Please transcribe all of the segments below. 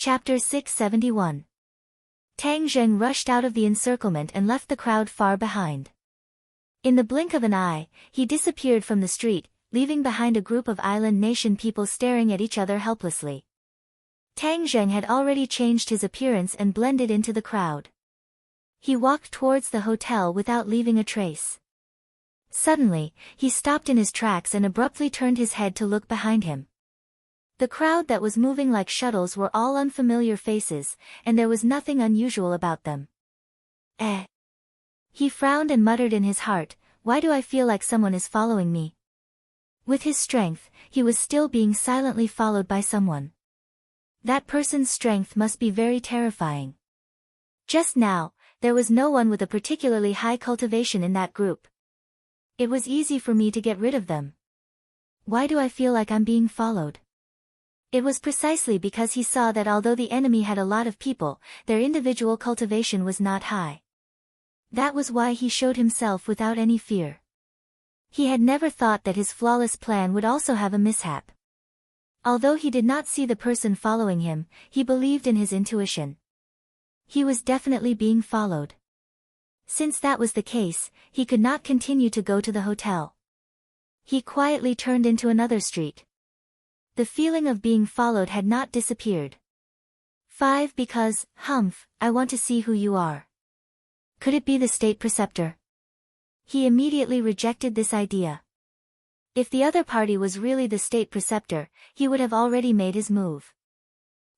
Chapter 671. Tang Zheng rushed out of the encirclement and left the crowd far behind. In the blink of an eye, he disappeared from the street, leaving behind a group of island nation people staring at each other helplessly. Tang Zheng had already changed his appearance and blended into the crowd. He walked towards the hotel without leaving a trace. Suddenly, he stopped in his tracks and abruptly turned his head to look behind him. The crowd that was moving like shuttles were all unfamiliar faces, and there was nothing unusual about them. He frowned and muttered in his heart, "Why do I feel like someone is following me?" With his strength, he was still being silently followed by someone. That person's strength must be very terrifying. Just now, there was no one with a particularly high cultivation in that group. It was easy for me to get rid of them. Why do I feel like I'm being followed? It was precisely because he saw that although the enemy had a lot of people, their individual cultivation was not high. That was why he showed himself without any fear. He had never thought that his flawless plan would also have a mishap. Although he did not see the person following him, he believed in his intuition. He was definitely being followed. Since that was the case, he could not continue to go to the hotel. He quietly turned into another street. The feeling of being followed had not disappeared. 5 Because, humph, I want to see who you are. Could it be the state preceptor? He immediately rejected this idea. If the other party was really the state preceptor, he would have already made his move.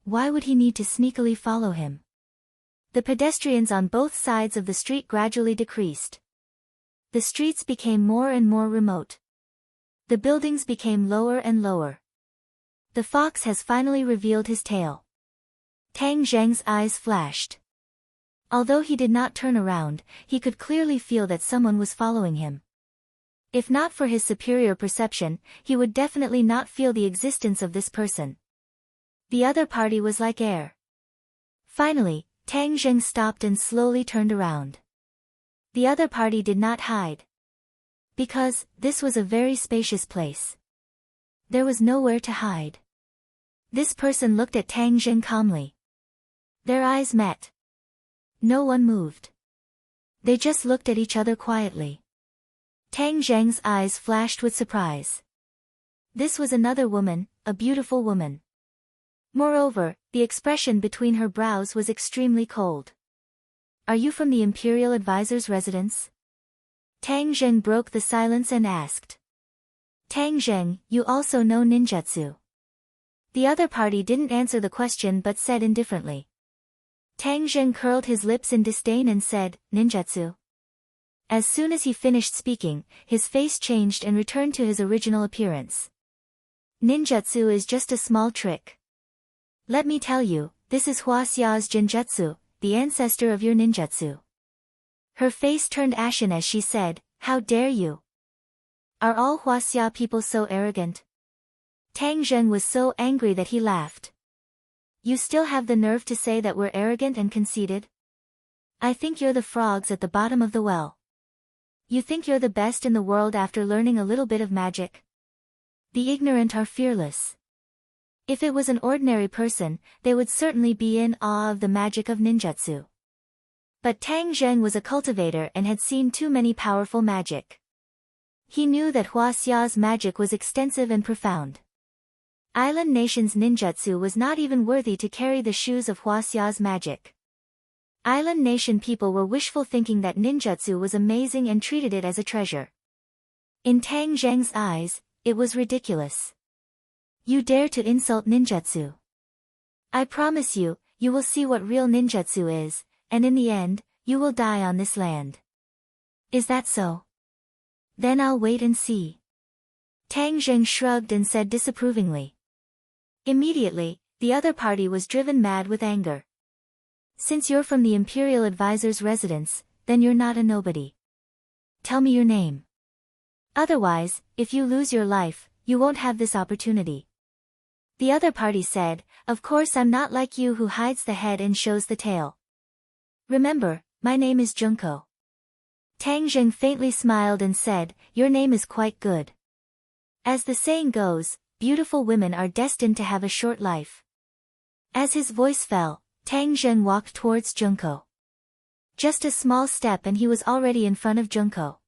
Why would he need to sneakily follow him? The pedestrians on both sides of the street gradually decreased. The streets became more and more remote. The buildings became lower and lower. The fox has finally revealed his tail. Tang Zheng's eyes flashed. Although he did not turn around, he could clearly feel that someone was following him. If not for his superior perception, he would definitely not feel the existence of this person. The other party was like air. Finally, Tang Zheng stopped and slowly turned around. The other party did not hide. Because, this was a very spacious place. There was nowhere to hide. This person looked at Tang Zheng calmly. Their eyes met. No one moved. They just looked at each other quietly. Tang Zheng's eyes flashed with surprise. This was another woman, a beautiful woman. Moreover, the expression between her brows was extremely cold. Are you from the Imperial Advisor's residence? Tang Zheng broke the silence and asked. Tang Zheng, you also know ninjutsu. The other party didn't answer the question but said indifferently. Tang Zheng curled his lips in disdain and said, ninjutsu. As soon as he finished speaking, his face changed and returned to his original appearance. Ninjutsu is just a small trick. Let me tell you, this is Huaxia's genjutsu, the ancestor of your ninjutsu. Her face turned ashen as she said, how dare you? Are all Huaxia people so arrogant? Tang Zheng was so angry that he laughed. You still have the nerve to say that we're arrogant and conceited? I think you're the frogs at the bottom of the well. You think you're the best in the world after learning a little bit of magic? The ignorant are fearless. If it was an ordinary person, they would certainly be in awe of the magic of ninjutsu. But Tang Zheng was a cultivator and had seen too many powerful magic. He knew that Huaxia's magic was extensive and profound. Island Nation's ninjutsu was not even worthy to carry the shoes of Huaxia's magic. Island Nation people were wishful thinking that ninjutsu was amazing and treated it as a treasure. In Tang Zheng's eyes, it was ridiculous. You dare to insult ninjutsu. I promise you, you will see what real ninjutsu is, and in the end, you will die on this land. Is that so? Then I'll wait and see. Tang Zheng shrugged and said disapprovingly. Immediately, the other party was driven mad with anger. Since you're from the Imperial Advisor's residence, then you're not a nobody. Tell me your name. Otherwise, if you lose your life, you won't have this opportunity. The other party said, of course I'm not like you who hides the head and shows the tail. Remember, my name is Junko. Tang Zheng faintly smiled and said, your name is quite good. As the saying goes, beautiful women are destined to have a short life. As his voice fell, Tang Zheng walked towards Junko. Just a small step and he was already in front of Junko.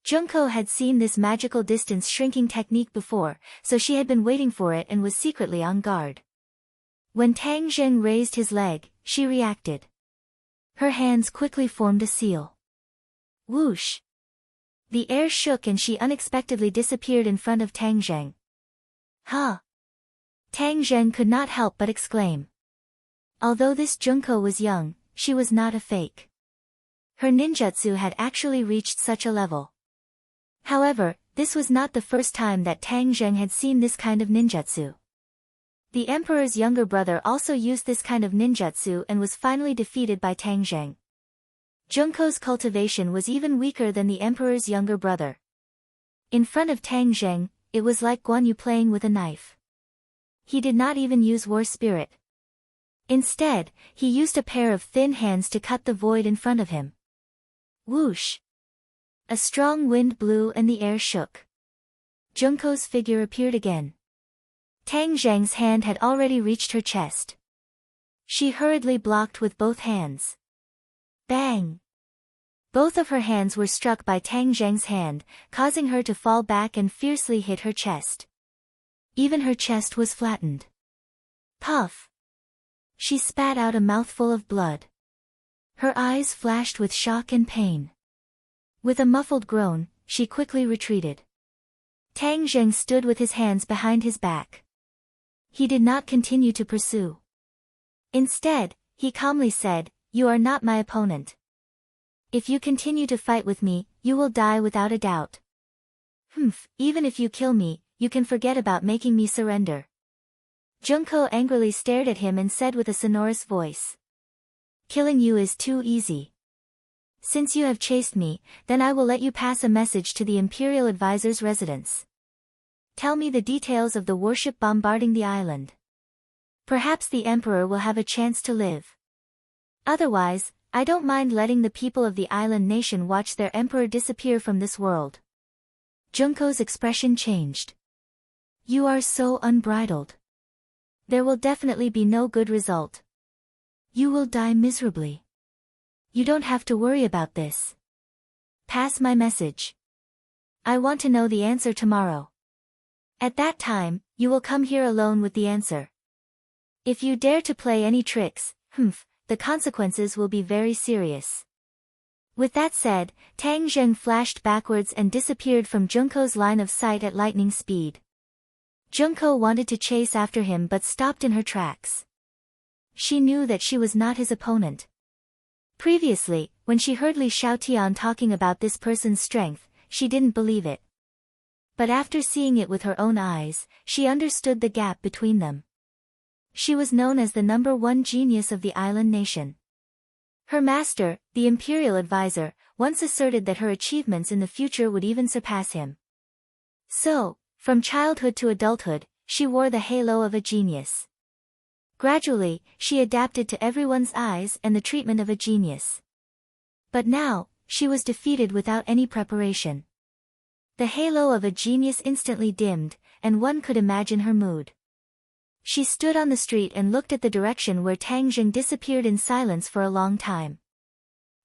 Junko had seen this magical distance shrinking technique before, so she had been waiting for it and was secretly on guard. When Tang Zheng raised his leg, she reacted. Her hands quickly formed a seal. Whoosh! The air shook and she unexpectedly disappeared in front of Tang Zheng. Huh! Tang Zheng could not help but exclaim. Although this Junko was young, she was not a fake. Her ninjutsu had actually reached such a level. However, this was not the first time that Tang Zheng had seen this kind of ninjutsu. The emperor's younger brother also used this kind of ninjutsu and was finally defeated by Tang Zheng. Junko's cultivation was even weaker than the emperor's younger brother. In front of Tang Zheng, it was like Guan Yu playing with a knife. He did not even use war spirit. Instead, he used a pair of thin hands to cut the void in front of him. Whoosh! A strong wind blew and the air shook. Junko's figure appeared again. Tang Zheng's hand had already reached her chest. She hurriedly blocked with both hands. Bang! Both of her hands were struck by Tang Zheng's hand, causing her to fall back and fiercely hit her chest. Even her chest was flattened. Puff! She spat out a mouthful of blood. Her eyes flashed with shock and pain. With a muffled groan, she quickly retreated. Tang Zheng stood with his hands behind his back. He did not continue to pursue. Instead, he calmly said, "You are not my opponent. If you continue to fight with me, you will die without a doubt. Even if you kill me, you can forget about making me surrender." Junko angrily stared at him and said with a sonorous voice. "Killing you is too easy. Since you have chased me, then I will let you pass a message to the Imperial Advisor's residence. Tell me the details of the warship bombarding the island. Perhaps the Emperor will have a chance to live. Otherwise, I don't mind letting the people of the island nation watch their Emperor disappear from this world." Junko's expression changed. "You are so unbridled. There will definitely be no good result. You will die miserably. You don't have to worry about this. Pass my message. I want to know the answer tomorrow. At that time, you will come here alone with the answer. If you dare to play any tricks, the consequences will be very serious." With that said, Tang Zheng flashed backwards and disappeared from Junko's line of sight at lightning speed. Junko wanted to chase after him but stopped in her tracks. She knew that she was not his opponent. Previously, when she heard Li Xiaotian talking about this person's strength, she didn't believe it. But after seeing it with her own eyes, she understood the gap between them. She was known as the #1 genius of the island nation. Her master, the Imperial Advisor, once asserted that her achievements in the future would even surpass him. So, from childhood to adulthood, she wore the halo of a genius. Gradually, she adapted to everyone's eyes and the treatment of a genius. But now, she was defeated without any preparation. The halo of a genius instantly dimmed, and one could imagine her mood. She stood on the street and looked at the direction where Tang Zheng disappeared in silence for a long time.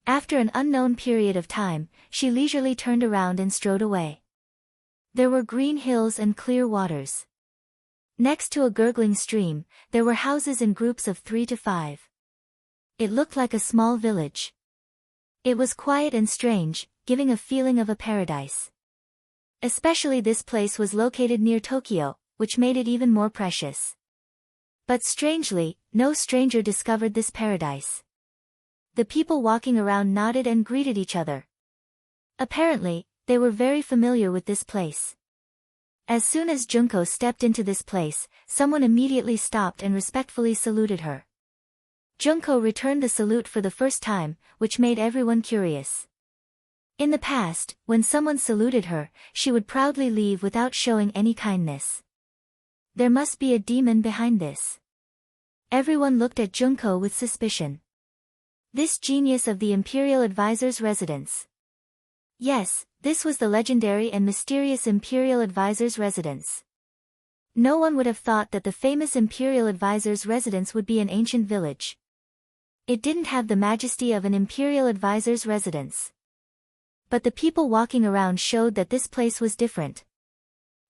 After an unknown period of time, she leisurely turned around and strode away. There were green hills and clear waters. Next to a gurgling stream, there were houses in groups of 3 to 5. It looked like a small village. It was quiet and strange, giving a feeling of a paradise. Especially this place was located near Tokyo, which made it even more precious. But strangely, no stranger discovered this paradise. The people walking around nodded and greeted each other. Apparently, they were very familiar with this place. As soon as Junko stepped into this place, someone immediately stopped and respectfully saluted her. Junko returned the salute for the first time, which made everyone curious. In the past, when someone saluted her, she would proudly leave without showing any kindness. There must be a demon behind this. Everyone looked at Junko with suspicion. This genius of the Imperial Advisor's residence. Yes, this was the legendary and mysterious Imperial Advisor's residence. No one would have thought that the famous imperial advisor's residence would be an ancient village. It didn't have the majesty of an imperial advisor's residence. But the people walking around showed that this place was different.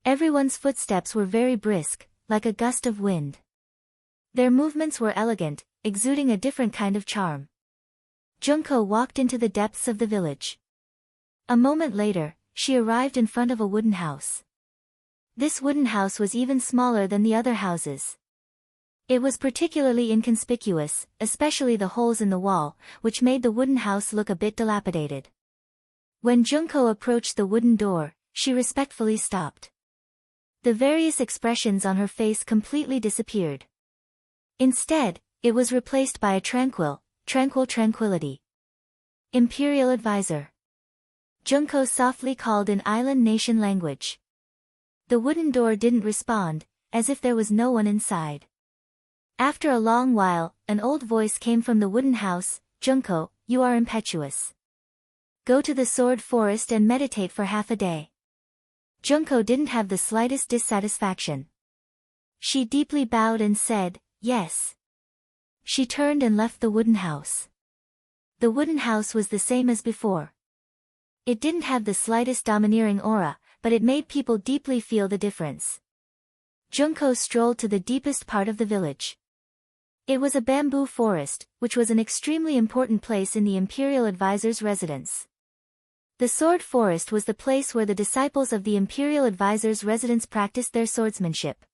Everyone's footsteps were very brisk, like a gust of wind. Their movements were elegant, exuding a different kind of charm. Junko walked into the depths of the village. A moment later, she arrived in front of a wooden house. This wooden house was even smaller than the other houses. It was particularly inconspicuous, especially the holes in the wall, which made the wooden house look a bit dilapidated. When Junko approached the wooden door, she respectfully stopped. The various expressions on her face completely disappeared. Instead, it was replaced by a tranquil tranquility. Imperial advisor. Junko softly called in island nation language. The wooden door didn't respond, as if there was no one inside. After a long while, an old voice came from the wooden house. Junko, you are impetuous. Go to the sword forest and meditate for half a day. Junko didn't have the slightest dissatisfaction. She deeply bowed and said, yes. She turned and left the wooden house. The wooden house was the same as before. It didn't have the slightest domineering aura, but it made people deeply feel the difference. Junko strolled to the deepest part of the village. It was a bamboo forest, which was an extremely important place in the imperial advisor's residence. The sword forest was the place where the disciples of the imperial advisor's residence practiced their swordsmanship.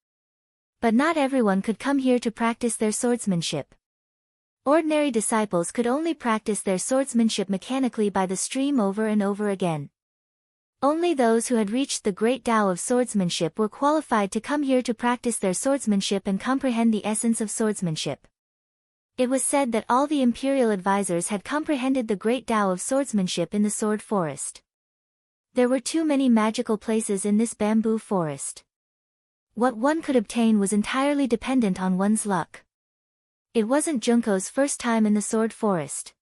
But not everyone could come here to practice their swordsmanship. Ordinary disciples could only practice their swordsmanship mechanically by the stream over and over again. Only those who had reached the great Tao of swordsmanship were qualified to come here to practice their swordsmanship and comprehend the essence of swordsmanship. It was said that all the imperial advisors had comprehended the great Tao of swordsmanship in the sword forest. There were too many magical places in this bamboo forest. What one could obtain was entirely dependent on one's luck. It wasn't Junko's first time in the sword forest.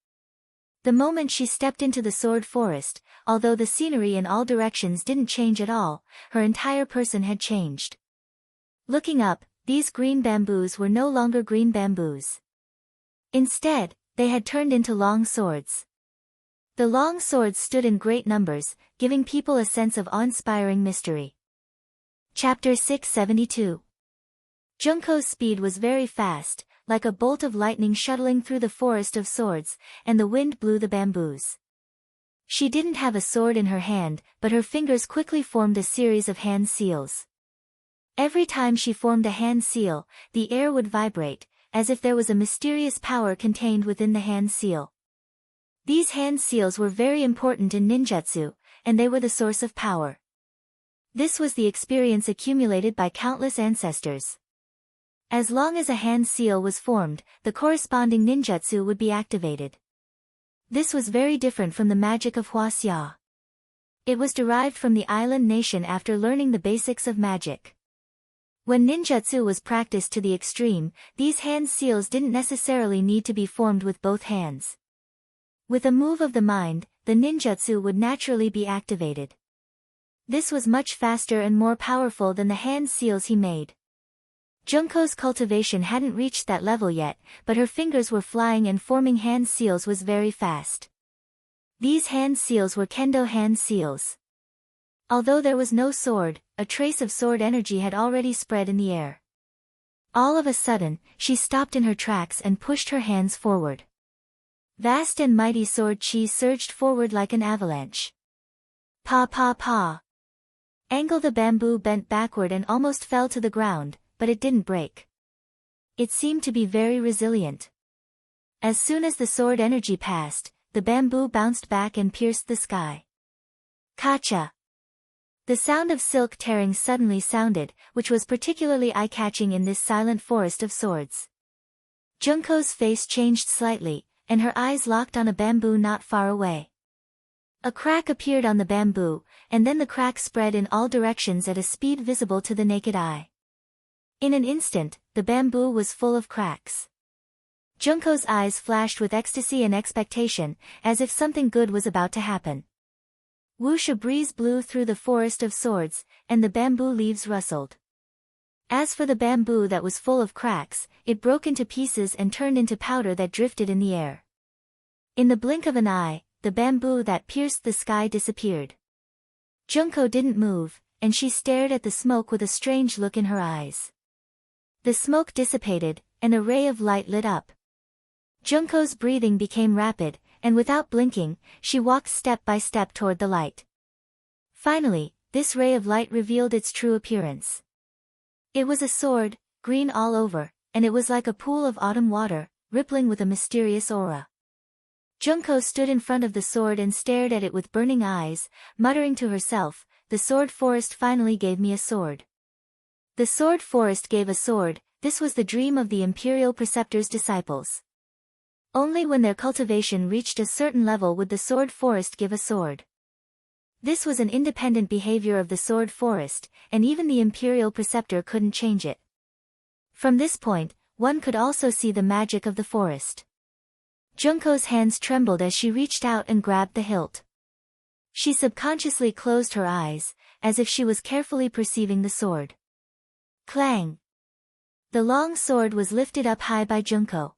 The moment she stepped into the sword forest, although the scenery in all directions didn't change at all, her entire person had changed. Looking up, these green bamboos were no longer green bamboos. Instead, they had turned into long swords. The long swords stood in great numbers, giving people a sense of awe-inspiring mystery. Chapter 672. Junko's speed was very fast, like a bolt of lightning shuttling through the forest of swords, and the wind blew the bamboos. She didn't have a sword in her hand, but her fingers quickly formed a series of hand seals. Every time she formed a hand seal, the air would vibrate, as if there was a mysterious power contained within the hand seal. These hand seals were very important in ninjutsu, and they were the source of power. This was the experience accumulated by countless ancestors. As long as a hand seal was formed, the corresponding ninjutsu would be activated. This was very different from the magic of Huaxia. It was derived from the island nation after learning the basics of magic. When ninjutsu was practiced to the extreme, these hand seals didn't necessarily need to be formed with both hands. With a move of the mind, the ninjutsu would naturally be activated. This was much faster and more powerful than the hand seals he made. Junko's cultivation hadn't reached that level yet, but her fingers were flying and forming hand seals was very fast. These hand seals were kendo hand seals. Although there was no sword, a trace of sword energy had already spread in the air. All of a sudden, she stopped in her tracks and pushed her hands forward. Vast and mighty sword chi surged forward like an avalanche. Pa pa pa. Angle the bamboo bent backward and almost fell to the ground, but it didn't break. It seemed to be very resilient. As soon as the sword energy passed, the bamboo bounced back and pierced the sky. Kacha! The sound of silk tearing suddenly sounded, which was particularly eye-catching in this silent forest of swords. Junko's face changed slightly, and her eyes locked on a bamboo not far away. A crack appeared on the bamboo, and then the crack spread in all directions at a speed visible to the naked eye. In an instant, the bamboo was full of cracks. Junko's eyes flashed with ecstasy and expectation, as if something good was about to happen. Whoosh! A breeze blew through the forest of swords, and the bamboo leaves rustled. As for the bamboo that was full of cracks, it broke into pieces and turned into powder that drifted in the air. In the blink of an eye, the bamboo that pierced the sky disappeared. Junko didn't move, and she stared at the smoke with a strange look in her eyes. The smoke dissipated, and a ray of light lit up. Junko's breathing became rapid, and without blinking, she walked step by step toward the light. Finally, this ray of light revealed its true appearance. It was a sword, green all over, and it was like a pool of autumn water, rippling with a mysterious aura. Junko stood in front of the sword and stared at it with burning eyes, muttering to herself, "The sword forest finally gave me a sword." The sword forest gave a sword. This was the dream of the Imperial Preceptor's disciples. Only when their cultivation reached a certain level would the sword forest give a sword. This was an independent behavior of the sword forest, and even the Imperial Preceptor couldn't change it. From this point, one could also see the magic of the forest. Junko's hands trembled as she reached out and grabbed the hilt. She subconsciously closed her eyes, as if she was carefully perceiving the sword. Clang! The long sword was lifted up high by Junko.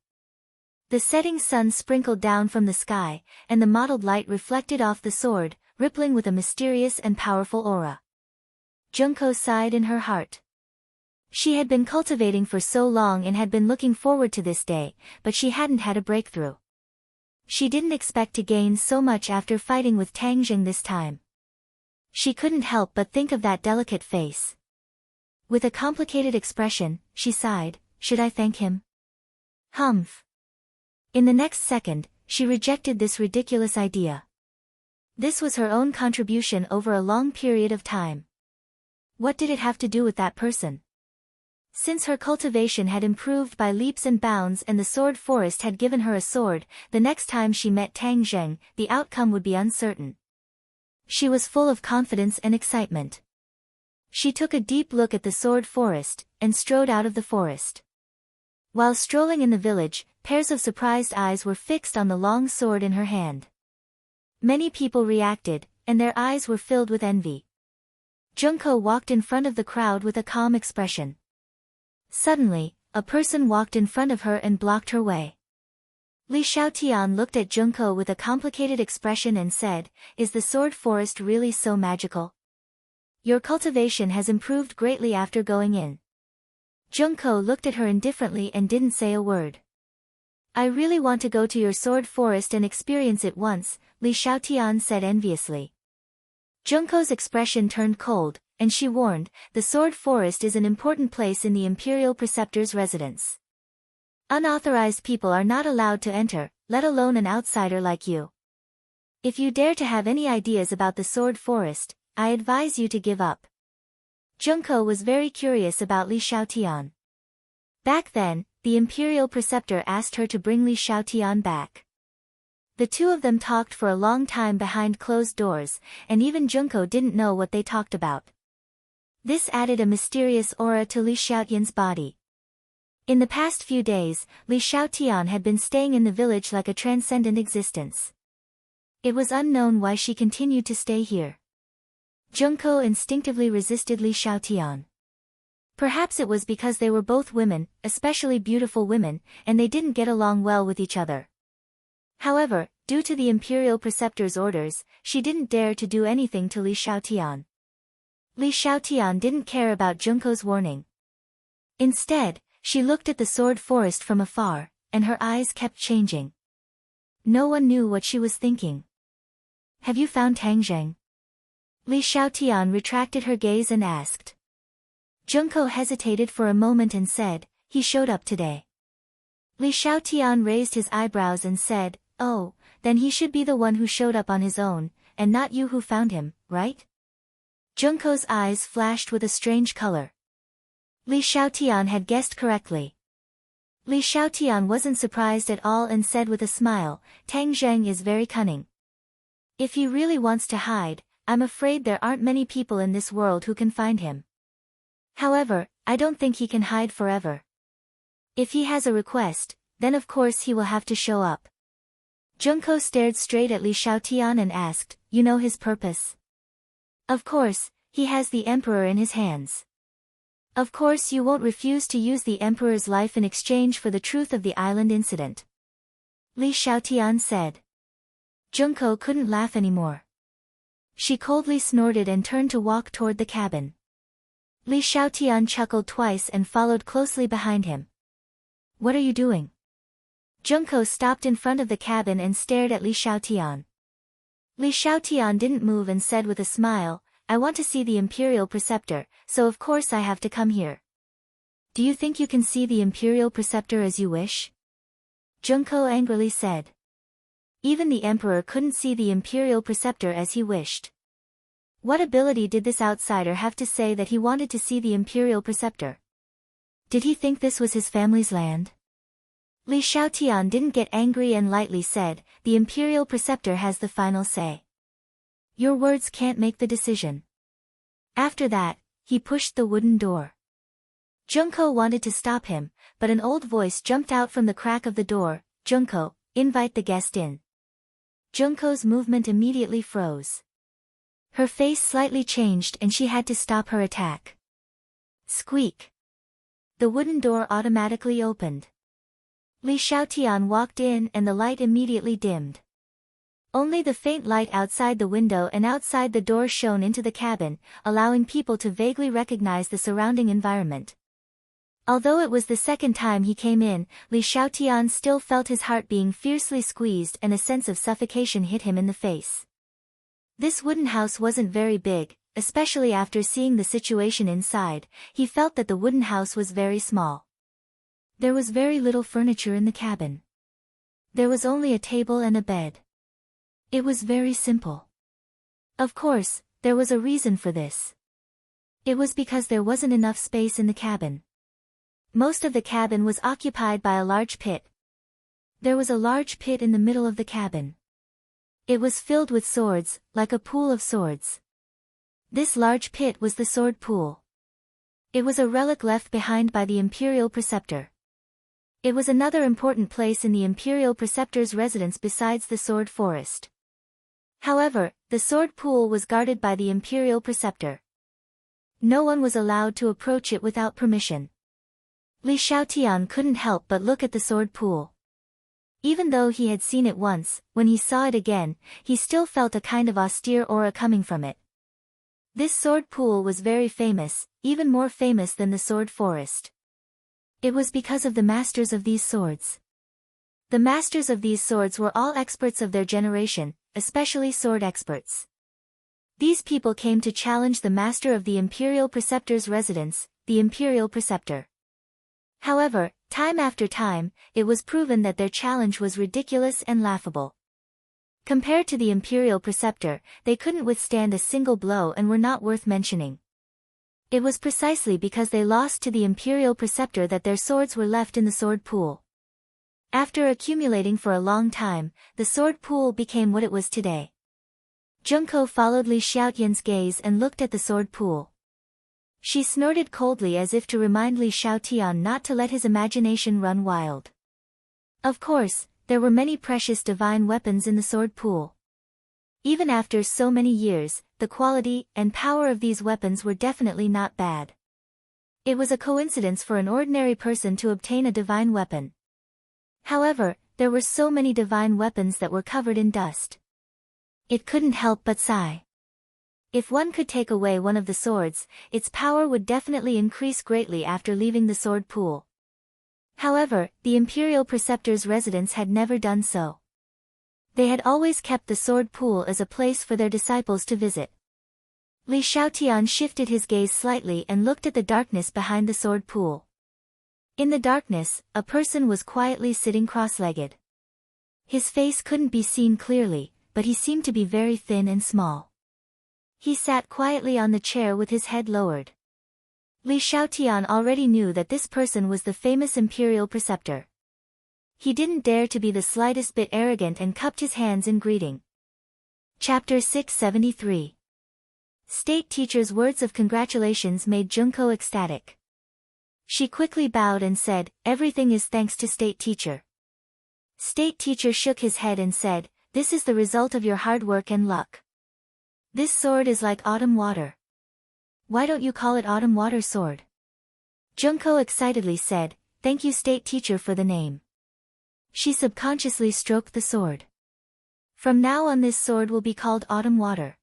The setting sun sprinkled down from the sky, and the mottled light reflected off the sword, rippling with a mysterious and powerful aura. Junko sighed in her heart. She had been cultivating for so long and had been looking forward to this day, but she hadn't had a breakthrough. She didn't expect to gain so much after fighting with Tang Jing this time. She couldn't help but think of that delicate face. With a complicated expression, she sighed, "Should I thank him?" Humph. In the next second, she rejected this ridiculous idea. This was her own contribution over a long period of time. What did it have to do with that person? Since her cultivation had improved by leaps and bounds and the sword forest had given her a sword, the next time she met Tang Zheng, the outcome would be uncertain. She was full of confidence and excitement. She took a deep look at the sword forest, and strode out of the forest. While strolling in the village, pairs of surprised eyes were fixed on the long sword in her hand. Many people reacted, and their eyes were filled with envy. Junko walked in front of the crowd with a calm expression. Suddenly, a person walked in front of her and blocked her way. Li Xiaotian looked at Junko with a complicated expression and said, "Is the sword forest really so magical? Your cultivation has improved greatly after going in." Junko looked at her indifferently and didn't say a word. "I really want to go to your sword forest and experience it once," Li Xiaotian said enviously. Junko's expression turned cold, and she warned, "The sword forest is an important place in the Imperial Preceptor's residence. Unauthorized people are not allowed to enter, let alone an outsider like you. If you dare to have any ideas about the sword forest, I advise you to give up." Junko was very curious about Li Xiaotian. Back then, the Imperial Preceptor asked her to bring Li Xiaotian back. The two of them talked for a long time behind closed doors, and even Junko didn't know what they talked about. This added a mysterious aura to Li Xiaotian's body. In the past few days, Li Xiaotian had been staying in the village like a transcendent existence. It was unknown why she continued to stay here. Junko instinctively resisted Li Xiaotian. Perhaps it was because they were both women, especially beautiful women, and they didn't get along well with each other. However, due to the Imperial Preceptor's orders, she didn't dare to do anything to Li Xiaotian. Li Xiaotian didn't care about Junko's warning. Instead, she looked at the sword forest from afar, and her eyes kept changing. No one knew what she was thinking. "Have you found Tang Zheng?" Li Xiaotian retracted her gaze and asked. Junko hesitated for a moment and said, "He showed up today." Li Xiaotian raised his eyebrows and said, "Oh, then he should be the one who showed up on his own, and not you who found him, right?" Junko's eyes flashed with a strange color. Li Xiaotian had guessed correctly. Li Xiaotian wasn't surprised at all and said with a smile, "Tang Zheng is very cunning. If he really wants to hide, I'm afraid there aren't many people in this world who can find him. However, I don't think he can hide forever. If he has a request, then of course he will have to show up." Junko stared straight at Li Xiaotian and asked, "You know his purpose?" "Of course, he has the emperor in his hands." Of course you won't refuse to use the emperor's life in exchange for the truth of the island incident. Li Xiaotian said. Junko couldn't laugh anymore. She coldly snorted and turned to walk toward the cabin. Li Xiaotian chuckled twice and followed closely behind him. What are you doing? Junko stopped in front of the cabin and stared at Li Xiaotian. Li Xiaotian didn't move and said with a smile, I want to see the Imperial Preceptor, so of course I have to come here. Do you think you can see the Imperial Preceptor as you wish? Junko angrily said. Even the Emperor couldn't see the Imperial Preceptor as he wished. What ability did this outsider have to say that he wanted to see the Imperial Preceptor? Did he think this was his family's land? Li Xiaotian didn't get angry and lightly said, the Imperial Preceptor has the final say. Your words can't make the decision. After that, he pushed the wooden door. Junko wanted to stop him, but an old voice jumped out from the crack of the door, Junko, invite the guest in. Junko's movement immediately froze. Her face slightly changed and she had to stop her attack. Squeak. The wooden door automatically opened. Li Xiaotian walked in and the light immediately dimmed. Only the faint light outside the window and outside the door shone into the cabin, allowing people to vaguely recognize the surrounding environment. Although it was the second time he came in, Li Xiaotian still felt his heart being fiercely squeezed and a sense of suffocation hit him in the face. This wooden house wasn't very big, especially after seeing the situation inside, he felt that the wooden house was very small. There was very little furniture in the cabin. There was only a table and a bed. It was very simple. Of course, there was a reason for this. It was because there wasn't enough space in the cabin. Most of the cabin was occupied by a large pit. There was a large pit in the middle of the cabin. It was filled with swords, like a pool of swords. This large pit was the sword pool. It was a relic left behind by the Imperial Preceptor. It was another important place in the Imperial Preceptor's residence besides the sword forest. However, the sword pool was guarded by the Imperial Preceptor. No one was allowed to approach it without permission. Li Xiaotian couldn't help but look at the sword pool. Even though he had seen it once, when he saw it again, he still felt a kind of austere aura coming from it. This sword pool was very famous, even more famous than the sword forest. It was because of the masters of these swords. The masters of these swords were all experts of their generation, especially sword experts. These people came to challenge the master of the Imperial Preceptor's residence, the Imperial Preceptor. However, time after time, it was proven that their challenge was ridiculous and laughable. Compared to the Imperial Preceptor, they couldn't withstand a single blow and were not worth mentioning. It was precisely because they lost to the Imperial Preceptor that their swords were left in the sword pool. After accumulating for a long time, the sword pool became what it was today. Junko followed Li Xiaotian's gaze and looked at the sword pool. She snorted coldly as if to remind Li Xiaotian not to let his imagination run wild. Of course, there were many precious divine weapons in the sword pool. Even after so many years, the quality and power of these weapons were definitely not bad. It was a coincidence for an ordinary person to obtain a divine weapon. However, there were so many divine weapons that were covered in dust. It couldn't help but sigh. If one could take away one of the swords, its power would definitely increase greatly after leaving the sword pool. However, the Imperial Preceptor's residence had never done so. They had always kept the sword pool as a place for their disciples to visit. Li Xiaotian shifted his gaze slightly and looked at the darkness behind the sword pool. In the darkness, a person was quietly sitting cross-legged. His face couldn't be seen clearly, but he seemed to be very thin and small. He sat quietly on the chair with his head lowered. Li Xiaotian already knew that this person was the famous Imperial Preceptor. He didn't dare to be the slightest bit arrogant and cupped his hands in greeting. Chapter 673. State Teacher's words of congratulations made Junko ecstatic. She quickly bowed and said, "Everything is thanks to State Teacher." State Teacher shook his head and said, "This is the result of your hard work and luck. This sword is like autumn water. Why don't you call it autumn water sword?" Junko excitedly said, "Thank you state teacher for the name." She subconsciously stroked the sword. "From now on this sword will be called Autumn Water."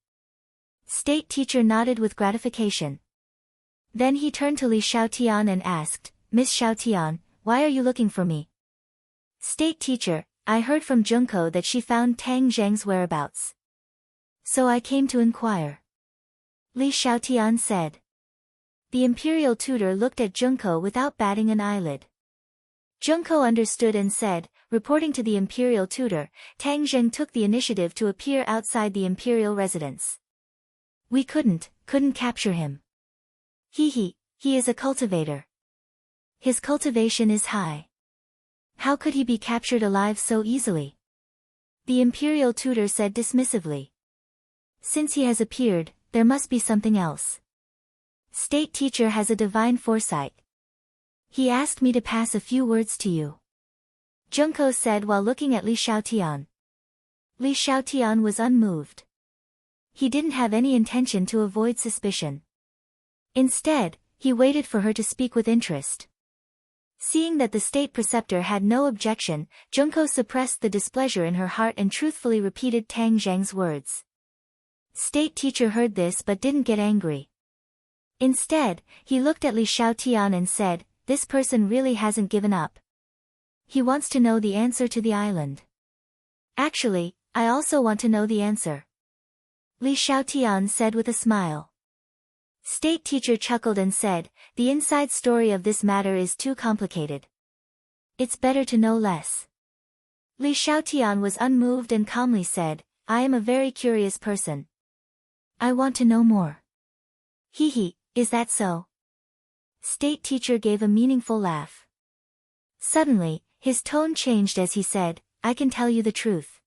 State teacher nodded with gratification. Then he turned to Li Xiaotian and asked, "Miss Xiaotian, why are you looking for me?" "State teacher, I heard from Junko that she found Tang Zheng's whereabouts. So I came to inquire," Li Xiaotian said. The imperial tutor looked at Junko without batting an eyelid. Junko understood and said, reporting to the imperial tutor, "Tang Zheng took the initiative to appear outside the imperial residence. We couldn't capture him. He is a cultivator. His cultivation is high. How could he be captured alive so easily?" The imperial tutor said dismissively. "Since he has appeared, there must be something else. State teacher has a divine foresight. He asked me to pass a few words to you," Junko said while looking at Li Xiaotian. Li Xiaotian was unmoved. He didn't have any intention to avoid suspicion. Instead, he waited for her to speak with interest. Seeing that the state preceptor had no objection, Junko suppressed the displeasure in her heart and truthfully repeated Tang Zheng's words. State teacher heard this but didn't get angry. Instead, he looked at Li Xiaotian and said, "This person really hasn't given up. He wants to know the answer to the island. Actually, I also want to know the answer," Li Xiaotian said with a smile. State teacher chuckled and said, "The inside story of this matter is too complicated. It's better to know less." Li Xiaotian was unmoved and calmly said, "I am a very curious person. I want to know more." Is that so?" State teacher gave a meaningful laugh. Suddenly, his tone changed as he said, "I can tell you the truth.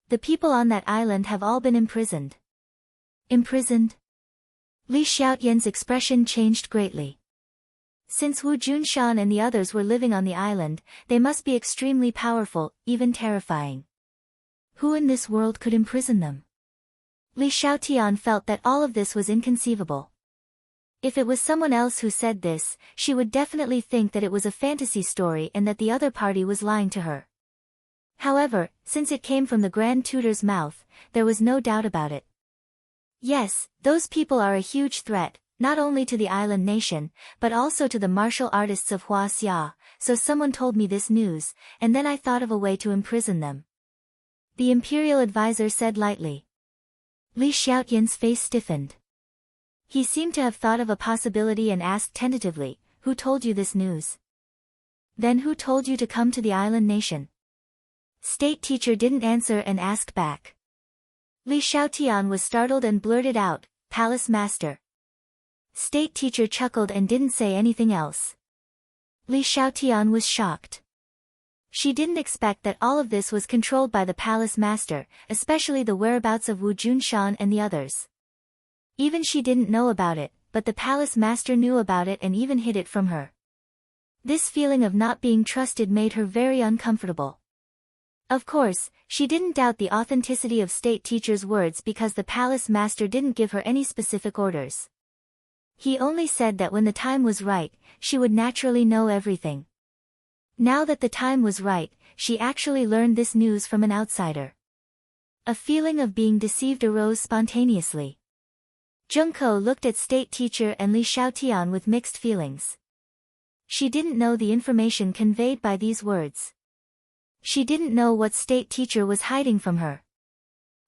The people on that island have all been imprisoned." "Imprisoned?" Li Xiaotian's expression changed greatly. Since Wu Junshan and the others were living on the island, they must be extremely powerful, even terrifying. Who in this world could imprison them? Li Xiaotian felt that all of this was inconceivable. If it was someone else who said this, she would definitely think that it was a fantasy story and that the other party was lying to her. However, since it came from the Grand Tutor's mouth, there was no doubt about it. Yes, those people are a huge threat, not only to the island nation, but also to the martial artists of Huaxia, so someone told me this news, and then I thought of a way to imprison them," the imperial advisor said lightly. Li Xiaotian's face stiffened. He seemed to have thought of a possibility and asked tentatively, "Who told you this news?" "Then who told you to come to the island nation?" State teacher didn't answer and asked back. Li Xiaotian was startled and blurted out, "Palace master." State teacher chuckled and didn't say anything else. Li Xiaotian was shocked. She didn't expect that all of this was controlled by the palace master, especially the whereabouts of Wu Junshan and the others. Even she didn't know about it, but the palace master knew about it and even hid it from her. This feeling of not being trusted made her very uncomfortable. Of course, she didn't doubt the authenticity of state teacher's words because the palace master didn't give her any specific orders. He only said that when the time was right, she would naturally know everything. Now that the time was right, she actually learned this news from an outsider. A feeling of being deceived arose spontaneously. Junko looked at state teacher and Li Xiaotian with mixed feelings. She didn't know the information conveyed by these words. She didn't know what state teacher was hiding from her.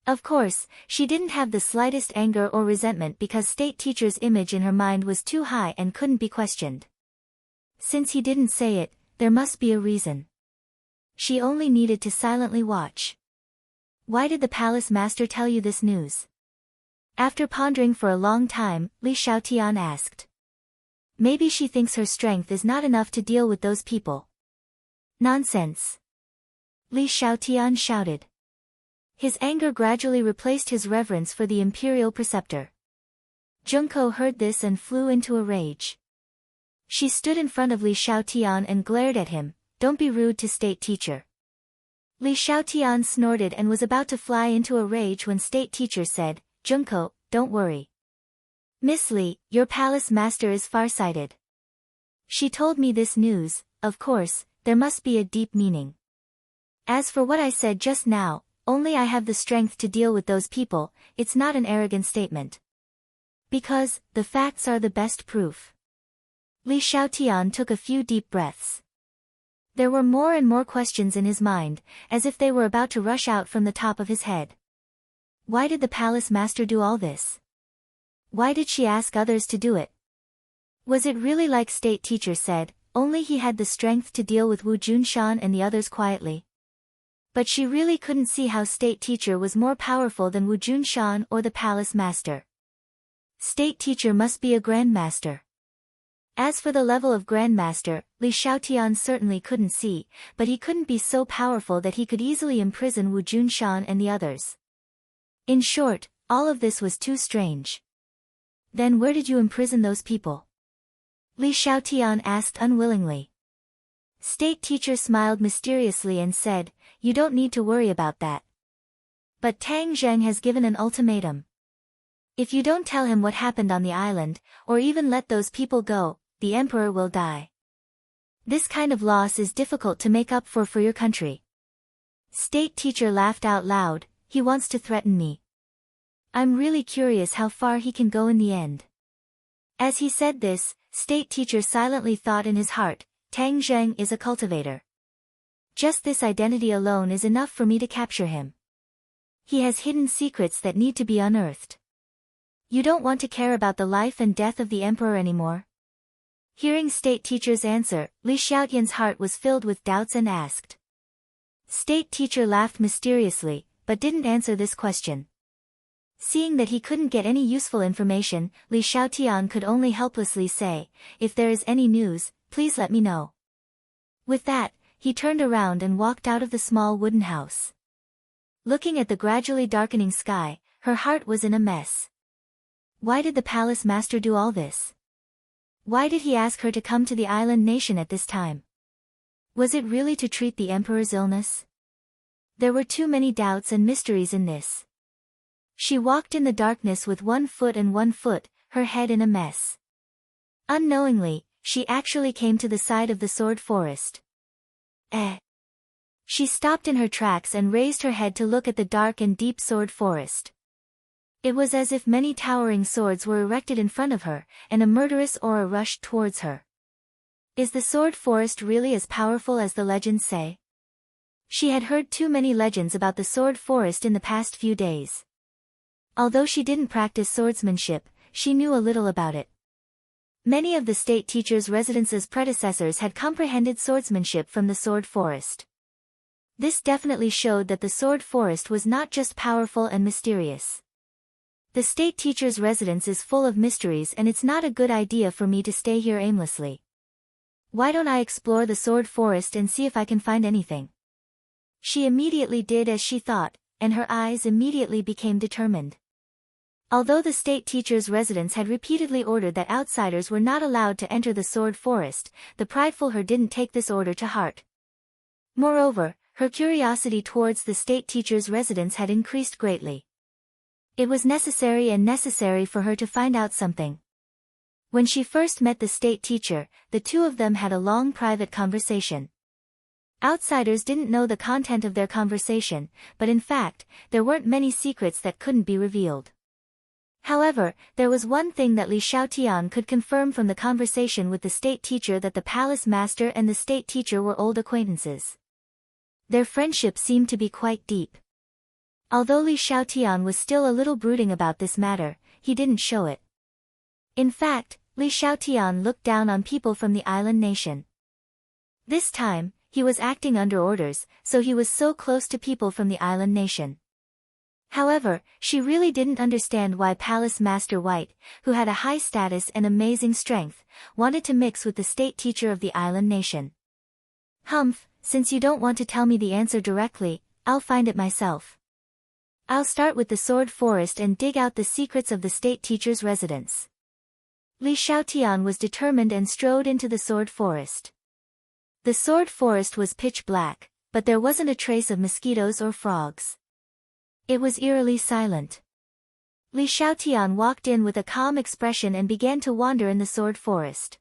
Of course, she didn't have the slightest anger or resentment because state teacher's image in her mind was too high and couldn't be questioned. Since he didn't say it, there must be a reason. She only needed to silently watch. Why did the palace master tell you this news? After pondering for a long time, Li Xiaotian asked. Maybe she thinks her strength is not enough to deal with those people. Nonsense! Li Xiaotian shouted. His anger gradually replaced his reverence for the imperial preceptor. Junko heard this and flew into a rage. She stood in front of Li Xiaotian and glared at him, "Don't be rude to state teacher." Li Xiaotian snorted and was about to fly into a rage when state teacher said, "Junko, don't worry. Miss Li, your palace master is farsighted. She told me this news, of course, there must be a deep meaning. As for what I said just now, only I have the strength to deal with those people, it's not an arrogant statement. Because, the facts are the best proof. Li Xiaotian took a few deep breaths. There were more and more questions in his mind, as if they were about to rush out from the top of his head. Why did the palace master do all this? Why did she ask others to do it? Was it really like state teacher said, only he had the strength to deal with Wu Junshan and the others quietly? But she really couldn't see how state teacher was more powerful than Wu Junshan or the palace master. State teacher must be a grandmaster. As for the level of grandmaster, Li Xiaotian certainly couldn't see, but he couldn't be so powerful that he could easily imprison Wu Junshan and the others. In short, all of this was too strange. Then where did you imprison those people? Li Xiaotian asked unwillingly. State teacher smiled mysteriously and said, you don't need to worry about that. But Tang Zheng has given an ultimatum. If you don't tell him what happened on the island, or even let those people go, the emperor will die. This kind of loss is difficult to make up for your country. State teacher laughed out loud, he wants to threaten me. I'm really curious how far he can go in the end. As he said this, state teacher silently thought in his heart, Tang Zheng is a cultivator. Just this identity alone is enough for me to capture him. He has hidden secrets that need to be unearthed. You don't want to care about the life and death of the emperor anymore? Hearing state teacher's answer, Li Xiaotian's heart was filled with doubts and asked. State teacher laughed mysteriously, but didn't answer this question. Seeing that he couldn't get any useful information, Li Xiaotian could only helplessly say, if there is any news, please let me know. With that, he turned around and walked out of the small wooden house. Looking at the gradually darkening sky, her heart was in a mess. Why did the palace master do all this? Why did he ask her to come to the island nation at this time? Was it really to treat the emperor's illness? There were too many doubts and mysteries in this. She walked in the darkness with 1 foot and 1 foot, her head in a mess. Unknowingly, she actually came to the side of the sword forest. She stopped in her tracks and raised her head to look at the dark and deep sword forest. It was as if many towering swords were erected in front of her, and a murderous aura rushed towards her. Is the sword forest really as powerful as the legends say? She had heard too many legends about the sword forest in the past few days. Although she didn't practice swordsmanship, she knew a little about it. Many of the state teacher's residence's predecessors had comprehended swordsmanship from the sword forest. This definitely showed that the sword forest was not just powerful and mysterious. The state teacher's residence is full of mysteries and it's not a good idea for me to stay here aimlessly. Why don't I explore the sword forest and see if I can find anything? She immediately did as she thought, and her eyes immediately became determined. Although the state teacher's residence had repeatedly ordered that outsiders were not allowed to enter the sword forest, the prideful her didn't take this order to heart. Moreover, her curiosity towards the state teacher's residence had increased greatly. It was necessary for her to find out something. When she first met the state teacher, the two of them had a long private conversation. Outsiders didn't know the content of their conversation, but in fact, there weren't many secrets that couldn't be revealed. However, there was one thing that Li Xiaotian could confirm from the conversation with the state teacher, that the palace master and the state teacher were old acquaintances. Their friendship seemed to be quite deep. Although Li Xiaotian was still a little brooding about this matter, he didn't show it. In fact, Li Xiaotian looked down on people from the island nation. This time, he was acting under orders, so he was so close to people from the island nation. However, she really didn't understand why Palace Master White, who had a high status and amazing strength, wanted to mix with the state teacher of the island nation. Humph, since you don't want to tell me the answer directly, I'll find it myself. I'll start with the sword forest and dig out the secrets of the state teacher's residence. Li Xiaotian was determined and strode into the sword forest. The sword forest was pitch black, but there wasn't a trace of mosquitoes or frogs. It was eerily silent. Li Xiaotian walked in with a calm expression and began to wander in the sword forest.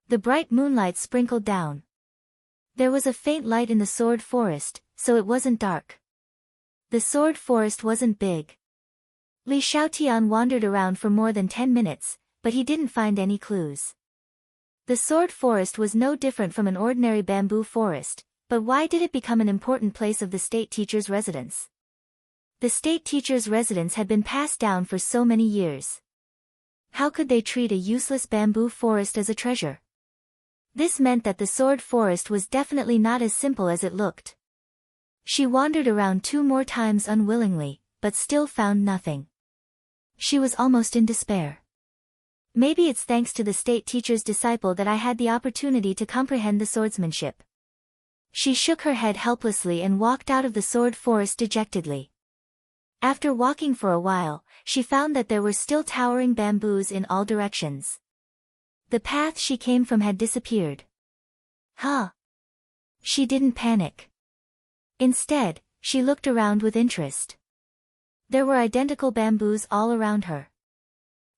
The bright moonlight sprinkled down. There was a faint light in the sword forest, so it wasn't dark. The sword forest wasn't big. Li Xiaotian wandered around for more than 10 minutes, but he didn't find any clues. The sword forest was no different from an ordinary bamboo forest, but why did it become an important place of the state teacher's residence? The state teacher's residence had been passed down for so many years. How could they treat a useless bamboo forest as a treasure? This meant that the sword forest was definitely not as simple as it looked. She wandered around 2 more times unwillingly, but still found nothing. She was almost in despair. Maybe it's thanks to the state teacher's disciple that I had the opportunity to comprehend the swordsmanship. She shook her head helplessly and walked out of the sword forest dejectedly. After walking for a while, she found that there were still towering bamboos in all directions. The path she came from had disappeared. Huh? She didn't panic. Instead, she looked around with interest. There were identical bamboos all around her.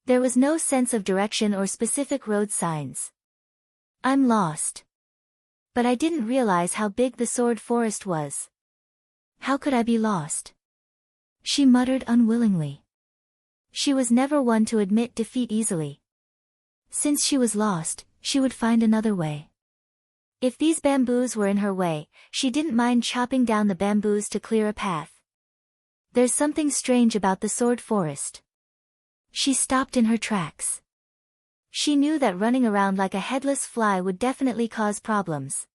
There was no sense of direction or specific road signs. I'm lost. But I didn't realize how big the sword forest was. How could I be lost? She muttered unwillingly. She was never one to admit defeat easily. Since she was lost, she would find another way. If these bamboos were in her way, she didn't mind chopping down the bamboos to clear a path. There's something strange about the sword forest. She stopped in her tracks. She knew that running around like a headless fly would definitely cause problems.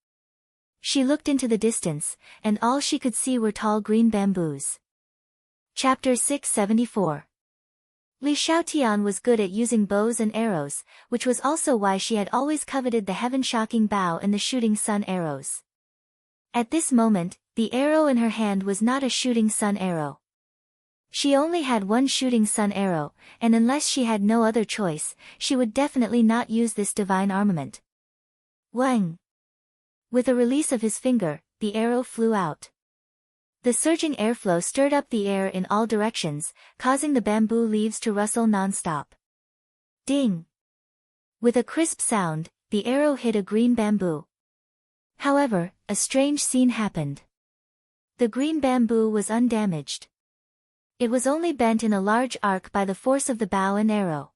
She looked into the distance, and all she could see were tall green bamboos. Chapter 674. Li Xiaotian was good at using bows and arrows, which was also why she had always coveted the heaven-shocking bow and the shooting sun arrows. At this moment, the arrow in her hand was not a shooting sun arrow. She only had one shooting sun arrow, and unless she had no other choice, she would definitely not use this divine armament. Wang! With a release of his finger, the arrow flew out. The surging airflow stirred up the air in all directions, causing the bamboo leaves to rustle non-stop. Ding! With a crisp sound, the arrow hit a green bamboo. However, a strange scene happened. The green bamboo was undamaged. It was only bent in a large arc by the force of the bow and arrow.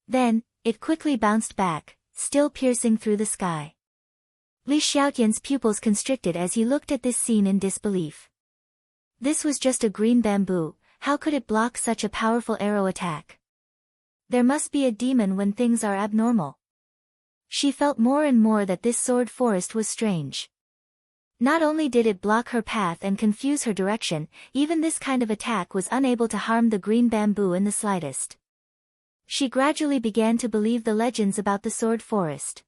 Then, it quickly bounced back, still piercing through the sky. Li Xiaotian's pupils constricted as he looked at this scene in disbelief. This was just a green bamboo, how could it block such a powerful arrow attack? There must be a demon when things are abnormal. She felt more and more that this sword forest was strange. Not only did it block her path and confuse her direction, even this kind of attack was unable to harm the green bamboo in the slightest. She gradually began to believe the legends about the sword forest.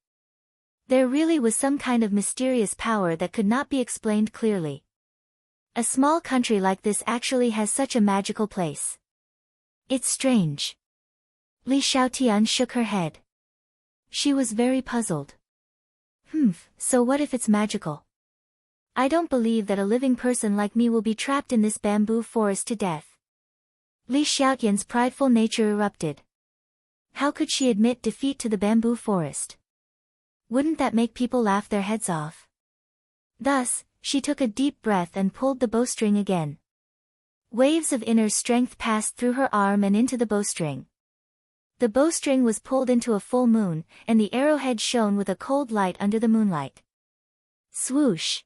There really was some kind of mysterious power that could not be explained clearly. A small country like this actually has such a magical place. It's strange. Li Xiaotian shook her head. She was very puzzled. So what if it's magical? I don't believe that a living person like me will be trapped in this bamboo forest to death. Li Xiaotian's prideful nature erupted. How could she admit defeat to the bamboo forest? Wouldn't that make people laugh their heads off? Thus, she took a deep breath and pulled the bowstring again. Waves of inner strength passed through her arm and into the bowstring. The bowstring was pulled into a full moon, and the arrowhead shone with a cold light under the moonlight. Swoosh!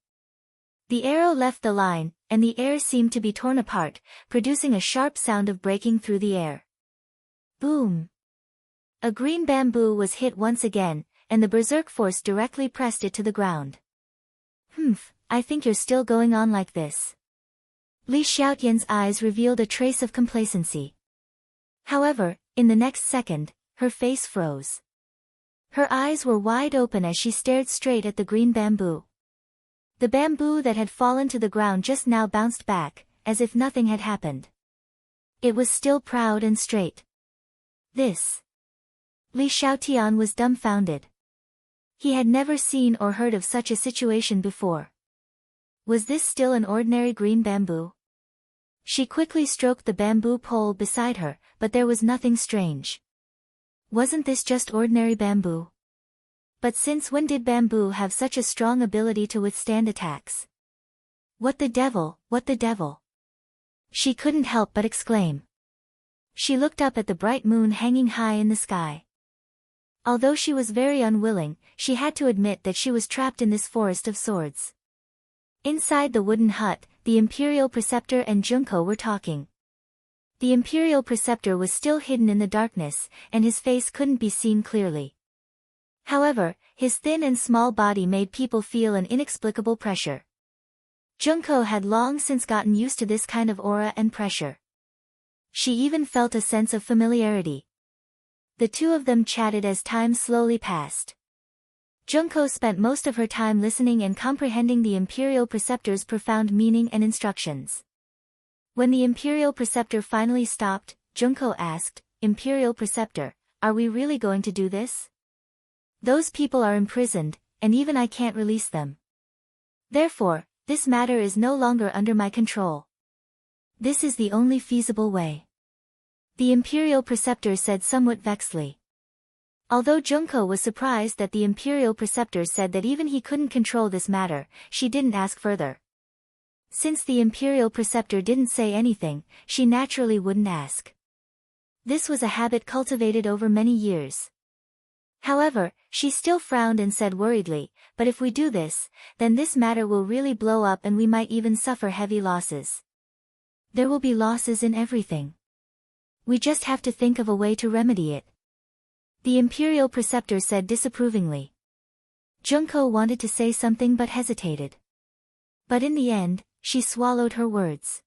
The arrow left the line, and the air seemed to be torn apart, producing a sharp sound of breaking through the air. Boom! A green bamboo was hit once again, and the berserk force directly pressed it to the ground. I think you're still going on like this. Li Xiaotian's eyes revealed a trace of complacency. However, in the next second, her face froze. Her eyes were wide open as she stared straight at the green bamboo. The bamboo that had fallen to the ground just now bounced back, as if nothing had happened. It was still proud and straight. This. Li Xiaotian was dumbfounded. He had never seen or heard of such a situation before. Was this still an ordinary green bamboo? She quickly stroked the bamboo pole beside her, but there was nothing strange. Wasn't this just ordinary bamboo? But since when did bamboo have such a strong ability to withstand attacks? What the devil, what the devil? She couldn't help but exclaim. She looked up at the bright moon hanging high in the sky. Although she was very unwilling, she had to admit that she was trapped in this forest of swords. Inside the wooden hut, the Imperial Preceptor and Junko were talking. The Imperial Preceptor was still hidden in the darkness, and his face couldn't be seen clearly. However, his thin and small body made people feel an inexplicable pressure. Junko had long since gotten used to this kind of aura and pressure. She even felt a sense of familiarity. The two of them chatted as time slowly passed. Junko spent most of her time listening and comprehending the Imperial Preceptor's profound meaning and instructions. When the Imperial Preceptor finally stopped, Junko asked, "Imperial Preceptor, are we really going to do this? Those people are imprisoned, and even I can't release them. Therefore, this matter is no longer under my control. This is the only feasible way." The Imperial Preceptor said somewhat vexedly. Although Junko was surprised that the Imperial Preceptor said that even he couldn't control this matter, she didn't ask further. Since the Imperial Preceptor didn't say anything, she naturally wouldn't ask. This was a habit cultivated over many years. However, she still frowned and said worriedly, "But if we do this, then this matter will really blow up and we might even suffer heavy losses. There will be losses in everything. We just have to think of a way to remedy it." The Imperial Preceptor said disapprovingly. Junko wanted to say something but hesitated. But in the end, she swallowed her words.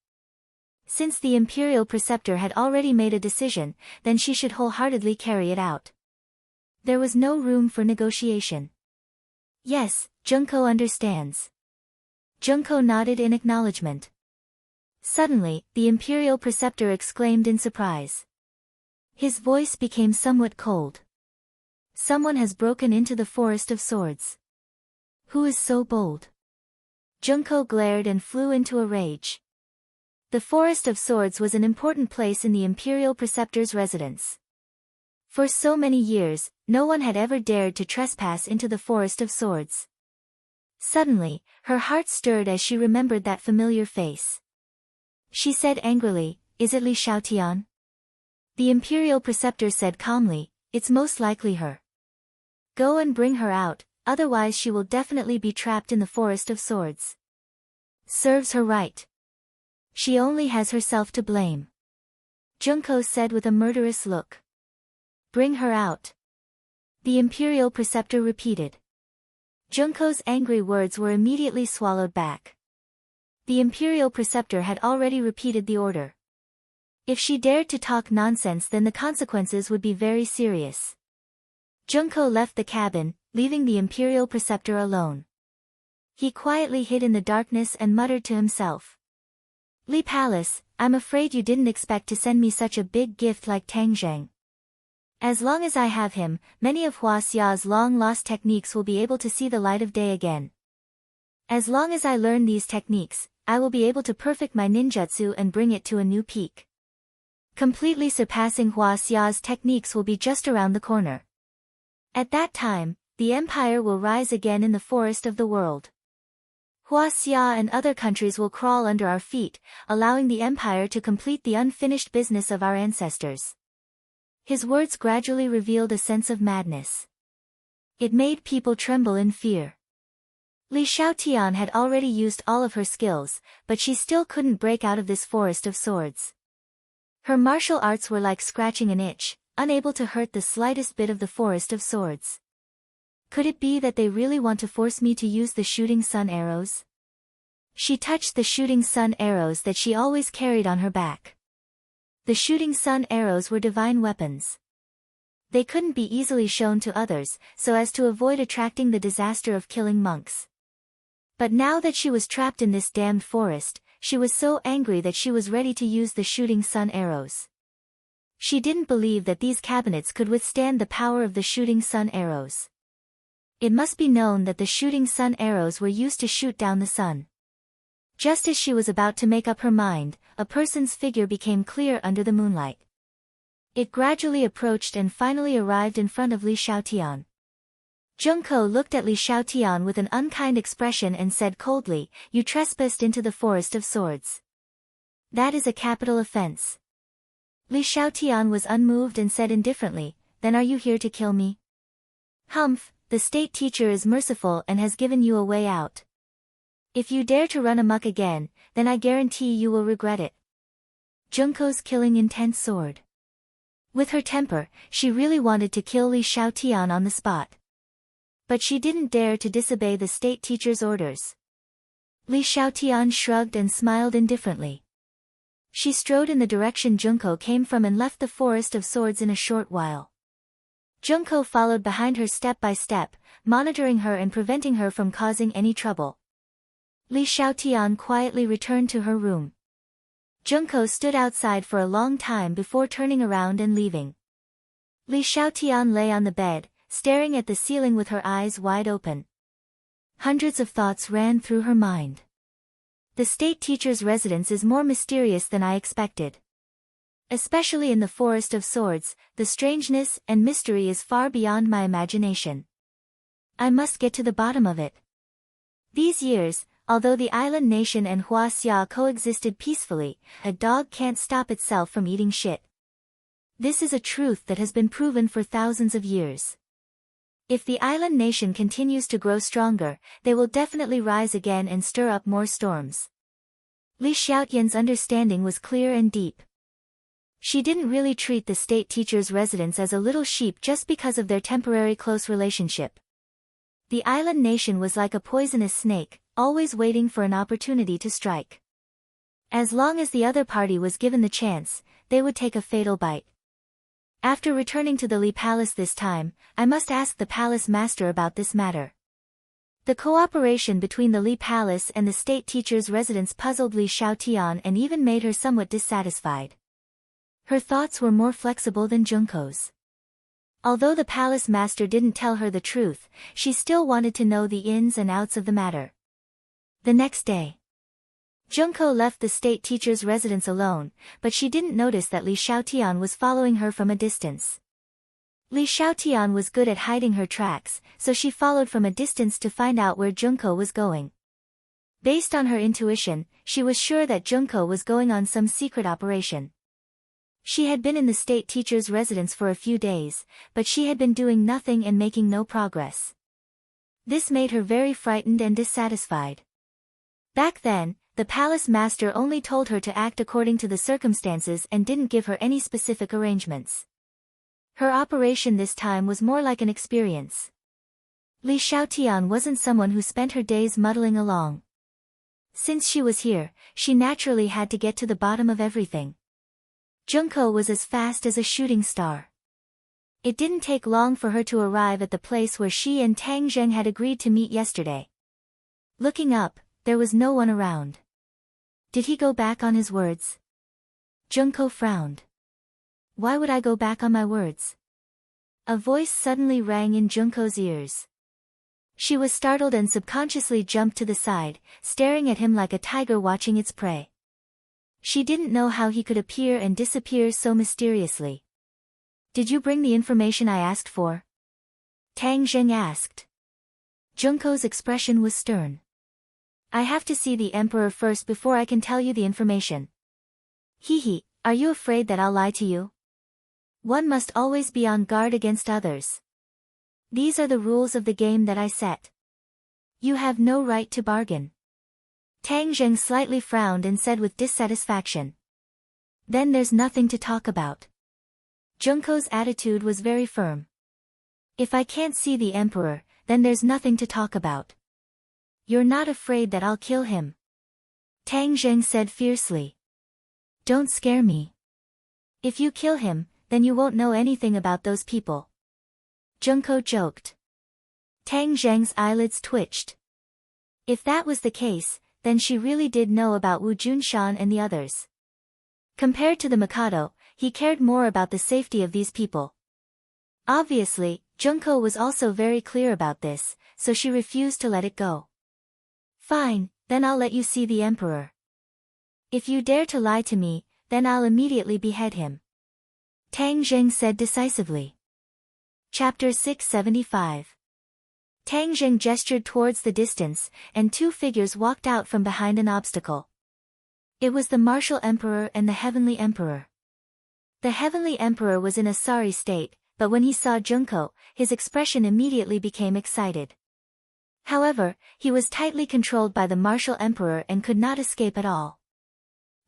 Since the Imperial Preceptor had already made a decision, then she should wholeheartedly carry it out. There was no room for negotiation. "Yes, Junko understands." Junko nodded in acknowledgement. Suddenly, the Imperial Preceptor exclaimed in surprise. His voice became somewhat cold. "Someone has broken into the Forest of Swords. Who is so bold?" Junko glared and flew into a rage. The Forest of Swords was an important place in the Imperial Preceptor's residence. For so many years, no one had ever dared to trespass into the Forest of Swords. Suddenly, her heart stirred as she remembered that familiar face. She said angrily, "Is it Li Xiaotian?" The Imperial Preceptor said calmly, "It's most likely her. Go and bring her out, otherwise she will definitely be trapped in the Forest of Swords. Serves her right. She only has herself to blame." Junko said with a murderous look. "Bring her out." The Imperial Preceptor repeated. Junko's angry words were immediately swallowed back. The Imperial Preceptor had already repeated the order. If she dared to talk nonsense, then the consequences would be very serious. Junko left the cabin, leaving the Imperial Preceptor alone. He quietly hid in the darkness and muttered to himself. "Li Palace, I'm afraid you didn't expect to send me such a big gift like Tang Zheng. As long as I have him, many of Hua Xia's long-lost techniques will be able to see the light of day again. As long as I learn these techniques, I will be able to perfect my ninjutsu and bring it to a new peak. Completely surpassing Hua Xia's techniques will be just around the corner. At that time, the empire will rise again in the forest of the world. Hua Xia and other countries will crawl under our feet, allowing the empire to complete the unfinished business of our ancestors." His words gradually revealed a sense of madness. It made people tremble in fear. Li Xiaotian had already used all of her skills, but she still couldn't break out of this forest of swords. Her martial arts were like scratching an itch, unable to hurt the slightest bit of the Forest of Swords. Could it be that they really want to force me to use the shooting sun arrows? She touched the shooting sun arrows that she always carried on her back. The shooting sun arrows were divine weapons. They couldn't be easily shown to others, so as to avoid attracting the disaster of killing monks. But now that she was trapped in this damned forest, she was so angry that she was ready to use the shooting sun arrows. She didn't believe that these cabinets could withstand the power of the shooting sun arrows. It must be known that the shooting sun arrows were used to shoot down the sun. Just as she was about to make up her mind, a person's figure became clear under the moonlight. It gradually approached and finally arrived in front of Li Xiaotian. Junko looked at Li Xiaotian with an unkind expression and said coldly, "You trespassed into the Forest of Swords. That is a capital offense." Li Xiaotian was unmoved and said indifferently, "Then are you here to kill me?" "Humph, the state teacher is merciful and has given you a way out. If you dare to run amok again, then I guarantee you will regret it." Junko's killing intent soared. With her temper, she really wanted to kill Li Xiaotian on the spot. But she didn't dare to disobey the state teacher's orders. Li Xiaotian shrugged and smiled indifferently. She strode in the direction Junko came from and left the Forest of Swords in a short while. Junko followed behind her step by step, monitoring her and preventing her from causing any trouble. Li Xiaotian quietly returned to her room. Junko stood outside for a long time before turning around and leaving. Li Xiaotian lay on the bed, staring at the ceiling with her eyes wide open. Hundreds of thoughts ran through her mind. The state teacher's residence is more mysterious than I expected. Especially in the Forest of Swords, the strangeness and mystery is far beyond my imagination. I must get to the bottom of it. These years, although the island nation and Huaxia coexisted peacefully, a dog can't stop itself from eating shit. This is a truth that has been proven for thousands of years. If the island nation continues to grow stronger, they will definitely rise again and stir up more storms. Li Xiaotian's understanding was clear and deep. She didn't really treat the state teacher's residence as a little sheep just because of their temporary close relationship. The island nation was like a poisonous snake, always waiting for an opportunity to strike. As long as the other party was given the chance, they would take a fatal bite. After returning to the Li Palace this time, I must ask the palace master about this matter. The cooperation between the Li Palace and the state teacher's residence puzzled Li Xiaotian and even made her somewhat dissatisfied. Her thoughts were more flexible than Junko's. Although the palace master didn't tell her the truth, she still wanted to know the ins and outs of the matter. The next day, Junko left the state teacher's residence alone, but she didn't notice that Li Xiaotian was following her from a distance. Li Xiaotian was good at hiding her tracks, so she followed from a distance to find out where Junko was going. Based on her intuition, she was sure that Junko was going on some secret operation. She had been in the state teacher's residence for a few days, but she had been doing nothing and making no progress. This made her very frightened and dissatisfied. Back then, the palace master only told her to act according to the circumstances and didn't give her any specific arrangements. Her operation this time was more like an experience. Li Xiaotian wasn't someone who spent her days muddling along. Since she was here, she naturally had to get to the bottom of everything. Junko was as fast as a shooting star. It didn't take long for her to arrive at the place where she and Tang Zheng had agreed to meet yesterday. Looking up, there was no one around. Did he go back on his words? Junko frowned. Why would I go back on my words? A voice suddenly rang in Junko's ears. She was startled and subconsciously jumped to the side, staring at him like a tiger watching its prey. She didn't know how he could appear and disappear so mysteriously. Did you bring the information I asked for? Tang Zheng asked. Junko's expression was stern. I have to see the emperor first before I can tell you the information. Hee, are you afraid that I'll lie to you? One must always be on guard against others. These are the rules of the game that I set. You have no right to bargain. Tang Zheng slightly frowned and said with dissatisfaction. Then there's nothing to talk about. Junko's attitude was very firm. If I can't see the emperor, then there's nothing to talk about. You're not afraid that I'll kill him? Tang Zheng said fiercely. Don't scare me. If you kill him, then you won't know anything about those people. Junko joked. Tang Zheng's eyelids twitched. If that was the case, then she really did know about Wu Junshan and the others. Compared to the Mikado, he cared more about the safety of these people. Obviously, Junko was also very clear about this, so she refused to let it go. Fine, then I'll let you see the emperor. If you dare to lie to me, then I'll immediately behead him. Tang Zheng said decisively. Chapter 675. Tang Zheng gestured towards the distance, and two figures walked out from behind an obstacle. It was the Martial Emperor and the Heavenly Emperor. The Heavenly Emperor was in a sorry state, but when he saw Junko, his expression immediately became excited. However, he was tightly controlled by the Martial Emperor and could not escape at all.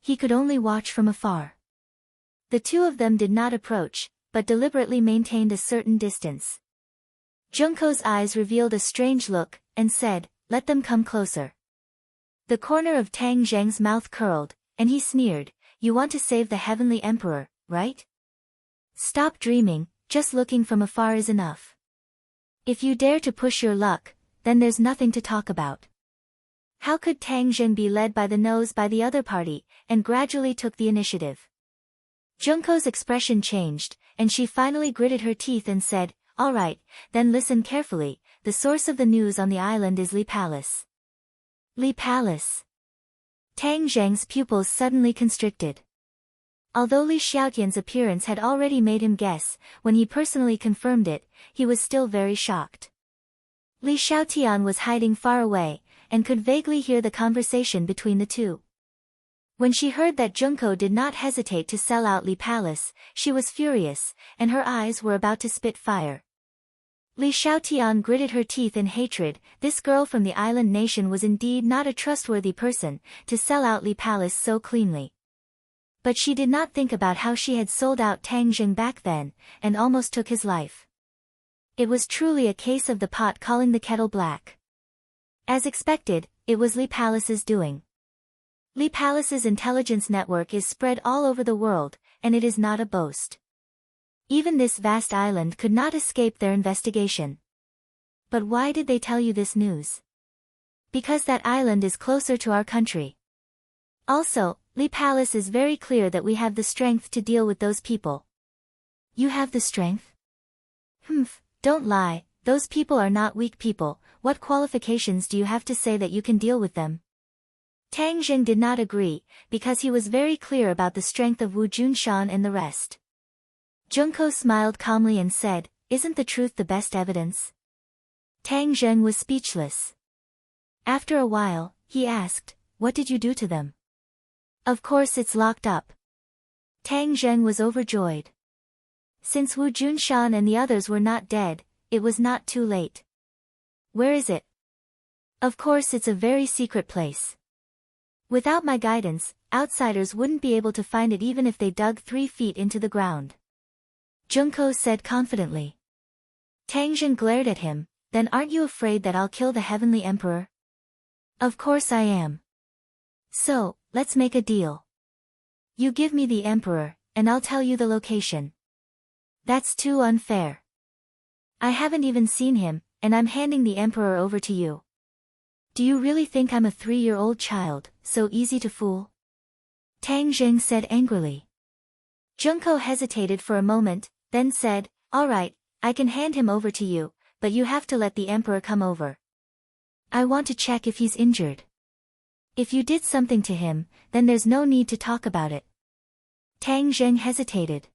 He could only watch from afar. The two of them did not approach, but deliberately maintained a certain distance. Junko's eyes revealed a strange look, and said, "Let them come closer." The corner of Tang Zheng's mouth curled, and he sneered, "You want to save the Heavenly Emperor, right? Stop dreaming, just looking from afar is enough. If you dare to push your luck, then there's nothing to talk about." How could Tang Zheng be led by the nose by the other party, and gradually took the initiative? Junko's expression changed, and she finally gritted her teeth and said, "All right, then listen carefully, the source of the news on the island is Li Palace." Li Palace. Tang Zheng's pupils suddenly constricted. Although Li Xiaotian's appearance had already made him guess, when he personally confirmed it, he was still very shocked. Li Xiaotian was hiding far away, and could vaguely hear the conversation between the two. When she heard that Junko did not hesitate to sell out Li Palace, she was furious, and her eyes were about to spit fire. Li Xiaotian gritted her teeth in hatred. This girl from the island nation was indeed not a trustworthy person, to sell out Li Palace so cleanly. But she did not think about how she had sold out Tang Zheng back then, and almost took his life. It was truly a case of the pot calling the kettle black. As expected, it was Li Palace's doing. Li Palace's intelligence network is spread all over the world, and it is not a boast. Even this vast island could not escape their investigation. But why did they tell you this news? Because that island is closer to our country. Also, Li Palace is very clear that we have the strength to deal with those people. You have the strength? Humph, don't lie, those people are not weak people. What qualifications do you have to say that you can deal with them? Tang Zheng did not agree, because he was very clear about the strength of Wu Junshan and the rest. Junko smiled calmly and said, "Isn't the truth the best evidence?" Tang Zheng was speechless. After a while, he asked, "What did you do to them?" "Of course it's locked up." Tang Zheng was overjoyed. Since Wu Junshan and the others were not dead, it was not too late. "Where is it?" "Of course it's a very secret place. Without my guidance, outsiders wouldn't be able to find it even if they dug 3 feet into the ground," Junko said confidently. Tang Zheng glared at him, "Then aren't you afraid that I'll kill the Heavenly Emperor?" "Of course I am. So, let's make a deal. You give me the Emperor, and I'll tell you the location." "That's too unfair. I haven't even seen him, and I'm handing the Emperor over to you. Do you really think I'm a 3-year-old child, so easy to fool?" Tang Zheng said angrily. Junko hesitated for a moment, then said, "All right, I can hand him over to you, but you have to let the Emperor come over. I want to check if he's injured. If you did something to him, then there's no need to talk about it." Tang Zheng hesitated.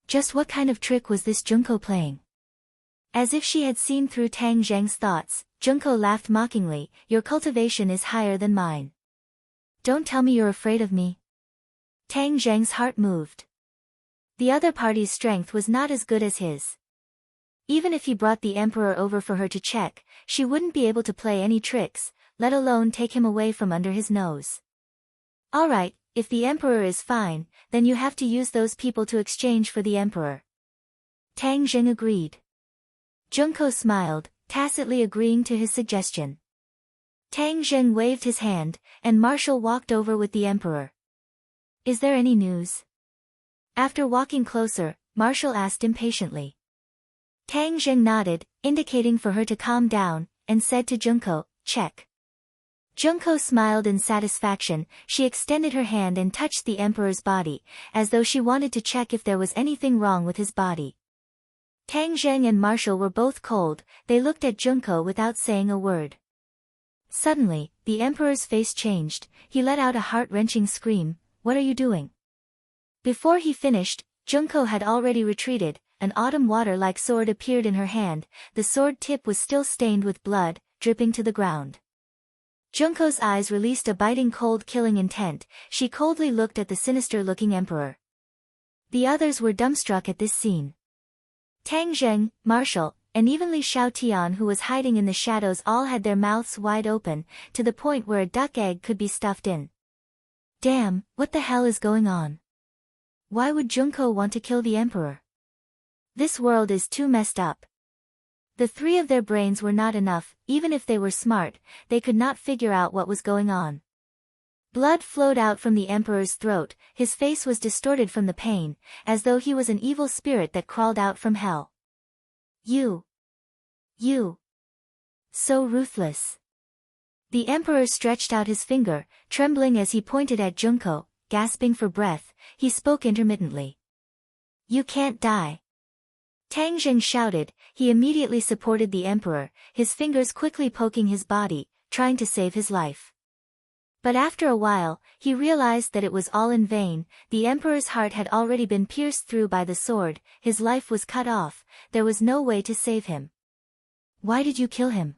Just what kind of trick was this Junko playing? As if she had seen through Tang Zheng's thoughts, Junko laughed mockingly, "Your cultivation is higher than mine. Don't tell me you're afraid of me." Tang Zheng's heart moved. The other party's strength was not as good as his. Even if he brought the Emperor over for her to check, she wouldn't be able to play any tricks, let alone take him away from under his nose. "All right, if the Emperor is fine, then you have to use those people to exchange for the Emperor." Tang Zheng agreed. Junko smiled, tacitly agreeing to his suggestion. Tang Zheng waved his hand, and Marshall walked over with the Emperor. "Is there any news?" After walking closer, Marshall asked impatiently. Tang Zheng nodded, indicating for her to calm down, and said to Junko, "Check." Junko smiled in satisfaction. She extended her hand and touched the Emperor's body, as though she wanted to check if there was anything wrong with his body. Tang Zheng and Marshall were both cold. They looked at Junko without saying a word. Suddenly, the Emperor's face changed. He let out a heart-wrenching scream. "What are you doing?" Before he finished, Junko had already retreated, an autumn water-like sword appeared in her hand. The sword tip was still stained with blood, dripping to the ground. Junko's eyes released a biting cold killing intent. She coldly looked at the sinister-looking emperor. The others were dumbstruck at this scene. Tang Zheng, Marshall, and even Li Xiaotian, who was hiding in the shadows, all had their mouths wide open, to the point where a duck egg could be stuffed in. Damn, what the hell is going on? Why would Junko want to kill the emperor? This world is too messed up. The three of their brains were not enough. Even if they were smart, they could not figure out what was going on. Blood flowed out from the emperor's throat, his face was distorted from the pain, as though he was an evil spirit that crawled out from hell. You. So ruthless. The emperor stretched out his finger, trembling as he pointed at Junko, gasping for breath. He spoke intermittently. You can't die. Tang Zheng shouted. He immediately supported the emperor, his fingers quickly poking his body, trying to save his life. But after a while, he realized that it was all in vain. The emperor's heart had already been pierced through by the sword, his life was cut off, there was no way to save him. Why did you kill him?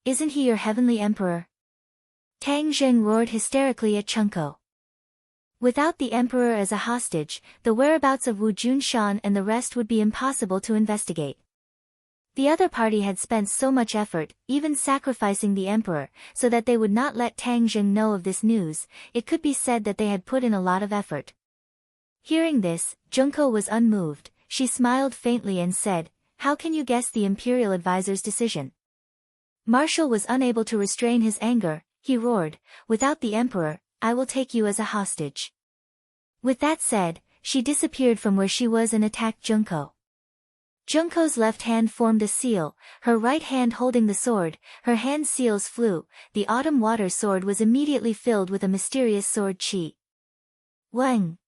Isn't he your heavenly emperor? Tang Zheng roared hysterically at Junko. Without the emperor as a hostage, the whereabouts of Wu Junshan and the rest would be impossible to investigate. The other party had spent so much effort, even sacrificing the emperor, so that they would not let Tang Zheng know of this news. It could be said that they had put in a lot of effort. Hearing this, Junko was unmoved. She smiled faintly and said, "How can you guess the imperial advisor's decision?" Marshall was unable to restrain his anger. He roared, "Without the emperor, I will take you as a hostage." With that said, she disappeared from where she was and attacked Junko. Junko's left hand formed a seal, her right hand holding the sword. Her hand seals flew. The autumn water sword was immediately filled with a mysterious sword chi. Wang!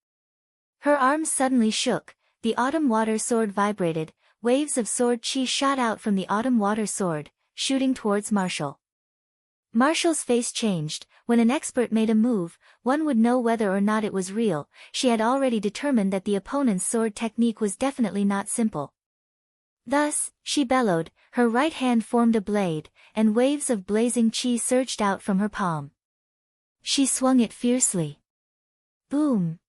Her arms suddenly shook. The autumn water sword vibrated. Waves of sword chi shot out from the autumn water sword, shooting towards Marshall. Marshall's face changed. When an expert made a move, one would know whether or not it was real. She had already determined that the opponent's sword technique was definitely not simple. Thus, she bellowed, her right hand formed a blade, and waves of blazing chi surged out from her palm. She swung it fiercely. Boom!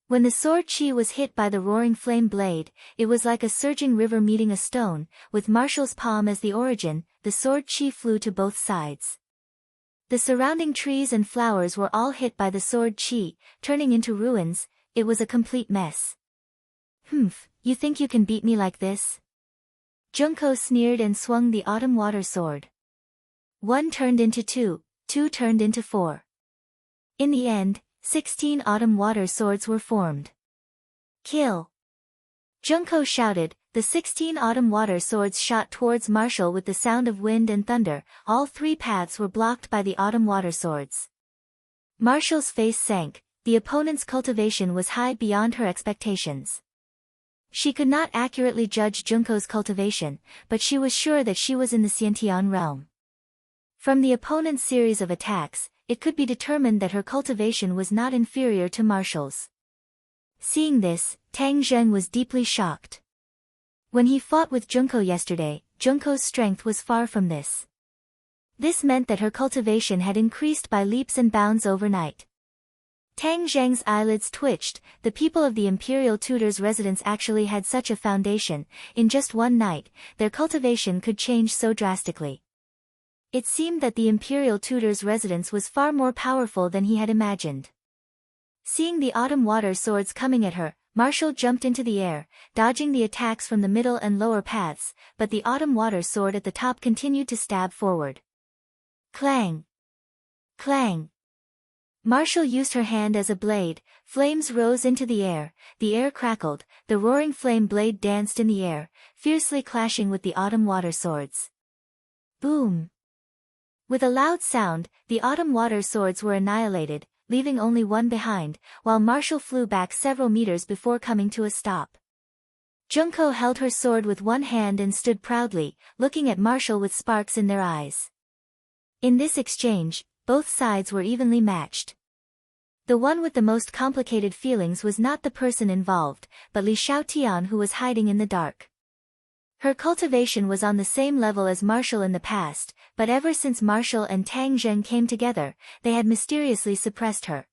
When the sword chi was hit by the roaring flame blade, it was like a surging river meeting a stone. With Marshall's palm as the origin, the sword chi flew to both sides. The surrounding trees and flowers were all hit by the sword chi, turning into ruins. It was a complete mess. "Humph, you think you can beat me like this?" Junko sneered and swung the autumn water sword. 1 turned into 2, 2 turned into 4. In the end, 16 autumn water swords were formed. Kill! Junko shouted. The 16 autumn water swords shot towards Marshall with the sound of wind and thunder. All 3 paths were blocked by the autumn water swords. Marshall's face sank. The opponent's cultivation was high beyond her expectations. She could not accurately judge Junko's cultivation, but she was sure that she was in the Xiantian realm. From the opponent's series of attacks, it could be determined that her cultivation was not inferior to Marshall's. Seeing this, Tang Zheng was deeply shocked. When he fought with Junko yesterday, Junko's strength was far from this. This meant that her cultivation had increased by leaps and bounds overnight. Tang Zheng's eyelids twitched. The people of the imperial tutor's residence actually had such a foundation. In just one night, their cultivation could change so drastically. It seemed that the imperial tutor's residence was far more powerful than he had imagined. Seeing the autumn water swords coming at her, Marshall jumped into the air, dodging the attacks from the middle and lower paths, but the autumn water sword at the top continued to stab forward. Clang! Clang! Marshall used her hand as a blade. Flames rose into the air crackled, the roaring flame blade danced in the air, fiercely clashing with the autumn water swords. Boom! With a loud sound, the autumn water swords were annihilated, leaving only one behind, while Marshall flew back several meters before coming to a stop. Junko held her sword with one hand and stood proudly, looking at Marshall with sparks in their eyes. In this exchange, both sides were evenly matched. The one with the most complicated feelings was not the person involved, but Li Xiaotian, who was hiding in the dark. Her cultivation was on the same level as Marshall in the past, but ever since Marshall and Tang Zheng came together, they had mysteriously suppressed her.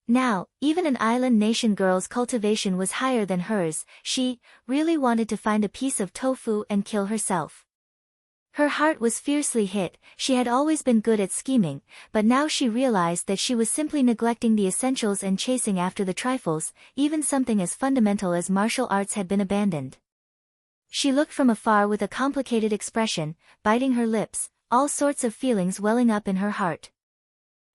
Now, even an island nation girl's cultivation was higher than hers. She really wanted to find a piece of tofu and kill herself. Her heart was fiercely hit. She had always been good at scheming, but now she realized that she was simply neglecting the essentials and chasing after the trifles. Even something as fundamental as martial arts had been abandoned. She looked from afar with a complicated expression, biting her lips, all sorts of feelings welling up in her heart.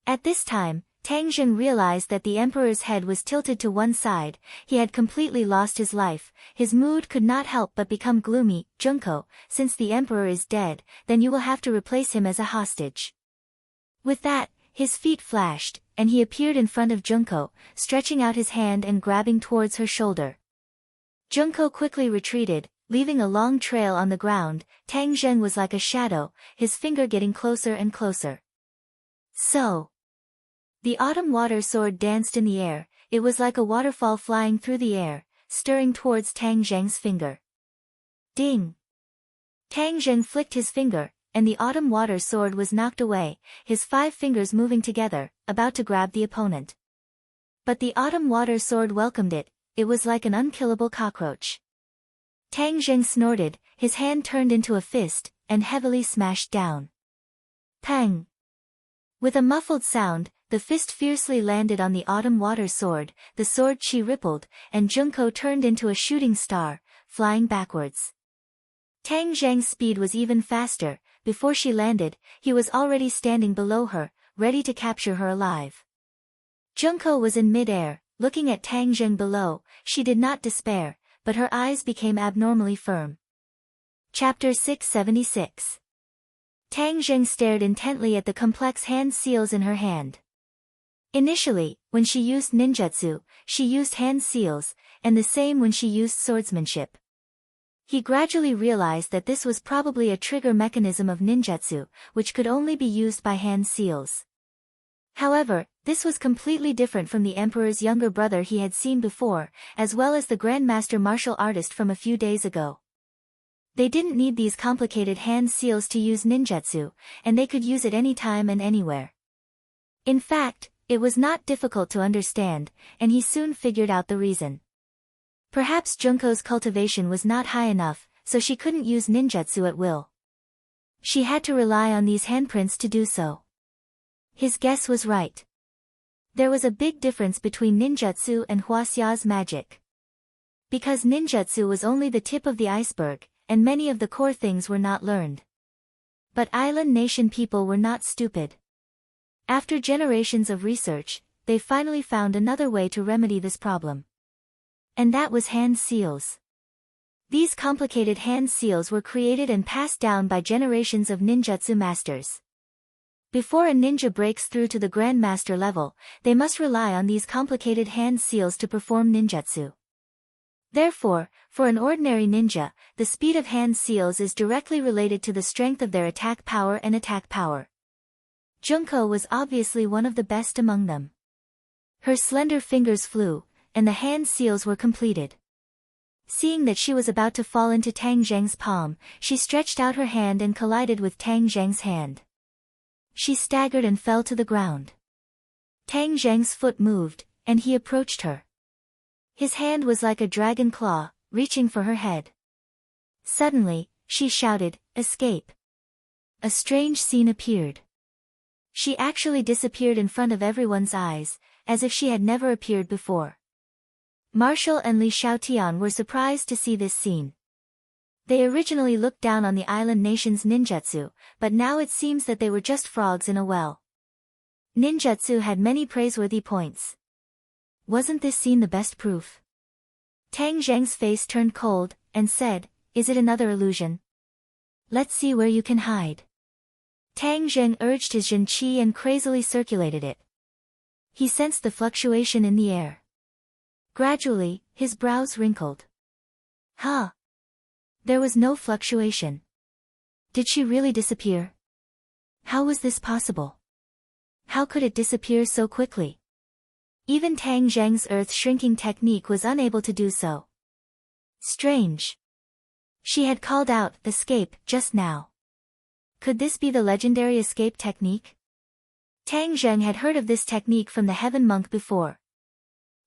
At this time, Tang Zheng realized that the emperor's head was tilted to one side. He had completely lost his life. His mood could not help but become gloomy. Junko, since the emperor is dead, then you will have to replace him as a hostage. With that, his feet flashed, and he appeared in front of Junko, stretching out his hand and grabbing towards her shoulder. Junko quickly retreated, leaving a long trail on the ground. Tang Zheng was like a shadow, his finger getting closer and closer. So. The autumn water sword danced in the air. It was like a waterfall flying through the air, stirring towards Tang Zheng's finger. Ding! Tang Zheng flicked his finger, and the autumn water sword was knocked away, his 5 fingers moving together, about to grab the opponent. But the autumn water sword welcomed it. It was like an unkillable cockroach. Tang Zheng snorted, his hand turned into a fist, and heavily smashed down. Pang! With a muffled sound, the fist fiercely landed on the autumn water sword, the sword chi rippled, and Junko turned into a shooting star, flying backwards. Tang Zheng's speed was even faster. Before she landed, he was already standing below her, ready to capture her alive. Junko was in mid-air, looking at Tang Zheng below. She did not despair, but her eyes became abnormally firm. Chapter 676. Tang Zheng stared intently at the complex hand seals in her hand. Initially, when she used ninjutsu, she used hand seals, and the same when she used swordsmanship. He gradually realized that this was probably a trigger mechanism of ninjutsu, which could only be used by hand seals. However, this was completely different from the emperor's younger brother he had seen before, as well as the grandmaster martial artist from a few days ago. They didn't need these complicated hand seals to use ninjutsu, and they could use it anytime and anywhere. In fact, it was not difficult to understand, and he soon figured out the reason. Perhaps Junko's cultivation was not high enough, so she couldn't use ninjutsu at will. She had to rely on these handprints to do so. His guess was right. There was a big difference between ninjutsu and Huaxia's magic. Because ninjutsu was only the tip of the iceberg, and many of the core things were not learned. But island nation people were not stupid. After generations of research, they finally found another way to remedy this problem. And that was hand seals. These complicated hand seals were created and passed down by generations of ninjutsu masters. Before a ninja breaks through to the grandmaster level, they must rely on these complicated hand seals to perform ninjutsu. Therefore, for an ordinary ninja, the speed of hand seals is directly related to the strength of their attack power and attack power. Junko was obviously one of the best among them. Her slender fingers flew, and the hand seals were completed. Seeing that she was about to fall into Tang Zheng's palm, she stretched out her hand and collided with Tang Zheng's hand. She staggered and fell to the ground. Tang Zheng's foot moved, and he approached her. His hand was like a dragon claw, reaching for her head. Suddenly, she shouted, "Escape!" A strange scene appeared. She actually disappeared in front of everyone's eyes, as if she had never appeared before. Marshall and Li Xiaotian were surprised to see this scene. They originally looked down on the island nation's ninjutsu, but now it seems that they were just frogs in a well. Ninjutsu had many praiseworthy points. Wasn't this scene the best proof? Tang Zheng's face turned cold, and said, "Is it another illusion? Let's see where you can hide." Tang Zheng urged his Jin Qi and crazily circulated it. He sensed the fluctuation in the air. Gradually, his brows wrinkled. Huh? There was no fluctuation. Did she really disappear? How was this possible? How could it disappear so quickly? Even Tang Zheng's earth shrinking technique was unable to do so. Strange. She had called out, "Escape," just now. Could this be the legendary escape technique? Tang Zheng had heard of this technique from the Heaven Monk before.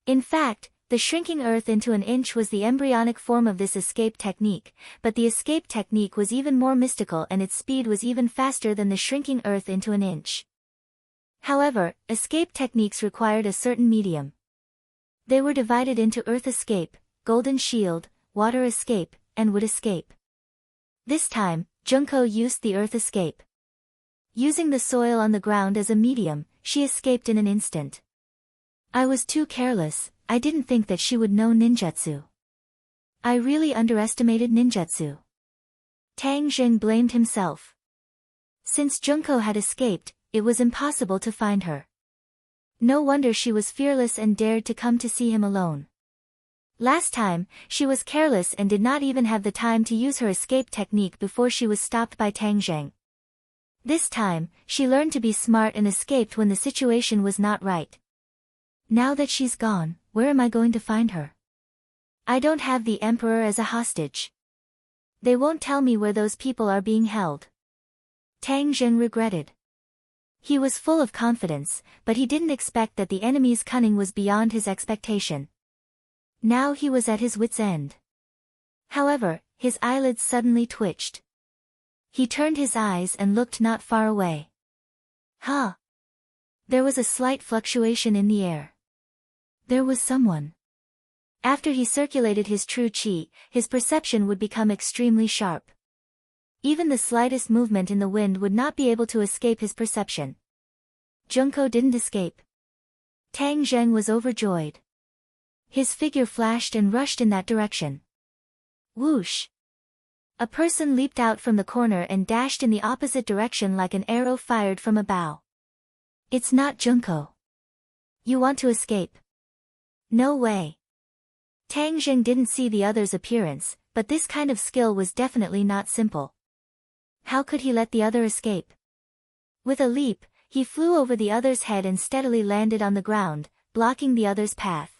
In fact, the shrinking earth into an inch was the embryonic form of this escape technique, but the escape technique was even more mystical and its speed was even faster than the shrinking earth into an inch. However, escape techniques required a certain medium. They were divided into earth escape, golden shield, water escape, and wood escape. This time, Junko used the earth escape. Using the soil on the ground as a medium, she escaped in an instant. I was too careless, I didn't think that she would know ninjutsu. I really underestimated ninjutsu. Tang Zheng blamed himself. Since Junko had escaped, it was impossible to find her. No wonder she was fearless and dared to come to see him alone. Last time, she was careless and did not even have the time to use her escape technique before she was stopped by Tang Zheng. This time, she learned to be smart and escaped when the situation was not right. Now that she's gone, where am I going to find her? I don't have the emperor as a hostage. They won't tell me where those people are being held. Tang Zheng regretted. He was full of confidence, but he didn't expect that the enemy's cunning was beyond his expectation. Now he was at his wit's end. However, his eyelids suddenly twitched. He turned his eyes and looked not far away. Huh! There was a slight fluctuation in the air. There was someone. After he circulated his true qi, his perception would become extremely sharp. Even the slightest movement in the wind would not be able to escape his perception. Junko didn't escape. Tang Zheng was overjoyed. His figure flashed and rushed in that direction. Whoosh! A person leaped out from the corner and dashed in the opposite direction like an arrow fired from a bow. It's not Junko. You want to escape? No way. Tang Zheng didn't see the other's appearance, but this kind of skill was definitely not simple. How could he let the other escape? With a leap, he flew over the other's head and steadily landed on the ground, blocking the other's path.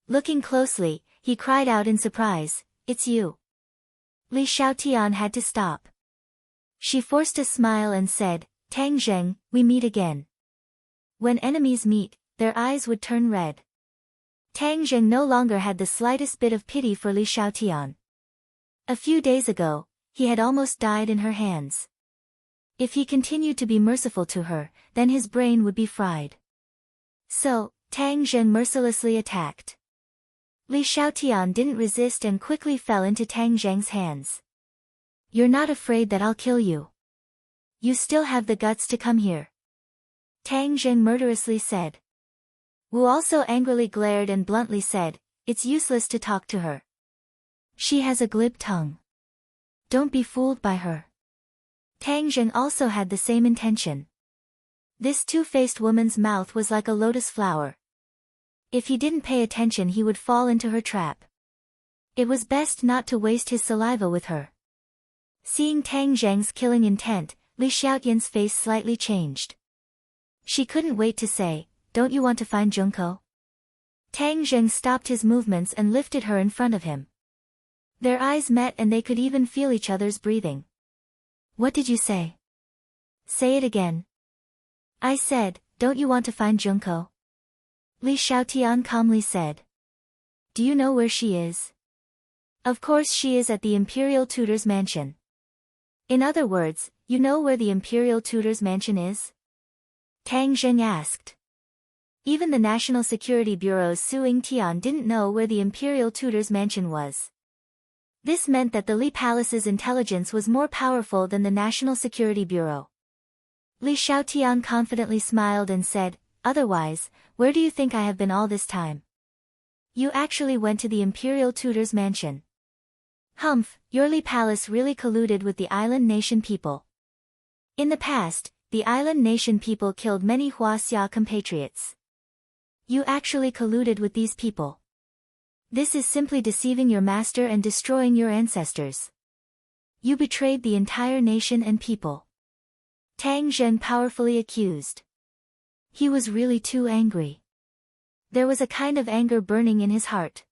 Looking closely, he cried out in surprise, "It's you." Li Xiaotian had to stop. She forced a smile and said, "Tang Zheng, we meet again." When enemies meet, their eyes would turn red. Tang Zheng no longer had the slightest bit of pity for Li Xiaotian. A few days ago, he had almost died in her hands. If he continued to be merciful to her, then his brain would be fried. So, Tang Zheng mercilessly attacked. Li Xiaotian didn't resist and quickly fell into Tang Zheng's hands. "You're not afraid that I'll kill you? You still have the guts to come here?" Tang Zheng murderously said. Wu also angrily glared and bluntly said, "It's useless to talk to her. She has a glib tongue. Don't be fooled by her." Tang Zheng also had the same intention. This two-faced woman's mouth was like a lotus flower. If he didn't pay attention he would fall into her trap. It was best not to waste his saliva with her. Seeing Tang Zheng's killing intent, Li Xiaotian's face slightly changed. She couldn't wait to say, "Don't you want to find Junko?" Tang Zheng stopped his movements and lifted her in front of him. Their eyes met and they could even feel each other's breathing. "What did you say?" "Say it again." "I said, don't you want to find Junko?" Li Xiaotian calmly said. "Do you know where she is?" "Of course she is at the Imperial Tutor's mansion." "In other words, you know where the Imperial Tutor's mansion is?" Tang Zheng asked. Even the National Security Bureau's Su Yingtian didn't know where the Imperial Tutor's mansion was. This meant that the Li Palace's intelligence was more powerful than the National Security Bureau. Li Xiaotian confidently smiled and said, "Otherwise, where do you think I have been all this time?" "You actually went to the Imperial Tutor's mansion." "Humph, your Li Palace really colluded with the island nation people." In the past, the island nation people killed many Huaxia compatriots. "You actually colluded with these people. This is simply deceiving your master and destroying your ancestors. You betrayed the entire nation and people." Tang Zheng powerfully accused. He was really too angry. There was a kind of anger burning in his heart.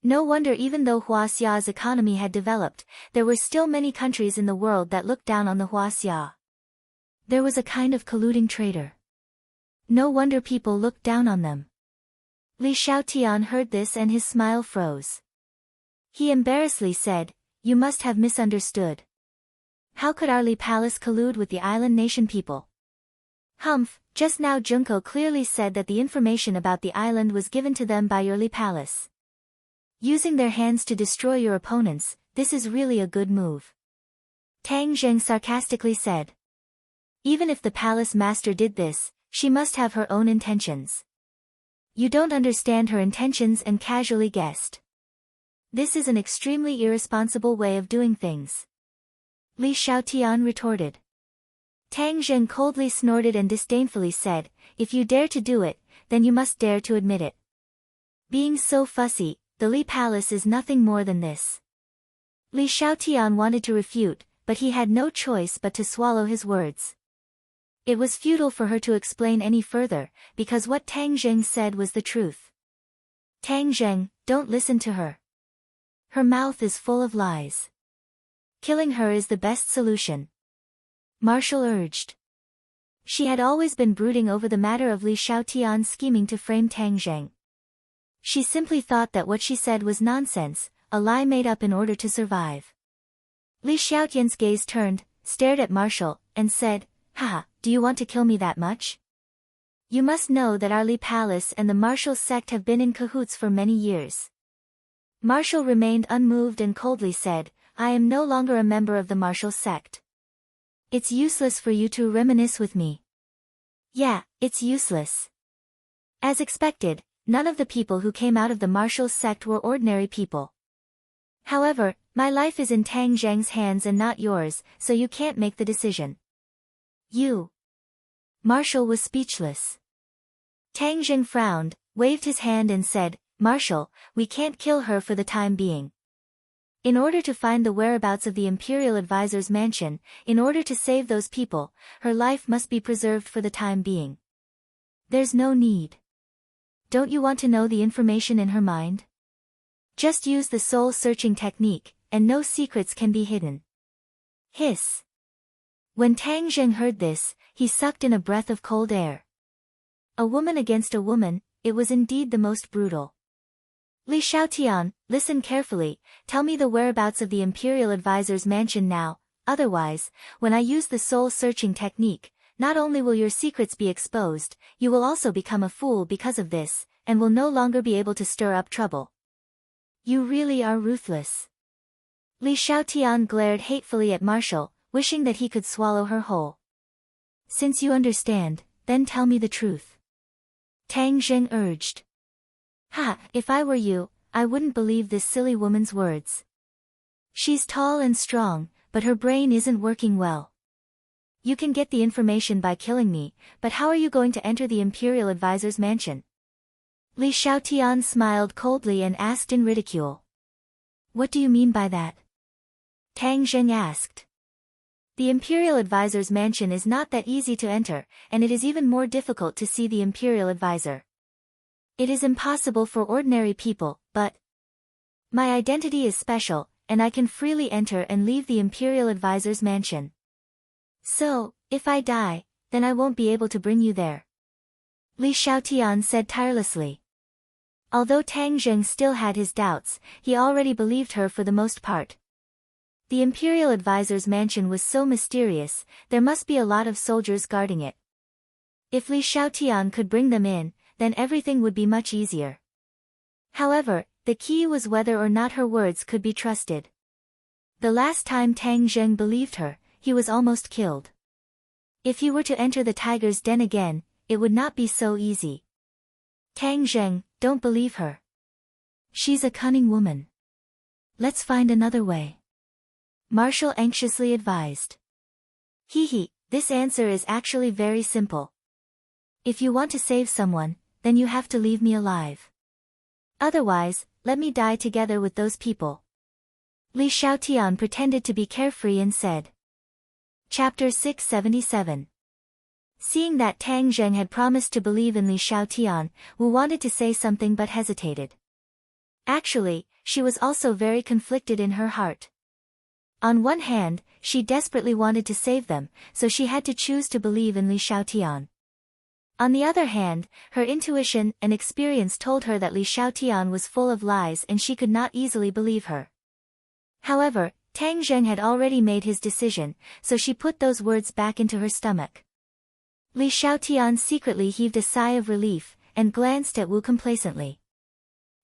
No wonder even though Huaxia's economy had developed, there were still many countries in the world that looked down on the Huaxia. There was a kind of colluding traitor. No wonder people looked down on them. Li Xiaotian heard this and his smile froze. He embarrassedly said, "You must have misunderstood. How could our Li Palace collude with the island nation people?" "Humph, just now Junko clearly said that the information about the island was given to them by your Li Palace. Using their hands to destroy your opponents, this is really a good move," Tang Zheng sarcastically said. Even if the palace master did this, she must have her own intentions. You don't understand her intentions and casually guessed. This is an extremely irresponsible way of doing things, Li Xiaotian retorted. Tang Zheng coldly snorted and disdainfully said, "If you dare to do it, then you must dare to admit it. Being so fussy, the Li Palace is nothing more than this." Li Xiaotian wanted to refute, but he had no choice but to swallow his words. It was futile for her to explain any further, because what Tang Zheng said was the truth. "Tang Zheng, don't listen to her. Her mouth is full of lies. Killing her is the best solution," Marshall urged. She had always been brooding over the matter of Li Xiaotian's scheming to frame Tang Zheng. She simply thought that what she said was nonsense, a lie made up in order to survive. Li Xiaotian's gaze turned, stared at Marshall, and said, "Haha, do you want to kill me that much? You must know that our Li Palace and the Marshall sect have been in cahoots for many years." Marshall remained unmoved and coldly said, "I am no longer a member of the Marshall sect. It's useless for you to reminisce with me." "Yeah, it's useless." As expected, none of the people who came out of the Marshall sect were ordinary people. "However, my life is in Tang Zheng's hands and not yours, so you can't make the decision." "You." Marshall was speechless. Tang Zheng frowned, waved his hand and said, "Marshall, we can't kill her for the time being. In order to find the whereabouts of the Imperial Advisor's mansion, in order to save those people, her life must be preserved for the time being. There's no need. Don't you want to know the information in her mind? Just use the soul-searching technique, and no secrets can be hidden." Hiss. When Tang Zheng heard this, he sucked in a breath of cold air. A woman against a woman, it was indeed the most brutal. "Li Xiaotian, listen carefully, tell me the whereabouts of the Imperial Advisor's mansion now, otherwise, when I use the soul-searching technique, not only will your secrets be exposed, you will also become a fool because of this, and will no longer be able to stir up trouble. You really are ruthless." Li Xiaotian glared hatefully at Marshall, wishing that he could swallow her whole. "Since you understand, then tell me the truth," Tang Zheng urged. "Ha, if I were you, I wouldn't believe this silly woman's words. She's tall and strong, but her brain isn't working well. You can get the information by killing me, but how are you going to enter the Imperial Advisor's mansion?" Li Xiaotian smiled coldly and asked in ridicule. "What do you mean by that?" Tang Zheng asked. "The Imperial Advisor's mansion is not that easy to enter, and it is even more difficult to see the Imperial Advisor. It is impossible for ordinary people, but my identity is special, and I can freely enter and leave the Imperial Advisor's mansion. So, if I die, then I won't be able to bring you there," Li Xiaotian said tirelessly. Although Tang Zheng still had his doubts, he already believed her for the most part. The Imperial Advisor's mansion was so mysterious, there must be a lot of soldiers guarding it. If Li Xiaotian could bring them in, then everything would be much easier. However, the key was whether or not her words could be trusted. The last time Tang Zheng believed her, he was almost killed. If he were to enter the tiger's den again, it would not be so easy. "Tang Zheng, don't believe her. She's a cunning woman. Let's find another way," Marshall anxiously advised. "Hee, this answer is actually very simple. If you want to save someone, then you have to leave me alive. Otherwise, let me die together with those people." Li Xiaotian pretended to be carefree and said. Chapter 677. Seeing that Tang Zheng had promised to believe in Li Xiaotian, Wu wanted to say something but hesitated. Actually, she was also very conflicted in her heart. On one hand, she desperately wanted to save them, so she had to choose to believe in Li Xiaotian. On the other hand, her intuition and experience told her that Li Xiaotian was full of lies and she could not easily believe her. However, Tang Zheng had already made his decision, so she put those words back into her stomach. Li Xiaotian secretly heaved a sigh of relief, and glanced at Wu complacently.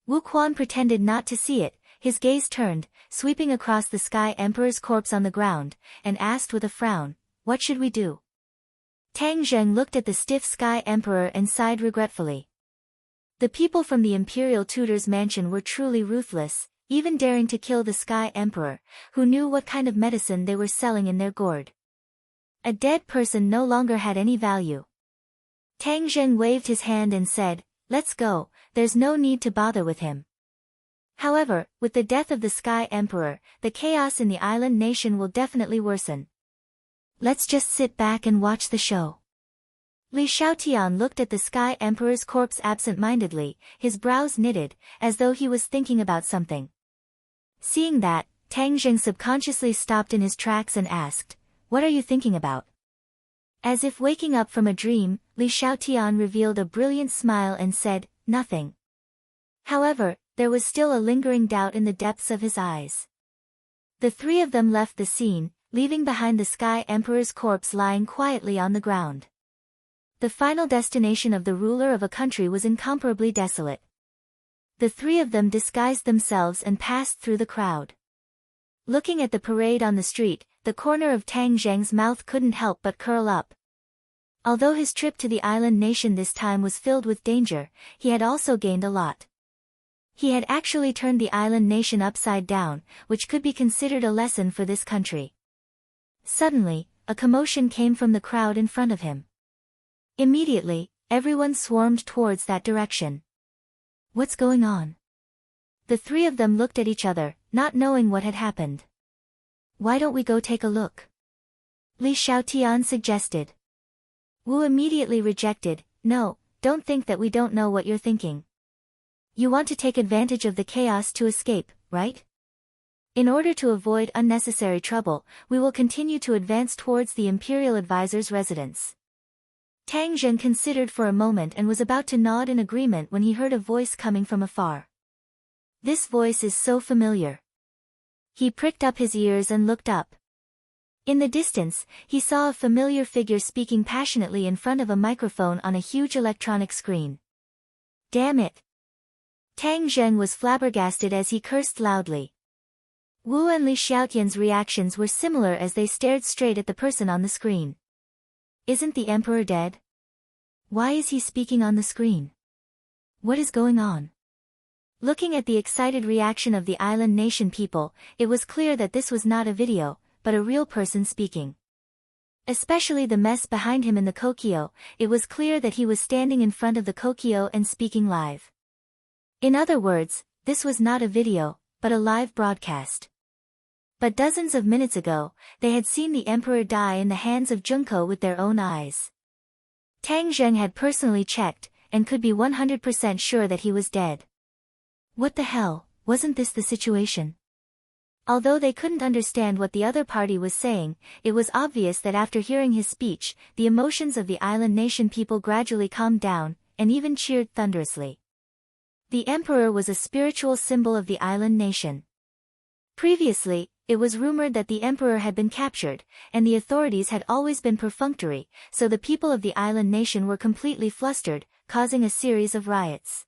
Wu Quan pretended not to see it, his gaze turned, sweeping across the Sky Emperor's corpse on the ground, and asked with a frown, "What should we do?" Tang Zheng looked at the stiff Sky Emperor and sighed regretfully. The people from the Imperial Tutor's mansion were truly ruthless, even daring to kill the Sky Emperor, who knew what kind of medicine they were selling in their gourd. A dead person no longer had any value. Tang Zheng waved his hand and said, "Let's go, there's no need to bother with him." However, with the death of the Sky Emperor, the chaos in the island nation will definitely worsen. Let's just sit back and watch the show. Li Xiaotian looked at the Sky Emperor's corpse absent-mindedly, his brows knitted, as though he was thinking about something. Seeing that, Tang Zheng subconsciously stopped in his tracks and asked, "What are you thinking about?" As if waking up from a dream, Li Xiaotian revealed a brilliant smile and said, "Nothing." However, there was still a lingering doubt in the depths of his eyes. The three of them left the scene, leaving behind the Sky Emperor's corpse lying quietly on the ground. The final destination of the ruler of a country was incomparably desolate. The three of them disguised themselves and passed through the crowd. Looking at the parade on the street, the corner of Tang Zheng's mouth couldn't help but curl up. Although his trip to the island nation this time was filled with danger, he had also gained a lot. He had actually turned the island nation upside down, which could be considered a lesson for this country. Suddenly, a commotion came from the crowd in front of him. Immediately, everyone swarmed towards that direction. What's going on? The three of them looked at each other, not knowing what had happened. Why don't we go take a look? Li Xiaotian suggested. Wu immediately rejected, "No, don't think that we don't know what you're thinking. You want to take advantage of the chaos to escape, right? In order to avoid unnecessary trouble, we will continue to advance towards the Imperial Advisor's residence." Tang Zheng considered for a moment and was about to nod in agreement when he heard a voice coming from afar. This voice is so familiar. He pricked up his ears and looked up. In the distance, he saw a familiar figure speaking passionately in front of a microphone on a huge electronic screen. Damn it! Tang Zheng was flabbergasted as he cursed loudly. Wu and Li Xiaotian's reactions were similar as they stared straight at the person on the screen. Isn't the Emperor dead? Why is he speaking on the screen? What is going on? Looking at the excited reaction of the island nation people, it was clear that this was not a video, but a real person speaking. Especially the mess behind him in the Kokyo, it was clear that he was standing in front of the Kokyo and speaking live. In other words, this was not a video, but a live broadcast. But dozens of minutes ago, they had seen the Emperor die in the hands of Junko with their own eyes. Tang Zheng had personally checked, and could be 100% sure that he was dead. What the hell, wasn't this the situation? Although they couldn't understand what the other party was saying, it was obvious that after hearing his speech, the emotions of the island nation people gradually calmed down, and even cheered thunderously. The Emperor was a spiritual symbol of the island nation. Previously, it was rumored that the Emperor had been captured, and the authorities had always been perfunctory, so the people of the island nation were completely flustered, causing a series of riots.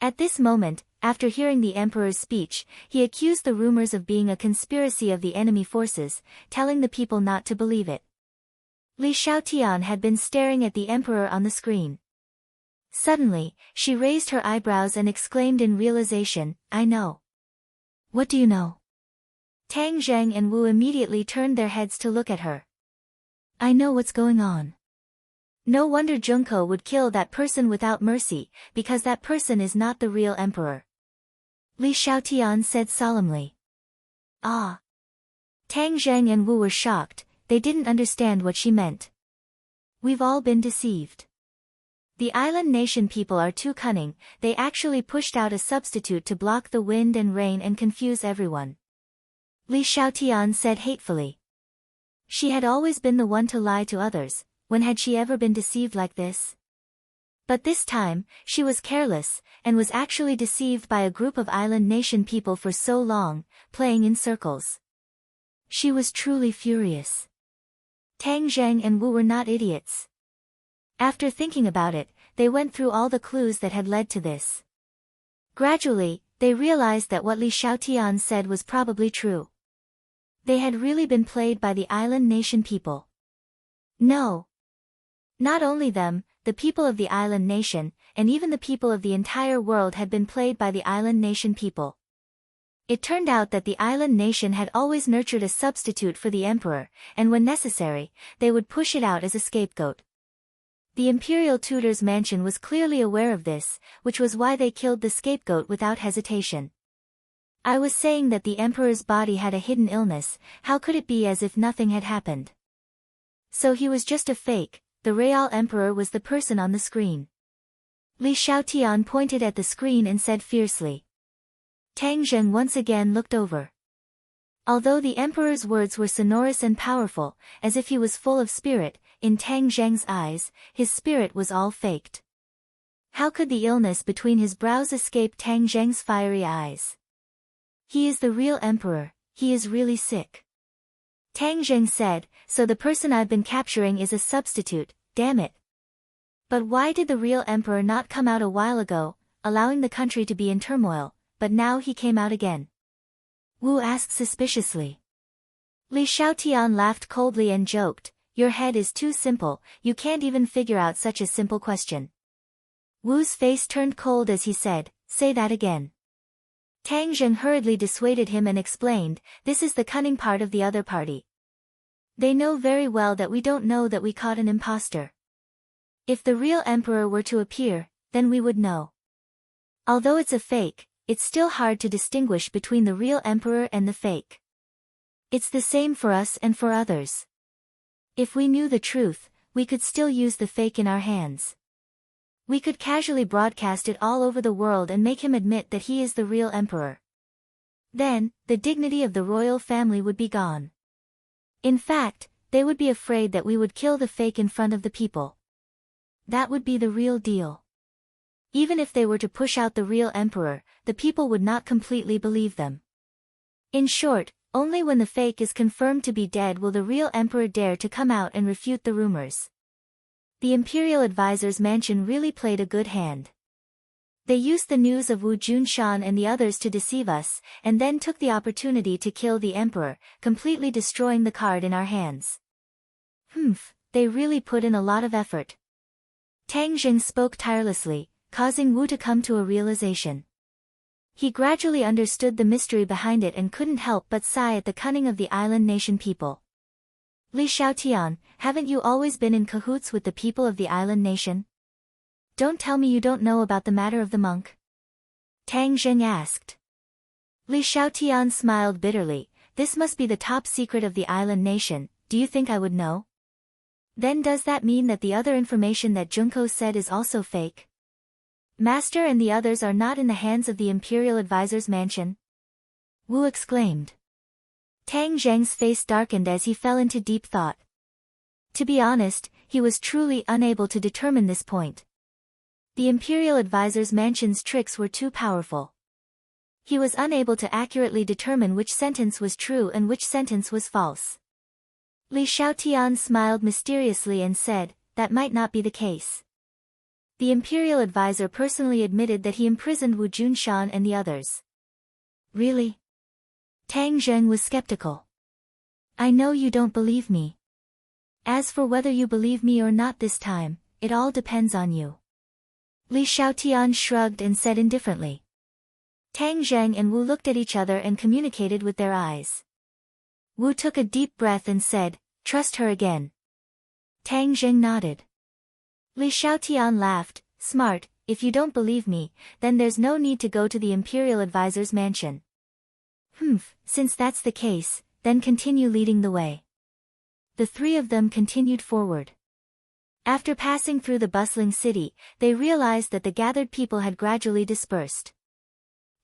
At this moment, after hearing the Emperor's speech, he accused the rumors of being a conspiracy of the enemy forces, telling the people not to believe it. Li Xiaotian had been staring at the Emperor on the screen. Suddenly, she raised her eyebrows and exclaimed in realization, "I know." What do you know? Tang Zheng and Wu immediately turned their heads to look at her. I know what's going on. No wonder Junko would kill that person without mercy, because that person is not the real Emperor. Li Xiaotian said solemnly. Ah. Tang Zheng and Wu were shocked, they didn't understand what she meant. We've all been deceived. The island nation people are too cunning, they actually pushed out a substitute to block the wind and rain and confuse everyone. Li Xiaotian said hatefully. She had always been the one to lie to others, when had she ever been deceived like this? But this time, she was careless, and was actually deceived by a group of island nation people for so long, playing in circles. She was truly furious. Tang Zheng and Wu were not idiots. After thinking about it, they went through all the clues that had led to this. Gradually, they realized that what Li Xiaotian said was probably true. They had really been played by the island nation people. No. Not only them, the people of the island nation, and even the people of the entire world had been played by the island nation people. It turned out that the island nation had always nurtured a substitute for the emperor, and when necessary, they would push it out as a scapegoat. The imperial tutor's mansion was clearly aware of this, which was why they killed the scapegoat without hesitation. I was saying that the emperor's body had a hidden illness, how could it be as if nothing had happened? So he was just a fake, the real emperor was the person on the screen. Li Xiaotian pointed at the screen and said fiercely. Tang Zheng once again looked over. Although the emperor's words were sonorous and powerful, as if he was full of spirit, in Tang Zheng's eyes, his spirit was all faked. How could the illness between his brows escape Tang Zheng's fiery eyes? He is the real emperor, he is really sick. Tang Zheng said, so the person I've been capturing is a substitute, damn it. But why did the real emperor not come out a while ago, allowing the country to be in turmoil, but now he came out again? Wu asked suspiciously. Li Xiaotian laughed coldly and joked, your head is too simple, you can't even figure out such a simple question. Wu's face turned cold as he said, say that again. Tang Zheng hurriedly dissuaded him and explained, this is the cunning part of the other party. They know very well that we don't know that we caught an imposter. If the real emperor were to appear, then we would know. Although it's a fake, it's still hard to distinguish between the real emperor and the fake. It's the same for us and for others. If we knew the truth, we could still use the fake in our hands. We could casually broadcast it all over the world and make him admit that he is the real emperor. Then, the dignity of the royal family would be gone. In fact, they would be afraid that we would kill the fake in front of the people. That would be the real deal. Even if they were to push out the real emperor, the people would not completely believe them. In short, only when the fake is confirmed to be dead will the real emperor dare to come out and refute the rumors. The imperial advisor's mansion really played a good hand. They used the news of Wu Junshan and the others to deceive us, and then took the opportunity to kill the emperor, completely destroying the card in our hands. They really put in a lot of effort. Tang Zheng spoke tirelessly, causing Wu to come to a realization. He gradually understood the mystery behind it and couldn't help but sigh at the cunning of the island nation people. Li Xiaotian, haven't you always been in cahoots with the people of the island nation? Don't tell me you don't know about the matter of the monk. Tang Zheng asked. Li Xiaotian smiled bitterly, this must be the top secret of the island nation, do you think I would know? Then does that mean that the other information that Junko said is also fake? Master and the others are not in the hands of the imperial advisor's mansion? Wu exclaimed. Tang Zheng's face darkened as he fell into deep thought. To be honest, he was truly unable to determine this point. The imperial advisor's mansion's tricks were too powerful. He was unable to accurately determine which sentence was true and which sentence was false. Li Xiaotian smiled mysteriously and said, that might not be the case. The imperial advisor personally admitted that he imprisoned Wu Junshan and the others. Really? Tang Zheng was skeptical. I know you don't believe me. As for whether you believe me or not this time, it all depends on you. Li Xiaotian shrugged and said indifferently. Tang Zheng and Wu looked at each other and communicated with their eyes. Wu took a deep breath and said, trust her again. Tang Zheng nodded. Li Xiaotian laughed, smart, if you don't believe me, then there's no need to go to the imperial advisor's mansion. Since that's the case, then continue leading the way. The three of them continued forward. After passing through the bustling city, they realized that the gathered people had gradually dispersed.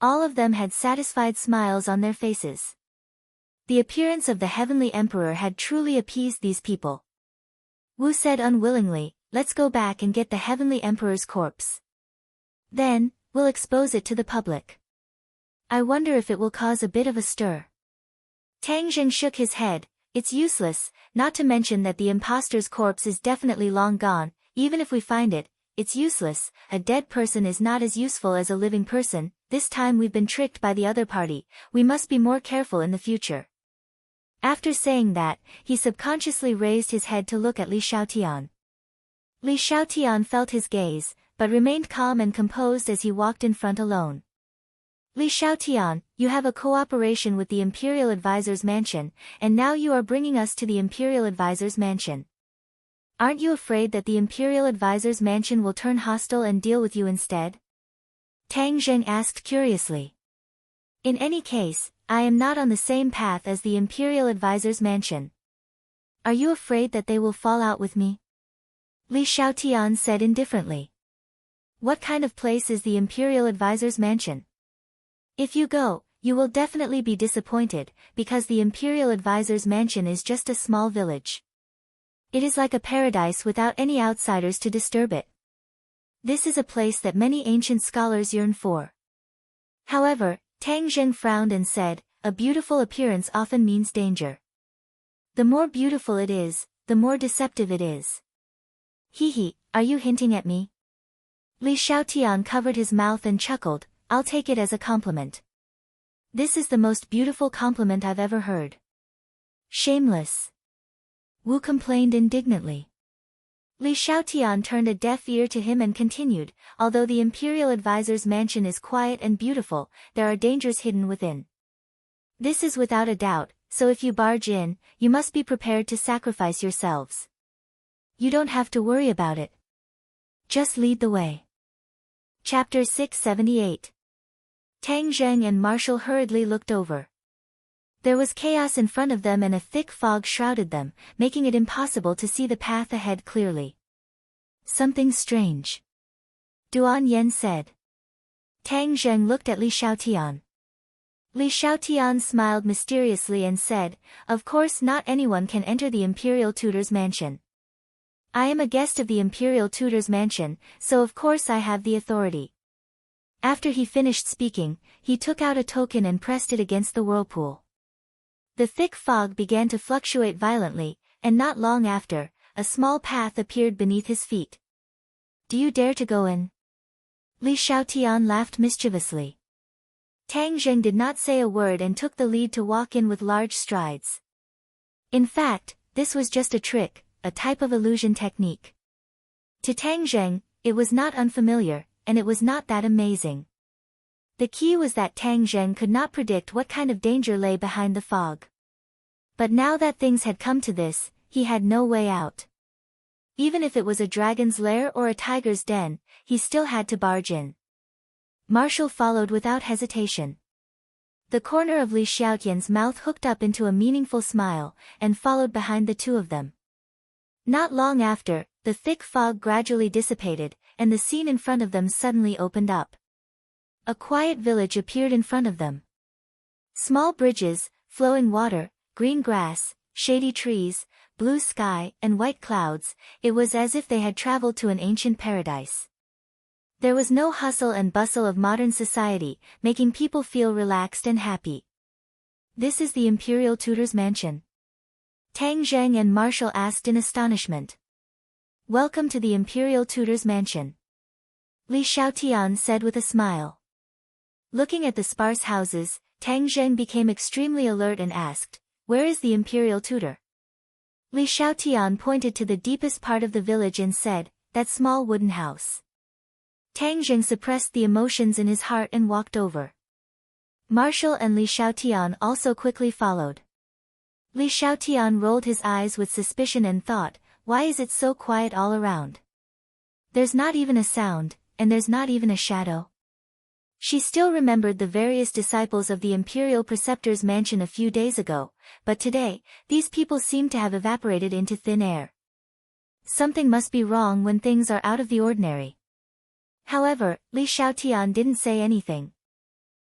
All of them had satisfied smiles on their faces. The appearance of the heavenly emperor had truly appeased these people. Wu said unwillingly, "Let's go back and get the heavenly emperor's corpse. Then, we'll expose it to the public. I wonder if it will cause a bit of a stir." Tang Zheng shook his head. "It's useless, not to mention that the impostor's corpse is definitely long gone. Even if we find it, it's useless. A dead person is not as useful as a living person. This time we've been tricked by the other party. We must be more careful in the future." After saying that, he subconsciously raised his head to look at Li Xiaotian. Li Xiaotian felt his gaze, but remained calm and composed as he walked in front alone. "Li Xiaotian, you have a cooperation with the Imperial Advisor's mansion, and now you are bringing us to the Imperial Advisor's mansion. Aren't you afraid that the Imperial Advisor's mansion will turn hostile and deal with you instead?" Tang Zheng asked curiously. "In any case, I am not on the same path as the Imperial Advisor's mansion. Are you afraid that they will fall out with me?" Li Xiaotian said indifferently. "What kind of place is the Imperial Advisor's mansion? If you go, you will definitely be disappointed, because the Imperial Advisor's mansion is just a small village. It is like a paradise without any outsiders to disturb it. This is a place that many ancient scholars yearn for." However, Tang Zheng frowned and said, "A beautiful appearance often means danger. The more beautiful it is, the more deceptive it is." "Hee, are you hinting at me?" Li Xiaotian covered his mouth and chuckled. "I'll take it as a compliment. This is the most beautiful compliment I've ever heard." "Shameless!" Wu complained indignantly. Li Xiaotian turned a deaf ear to him and continued, "Although the Imperial Advisor's mansion is quiet and beautiful, there are dangers hidden within. This is without a doubt, so if you barge in, you must be prepared to sacrifice yourselves. You don't have to worry about it. Just lead the way." Chapter 678. Tang Zheng and Marshall hurriedly looked over. There was chaos in front of them and a thick fog shrouded them, making it impossible to see the path ahead clearly. "Something strange," Duan Yen said. Tang Zheng looked at Li Xiaotian. Li Xiaotian smiled mysteriously and said, "Of course not anyone can enter the Imperial Tutor's mansion. I am a guest of the Imperial Tutor's mansion, so of course I have the authority." After he finished speaking, he took out a token and pressed it against the whirlpool. The thick fog began to fluctuate violently, and not long after, a small path appeared beneath his feet. "Do you dare to go in?" Li Xiaotian laughed mischievously. Tang Zheng did not say a word and took the lead to walk in with large strides. In fact, this was just a trick, a type of illusion technique. To Tang Zheng, it was not unfamiliar, and it was not that amazing. The key was that Tang Zheng could not predict what kind of danger lay behind the fog. But now that things had come to this, he had no way out. Even if it was a dragon's lair or a tiger's den, he still had to barge in. Marshall followed without hesitation. The corner of Li Xiaotian's mouth hooked up into a meaningful smile, and followed behind the two of them. Not long after, the thick fog gradually dissipated, and the scene in front of them suddenly opened up. A quiet village appeared in front of them. Small bridges, flowing water, green grass, shady trees, blue sky, and white clouds, it was as if they had traveled to an ancient paradise. There was no hustle and bustle of modern society, making people feel relaxed and happy. "This is the Imperial Tutor's mansion?" Tang Zheng and Marshall asked in astonishment. "Welcome to the Imperial Tutor's mansion," Li Xiaotian said with a smile. Looking at the sparse houses, Tang Zheng became extremely alert and asked, "Where is the Imperial Tutor?" Li Xiaotian pointed to the deepest part of the village and said, "That small wooden house." Tang Zheng suppressed the emotions in his heart and walked over. Marshall and Li Xiaotian also quickly followed. Li Xiaotian rolled his eyes with suspicion and thought, "Why is it so quiet all around? There's not even a sound, and there's not even a shadow." She still remembered the various disciples of the Imperial Preceptor's mansion a few days ago, but today, these people seemed to have evaporated into thin air. Something must be wrong when things are out of the ordinary. However, Li Xiaotian didn't say anything.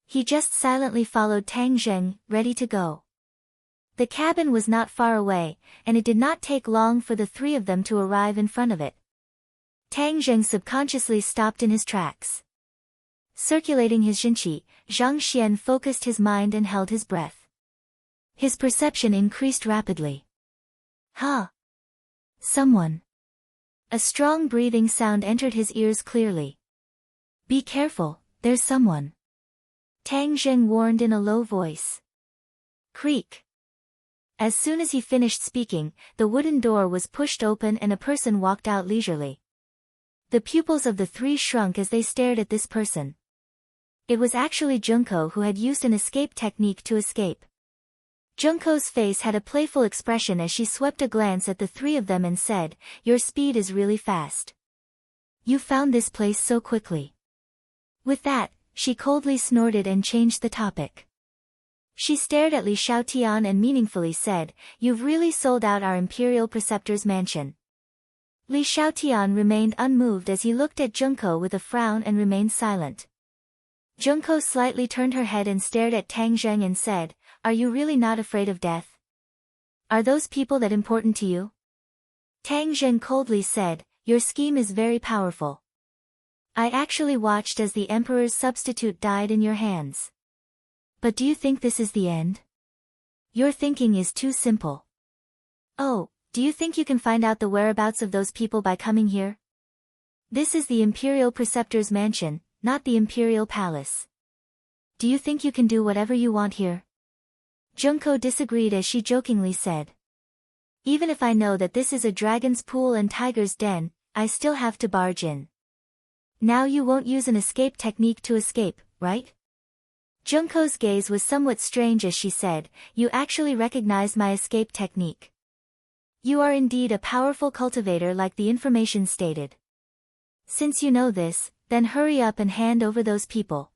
He just silently followed Tang Zheng, ready to go. The cabin was not far away, and it did not take long for the three of them to arrive in front of it. Tang Zheng subconsciously stopped in his tracks. Circulating his Xinqi, Zhang Xian focused his mind and held his breath. His perception increased rapidly. Ha! Someone. A strong breathing sound entered his ears clearly. Be careful, there's someone. Tang Zheng warned in a low voice. Creak. As soon as he finished speaking, the wooden door was pushed open and a person walked out leisurely. The pupils of the three shrunk as they stared at this person. It was actually Junko who had used an escape technique to escape. Junko's face had a playful expression as she swept a glance at the three of them and said, "Your speed is really fast. You found this place so quickly." With that, she coldly snorted and changed the topic. She stared at Li Xiaotian and meaningfully said, "You've really sold out our Imperial Preceptor's mansion." Li Xiaotian remained unmoved as he looked at Junko with a frown and remained silent. Junko slightly turned her head and stared at Tang Zheng and said, "Are you really not afraid of death? Are those people that important to you?" Tang Zheng coldly said, "Your scheme is very powerful. I actually watched as the Emperor's substitute died in your hands. But do you think this is the end? Your thinking is too simple. Oh, do you think you can find out the whereabouts of those people by coming here? This is the Imperial Preceptor's mansion, not the Imperial Palace. Do you think you can do whatever you want here?" Junko disagreed as she jokingly said. "Even if I know that this is a dragon's pool and tiger's den, I still have to barge in. Now you won't use an escape technique to escape, right?" Junko's gaze was somewhat strange as she said, "You actually recognize my escape technique. You are indeed a powerful cultivator like the information stated. Since you know this, then hurry up and hand over those people."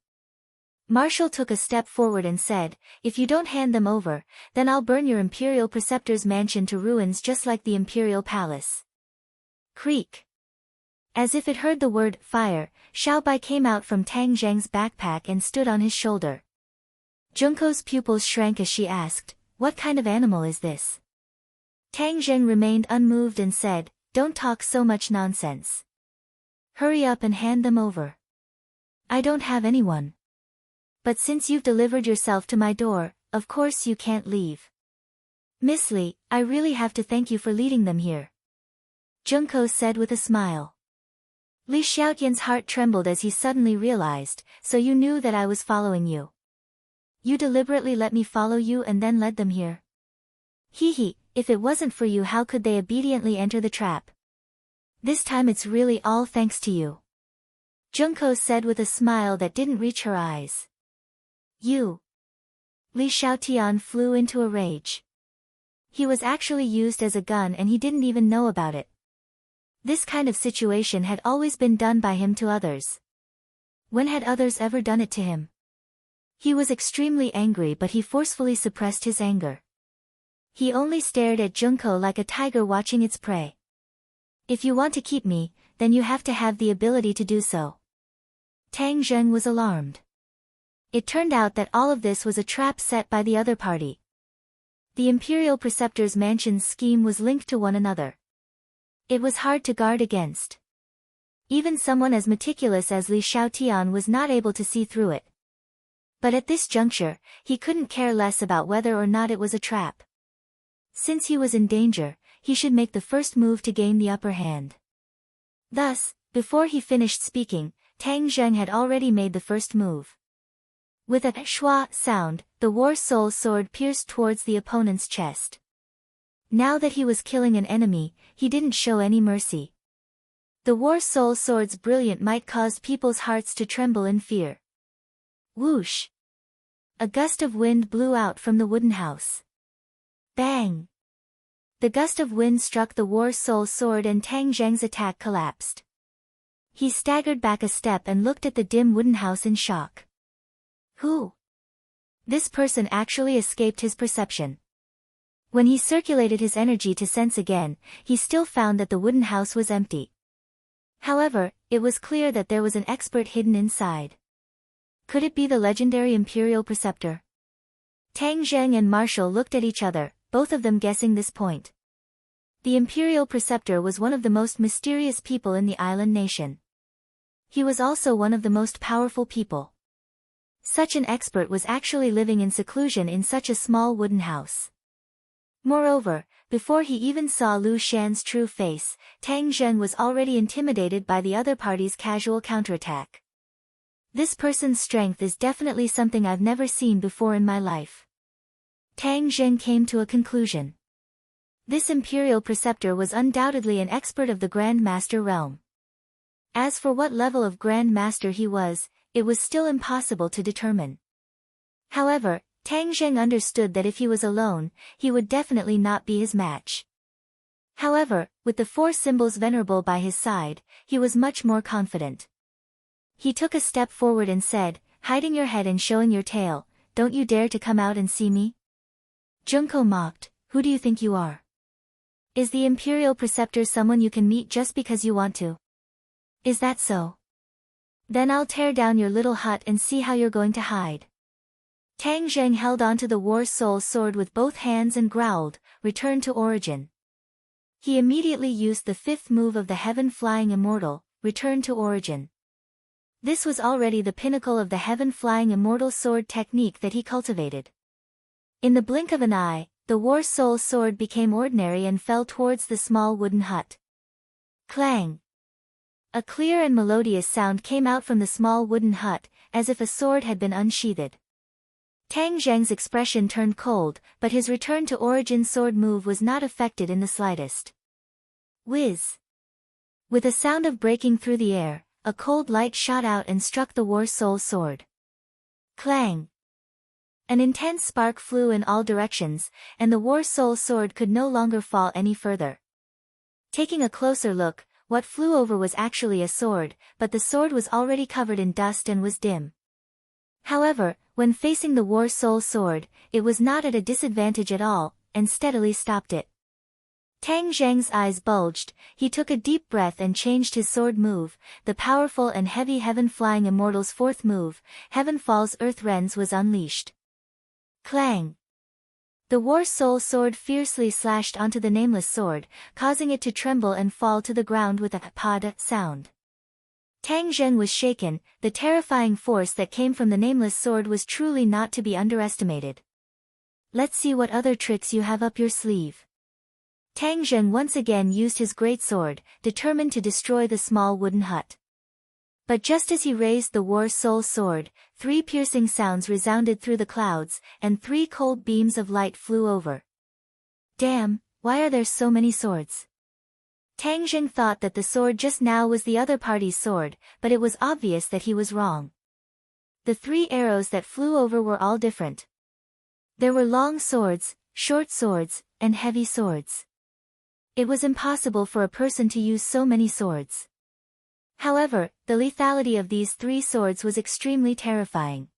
Marshall took a step forward and said, "If you don't hand them over, then I'll burn your Imperial Preceptor's mansion to ruins just like the Imperial Palace." Creak. As if it heard the word fire, Xiaobai came out from Tang Zheng's backpack and stood on his shoulder. Junko's pupils shrank as she asked, "What kind of animal is this?" Tang Zheng remained unmoved and said, "Don't talk so much nonsense. Hurry up and hand them over." "I don't have anyone. But since you've delivered yourself to my door, of course you can't leave. Miss Li, I really have to thank you for leading them here," Junko said with a smile. Li Xiaotian's heart trembled as he suddenly realized, "So you knew that I was following you. You deliberately let me follow you and then led them here. Hee, if it wasn't for you, how could they obediently enter the trap? This time it's really all thanks to you," Junko said with a smile that didn't reach her eyes. "You." Li Xiaotian flew into a rage. He was actually used as a gun and he didn't even know about it. This kind of situation had always been done by him to others. When had others ever done it to him? He was extremely angry, but he forcefully suppressed his anger. He only stared at Junko like a tiger watching its prey. "If you want to keep me, then you have to have the ability to do so." Tang Zheng was alarmed. It turned out that all of this was a trap set by the other party. The Imperial Preceptor's mansion's scheme was linked to one another. It was hard to guard against. Even someone as meticulous as Li Xiaotian was not able to see through it. But at this juncture, he couldn't care less about whether or not it was a trap. Since he was in danger, he should make the first move to gain the upper hand. Thus, before he finished speaking, Tang Zheng had already made the first move. With a shua sound, the War Soul sword pierced towards the opponent's chest. Now that he was killing an enemy, he didn't show any mercy. The War Soul sword's brilliant might caused people's hearts to tremble in fear. Whoosh! A gust of wind blew out from the wooden house. Bang! The gust of wind struck the War Soul sword and Tang Zheng's attack collapsed. He staggered back a step and looked at the dim wooden house in shock. Who? This person actually escaped his perception. When he circulated his energy to sense again, he still found that the wooden house was empty. However, it was clear that there was an expert hidden inside. Could it be the legendary Imperial Preceptor? Tang Zheng and Marshall looked at each other, both of them guessing this point. The Imperial Preceptor was one of the most mysterious people in the island nation. He was also one of the most powerful people. Such an expert was actually living in seclusion in such a small wooden house. Moreover, before he even saw Lu Shan's true face, Tang Zheng was already intimidated by the other party's casual counterattack. This person's strength is definitely something I've never seen before in my life. Tang Zheng came to a conclusion. This Imperial Preceptor was undoubtedly an expert of the Grand Master realm. As for what level of Grand Master he was, it was still impossible to determine. However, Tang Zheng understood that if he was alone, he would definitely not be his match. However, with the 4 symbols venerable by his side, he was much more confident. He took a step forward and said, "Hiding your head and showing your tail, don't you dare to come out and see me?" Junko mocked, "Who do you think you are? Is the Imperial Preceptor someone you can meet just because you want to? Is that so? Then I'll tear down your little hut and see how you're going to hide." Tang Zheng held onto the War Soul sword with both hands and growled, "Return to origin." He immediately used the 5th move of the Heaven-Flying Immortal, Return to Origin. This was already the pinnacle of the Heaven-Flying Immortal sword technique that he cultivated. In the blink of an eye, the War Soul sword became ordinary and fell towards the small wooden hut. Clang! A clear and melodious sound came out from the small wooden hut, as if a sword had been unsheathed. Tang Zheng's expression turned cold, but his return to origin sword move was not affected in the slightest. Whiz! With a sound of breaking through the air, a cold light shot out and struck the War Soul sword. Clang! An intense spark flew in all directions, and the War Soul sword could no longer fall any further. Taking a closer look, what flew over was actually a sword, but the sword was already covered in dust and was dim. However, when facing the War Soul sword, it was not at a disadvantage at all, and steadily stopped it. Tang Zheng's eyes bulged, he took a deep breath and changed his sword move. The powerful and heavy Heaven-Flying Immortal's 4th move, Heaven Falls Earth Rends, was unleashed. Clang! The War Soul sword fiercely slashed onto the Nameless sword, causing it to tremble and fall to the ground with a pada sound. Tang Zheng was shaken, the terrifying force that came from the Nameless sword was truly not to be underestimated. "Let's see what other tricks you have up your sleeve." Tang Zheng once again used his great sword, determined to destroy the small wooden hut. But just as he raised the War Soul sword, 3 piercing sounds resounded through the clouds, and 3 cold beams of light flew over. Damn, why are there so many swords? Tang Zheng thought that the sword just now was the other party's sword, but it was obvious that he was wrong. The 3 arrows that flew over were all different. There were long swords, short swords, and heavy swords. It was impossible for a person to use so many swords. However, the lethality of these 3 swords was extremely terrifying.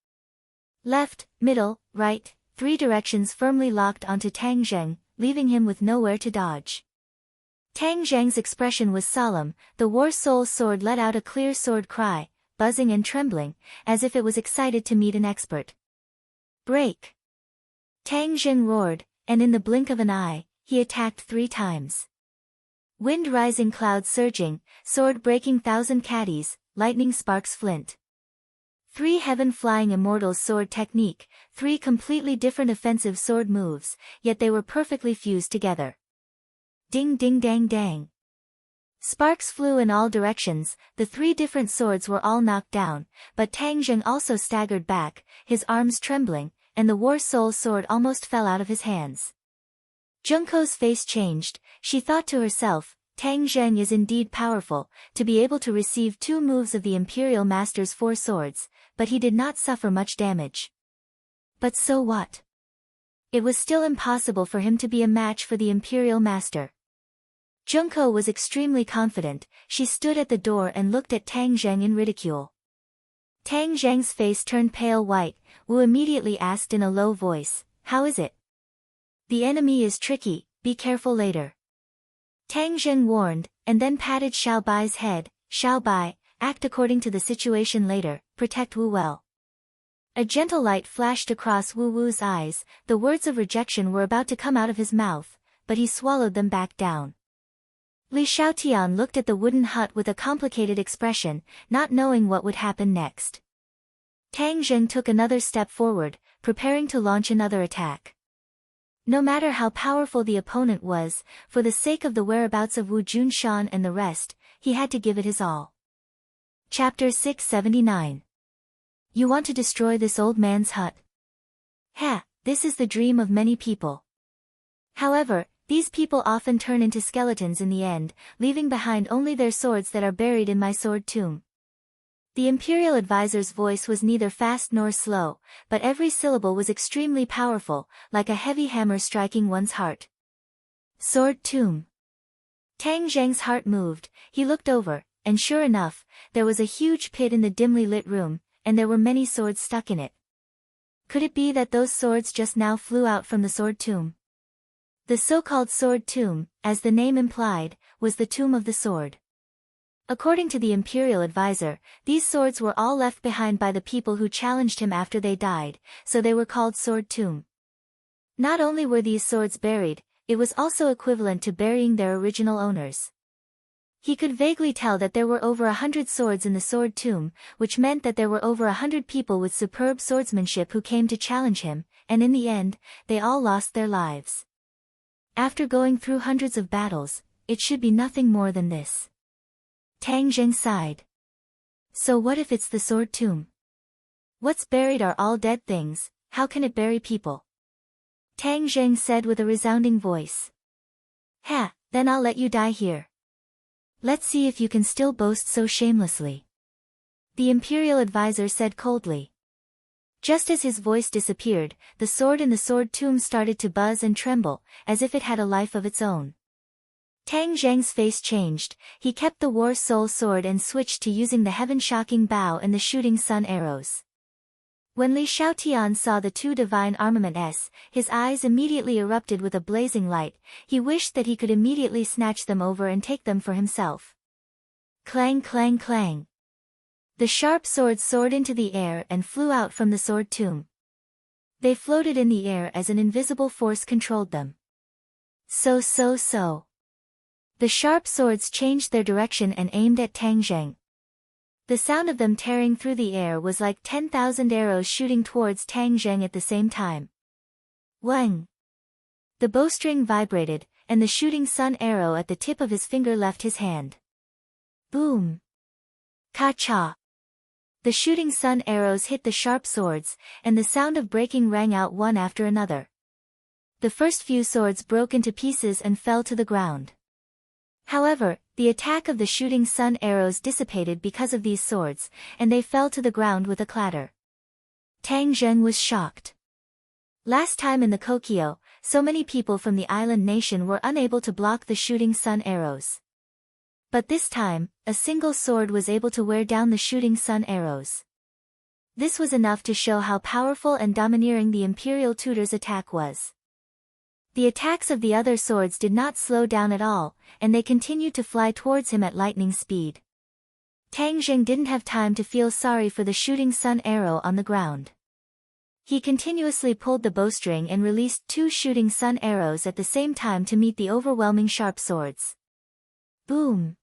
Left, middle, right, 3 directions firmly locked onto Tang Zheng, leaving him with nowhere to dodge. Tang Zheng's expression was solemn, the War Soul sword let out a clear sword cry, buzzing and trembling, as if it was excited to meet an expert. Break! Tang Zheng roared, and in the blink of an eye, he attacked 3 times. Wind rising, clouds surging, sword breaking 1,000 caddies, lightning sparks flint. 3 Heaven-Flying Immortals sword technique, 3 completely different offensive sword moves, yet they were perfectly fused together. Ding ding dang dang. Sparks flew in all directions, the 3 different swords were all knocked down, but Tang Zheng also staggered back, his arms trembling, and the War Soul sword almost fell out of his hands. Junko's face changed, she thought to herself, Tang Zheng is indeed powerful, to be able to receive 2 moves of the Imperial Master's 4 swords, but he did not suffer much damage. But so what? It was still impossible for him to be a match for the Imperial Master. Junko was extremely confident, she stood at the door and looked at Tang Zheng in ridicule. Tang Zheng's face turned pale white, Wu immediately asked in a low voice, "How is it? The enemy is tricky, be careful later. Tang Zheng warned, and then patted Xiao Bai's head. Xiao Bai, act according to the situation later, protect Wu well. A gentle light flashed across Wu Wu's eyes, the words of rejection were about to come out of his mouth, but he swallowed them back down. Li Xiaotian looked at the wooden hut with a complicated expression, not knowing what would happen next. Tang Zheng took another step forward, preparing to launch another attack. No matter how powerful the opponent was, for the sake of the whereabouts of Wu Junshan and the rest, he had to give it his all. Chapter 679. You want to destroy this old man's hut? This is the dream of many people. However, these people often turn into skeletons in the end, leaving behind only their swords that are buried in my sword tomb. The imperial advisor's voice was neither fast nor slow, but every syllable was extremely powerful, like a heavy hammer striking one's heart. Sword tomb. Tang Zheng's heart moved, he looked over, and sure enough, there was a huge pit in the dimly lit room, and there were many swords stuck in it. Could it be that those swords just now flew out from the sword tomb? The so-called sword tomb, as the name implied, was the tomb of the sword. According to the imperial advisor, these swords were all left behind by the people who challenged him after they died, so they were called sword tomb. Not only were these swords buried, it was also equivalent to burying their original owners. He could vaguely tell that there were over 100 swords in the sword tomb, which meant that there were over 100 people with superb swordsmanship who came to challenge him, and in the end, they all lost their lives. After going through hundreds of battles, it should be nothing more than this. Tang Zheng sighed. So what if it's the sword tomb? What's buried are all dead things, how can it bury people? Tang Zheng said with a resounding voice. Then I'll let you die here. Let's see if you can still boast so shamelessly. The imperial advisor said coldly. Just as his voice disappeared, the sword in the sword tomb started to buzz and tremble, as if it had a life of its own. Tang Zheng's face changed, he kept the war soul sword and switched to using the heaven-shocking bow and the shooting sun arrows. When Li Xiaotian saw the two divine armaments, his eyes immediately erupted with a blazing light, he wished that he could immediately snatch them over and take them for himself. Clang clang clang. The sharp swords soared into the air and flew out from the sword tomb. They floated in the air as an invisible force controlled them. So. The sharp swords changed their direction and aimed at Tang Zheng. The sound of them tearing through the air was like 10,000 arrows shooting towards Tang Zheng at the same time. Wang! The bowstring vibrated, and the shooting sun arrow at the tip of his finger left his hand. Boom! Ka-cha! The shooting sun arrows hit the sharp swords, and the sound of breaking rang out one after another. The first few swords broke into pieces and fell to the ground. However, the attack of the shooting sun arrows dissipated because of these swords, and they fell to the ground with a clatter. Tang Zheng was shocked. Last time in the Kokyo, so many people from the island nation were unable to block the shooting sun arrows. But this time, a single sword was able to wear down the shooting sun arrows. This was enough to show how powerful and domineering the imperial tutor's attack was. The attacks of the other swords did not slow down at all, and they continued to fly towards him at lightning speed. Tang Zheng didn't have time to feel sorry for the shooting sun arrow on the ground. He continuously pulled the bowstring and released 2 shooting sun arrows at the same time to meet the overwhelming sharp swords. Boom!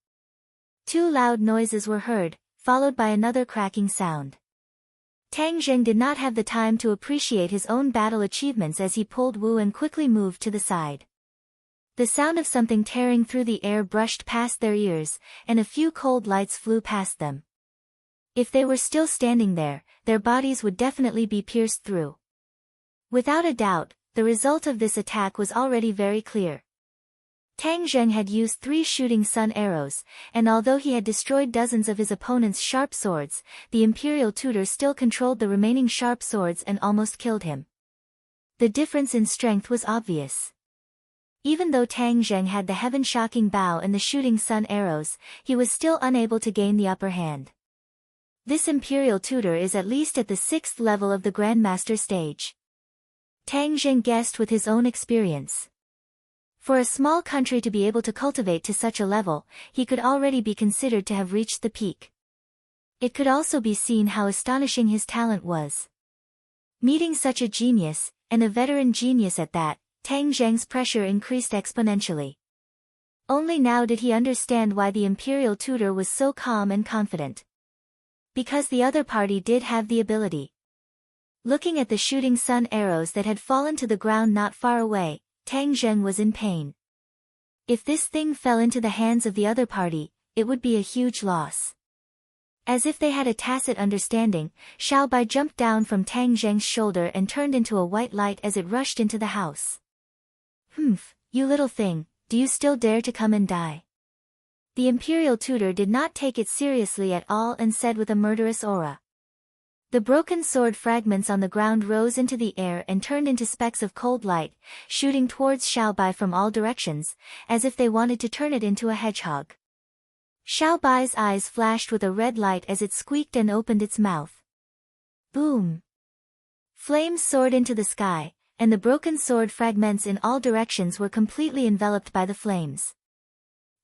2 loud noises were heard, followed by another cracking sound. Tang Zheng did not have the time to appreciate his own battle achievements as he pulled Wu and quickly moved to the side. The sound of something tearing through the air brushed past their ears, and a few cold lights flew past them. If they were still standing there, their bodies would definitely be pierced through. Without a doubt, the result of this attack was already very clear. Tang Zheng had used 3 shooting sun arrows, and although he had destroyed dozens of his opponent's sharp swords, the imperial tutor still controlled the remaining sharp swords and almost killed him. The difference in strength was obvious. Even though Tang Zheng had the heaven-shocking bow and the shooting sun arrows, he was still unable to gain the upper hand. This imperial tutor is at least at the 6th level of the Grandmaster stage. Tang Zheng guessed with his own experience. For a small country to be able to cultivate to such a level, he could already be considered to have reached the peak. It could also be seen how astonishing his talent was. Meeting such a genius, and a veteran genius at that, Tang Zheng's pressure increased exponentially. Only now did he understand why the imperial tutor was so calm and confident. Because the other party did have the ability. Looking at the shooting sun arrows that had fallen to the ground not far away, Tang Zheng was in pain. If this thing fell into the hands of the other party, it would be a huge loss. As if they had a tacit understanding, Xiao Bai jumped down from Tang Zheng's shoulder and turned into a white light as it rushed into the house. "Humph, you little thing, do you still dare to come and die?" The imperial tutor did not take it seriously at all and said with a murderous aura. The broken sword fragments on the ground rose into the air and turned into specks of cold light, shooting towards Xiao Bai from all directions, as if they wanted to turn it into a hedgehog. Xiao Bai's eyes flashed with a red light as it squeaked and opened its mouth. Boom! Flames soared into the sky, and the broken sword fragments in all directions were completely enveloped by the flames.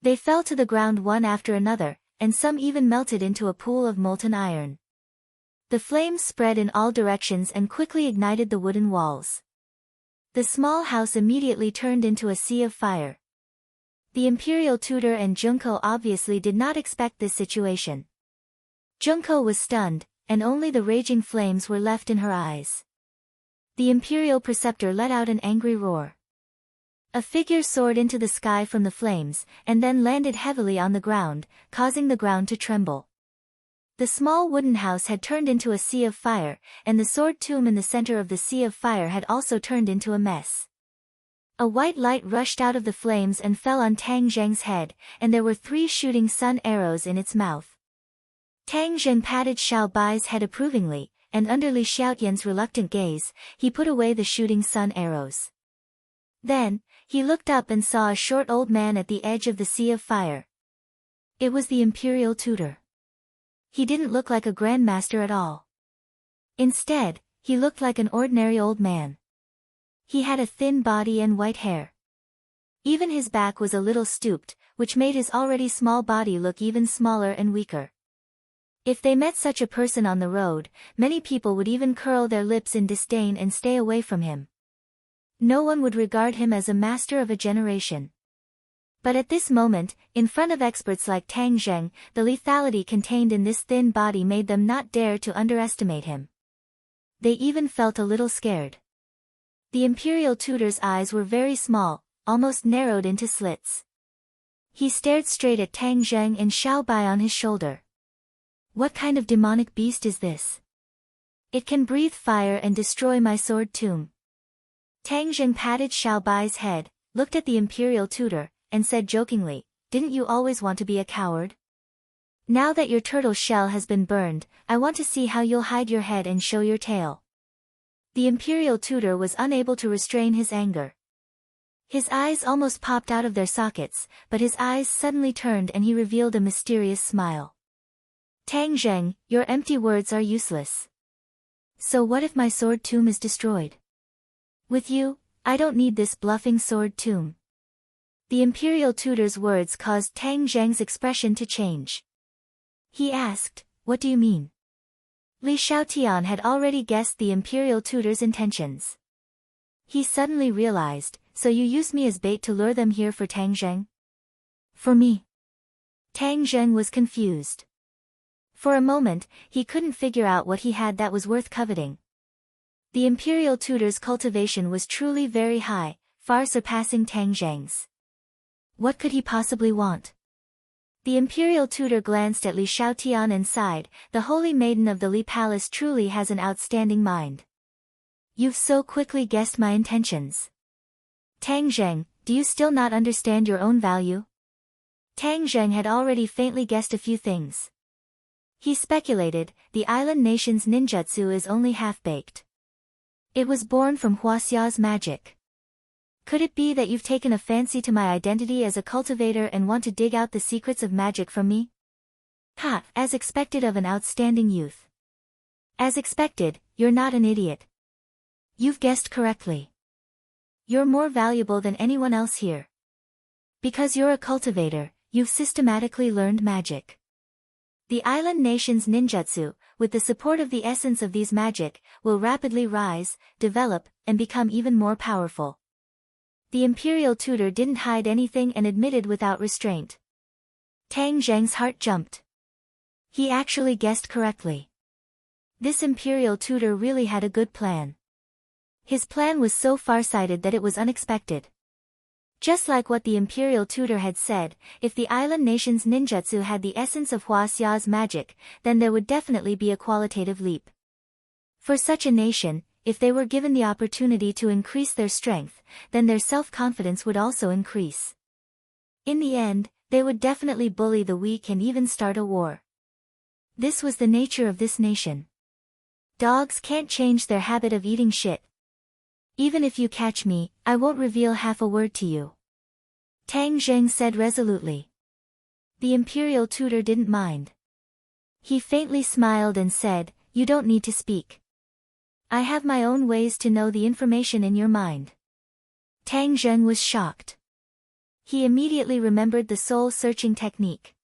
They fell to the ground one after another, and some even melted into a pool of molten iron. The flames spread in all directions and quickly ignited the wooden walls. The small house immediately turned into a sea of fire. The imperial tutor and Junko obviously did not expect this situation. Junko was stunned, and only the raging flames were left in her eyes. The imperial preceptor let out an angry roar. A figure soared into the sky from the flames, and then landed heavily on the ground, causing the ground to tremble. The small wooden house had turned into a sea of fire, and the sword tomb in the center of the sea of fire had also turned into a mess. A white light rushed out of the flames and fell on Tang Zheng's head, and there were 3 shooting sun arrows in its mouth. Tang Zheng patted Xiao Bai's head approvingly, and under Li Xiaotian's reluctant gaze, he put away the shooting sun arrows. Then, he looked up and saw a short old man at the edge of the sea of fire. It was the imperial tutor. He didn't look like a grandmaster at all. Instead, he looked like an ordinary old man. He had a thin body and white hair. Even his back was a little stooped, which made his already small body look even smaller and weaker. If they met such a person on the road, many people would even curl their lips in disdain and stay away from him. No one would regard him as a master of a generation. But at this moment, in front of experts like Tang Zheng, the lethality contained in this thin body made them not dare to underestimate him. They even felt a little scared. The imperial tutor's eyes were very small, almost narrowed into slits. He stared straight at Tang Zheng and Xiao Bai on his shoulder. What kind of demonic beast is this? It can breathe fire and destroy my sword tomb. Tang Zheng patted Xiao Bai's head, looked at the imperial tutor, and said jokingly, "Didn't you always want to be a coward? Now that your turtle shell has been burned, I want to see how you'll hide your head and show your tail." The imperial tutor was unable to restrain his anger. His eyes almost popped out of their sockets, but his eyes suddenly turned and he revealed a mysterious smile. "Tang Zheng, your empty words are useless. So what if my sword tomb is destroyed? With you, I don't need this bluffing sword tomb." The imperial tutor's words caused Tang Zheng's expression to change. He asked, "What do you mean?" Li Xiaotian had already guessed the imperial tutor's intentions. He suddenly realized, "So you used me as bait to lure them here for Tang Zheng?" "For me?" Tang Zheng was confused. For a moment, he couldn't figure out what he had that was worth coveting. The imperial tutor's cultivation was truly very high, far surpassing Tang Zheng's. What could he possibly want? The imperial tutor glanced at Li Xiaotian and sighed, "The holy maiden of the Li Palace truly has an outstanding mind. You've so quickly guessed my intentions. Tang Zheng, do you still not understand your own value?" Tang Zheng had already faintly guessed a few things. He speculated, the island nation's ninjutsu is only half-baked. It was born from Huaxia's magic. Could it be that you've taken a fancy to my identity as a cultivator and want to dig out the secrets of magic from me? Ha! As expected of an outstanding youth. As expected, you're not an idiot. You've guessed correctly. You're more valuable than anyone else here. Because you're a cultivator, you've systematically learned magic. The island nation's ninjutsu, with the support of the essence of these magic, will rapidly rise, develop, and become even more powerful. The imperial tutor didn't hide anything and admitted without restraint. Tang Zheng's heart jumped. He actually guessed correctly. This imperial tutor really had a good plan. His plan was so far-sighted that it was unexpected. Just like what the imperial tutor had said, if the island nation's ninjutsu had the essence of Hua Xia's magic, then there would definitely be a qualitative leap. For such a nation, if they were given the opportunity to increase their strength, then their self-confidence would also increase. In the end, they would definitely bully the weak and even start a war. This was the nature of this nation. Dogs can't change their habit of eating shit. Even if you catch me, I won't reveal half a word to you. Tang Zheng said resolutely. The imperial tutor didn't mind. He faintly smiled and said, "You don't need to speak. I have my own ways to know the information in your mind." Tang Zheng was shocked. He immediately remembered the soul-searching technique.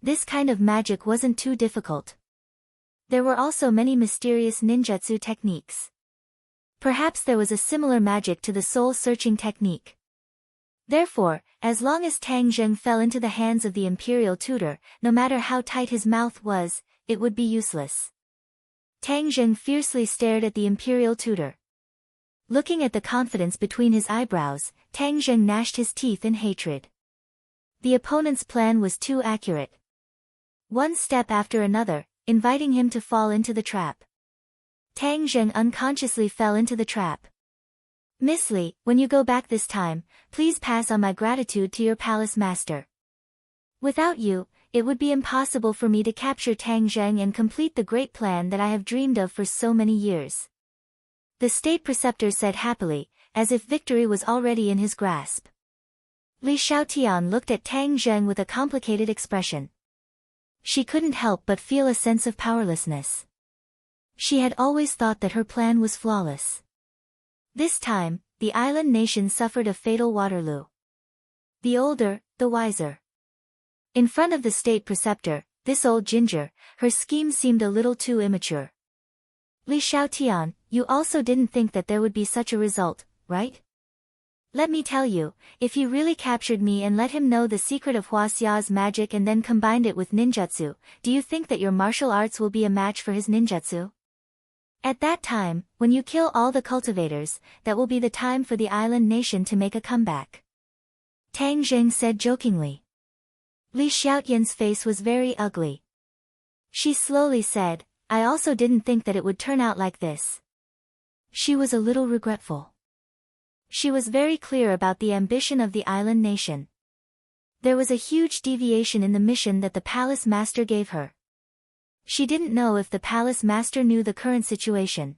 This kind of magic wasn't too difficult. There were also many mysterious ninjutsu techniques. Perhaps there was a similar magic to the soul-searching technique. Therefore, as long as Tang Zheng fell into the hands of the imperial tutor, no matter how tight his mouth was, it would be useless. Tang Zheng fiercely stared at the imperial tutor. Looking at the confidence between his eyebrows, Tang Zheng gnashed his teeth in hatred. The opponent's plan was too accurate. One step after another, inviting him to fall into the trap. Tang Zheng unconsciously fell into the trap. "Miss Li, when you go back this time, please pass on my gratitude to your palace master. Without you, it would be impossible for me to capture Tang Zheng and complete the great plan that I have dreamed of for so many years." The state preceptor said happily, as if victory was already in his grasp. Li Xiaotian looked at Tang Zheng with a complicated expression. She couldn't help but feel a sense of powerlessness. She had always thought that her plan was flawless. This time, the island nation suffered a fatal Waterloo. The older, the wiser. In front of the state preceptor, this old ginger, her scheme seemed a little too immature. "Li Xiaotian, you also didn't think that there would be such a result, right? Let me tell you, if you really captured me and let him know the secret of Hua Xia's magic and then combined it with ninjutsu, do you think that your martial arts will be a match for his ninjutsu? At that time, when you kill all the cultivators, that will be the time for the island nation to make a comeback." Tang Zheng said jokingly. Li Xiaotian's face was very ugly. She slowly said, "I also didn't think that it would turn out like this." She was a little regretful. She was very clear about the ambition of the island nation. There was a huge deviation in the mission that the palace master gave her. She didn't know if the palace master knew the current situation.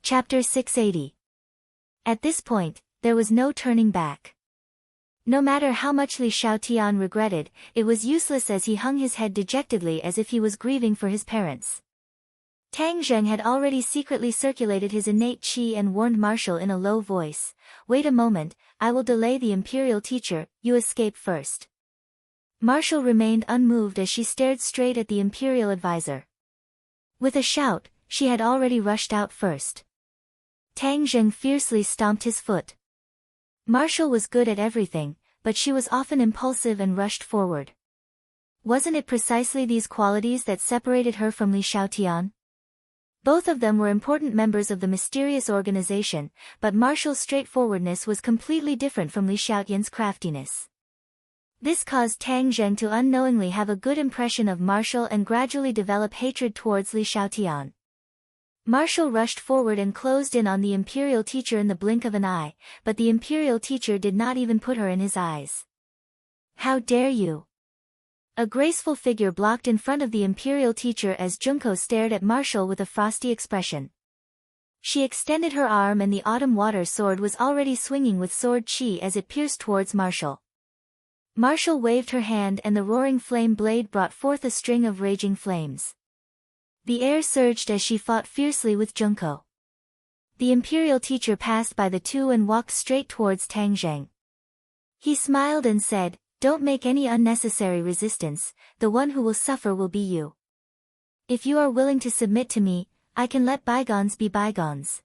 Chapter 680. At this point, there was no turning back. No matter how much Li Xiaotian regretted, it was useless as he hung his head dejectedly as if he was grieving for his parents. Tang Zheng had already secretly circulated his innate qi and warned Marshall in a low voice, "Wait a moment, I will delay the imperial teacher, you escape first." Marshall remained unmoved as she stared straight at the imperial advisor. With a shout, she had already rushed out first. Tang Zheng fiercely stomped his foot. Marshall was good at everything, but she was often impulsive and rushed forward. Wasn't it precisely these qualities that separated her from Li Xiaotian? Both of them were important members of the mysterious organization, but Marshall's straightforwardness was completely different from Li Xiaotian's craftiness. This caused Tang Zheng to unknowingly have a good impression of Marshall and gradually develop hatred towards Li Xiaotian. Marshall rushed forward and closed in on the imperial teacher in the blink of an eye, but the imperial teacher did not even put her in his eyes. "How dare you!" A graceful figure blocked in front of the imperial teacher as Junko stared at Marshall with a frosty expression. She extended her arm and the autumn water sword was already swinging with sword chi as it pierced towards Marshall. Marshall waved her hand and the roaring flame blade brought forth a string of raging flames. The air surged as she fought fiercely with Junko. The imperial teacher passed by the two and walked straight towards Tang Zheng. He smiled and said, "Don't make any unnecessary resistance, the one who will suffer will be you. If you are willing to submit to me, I can let bygones be bygones.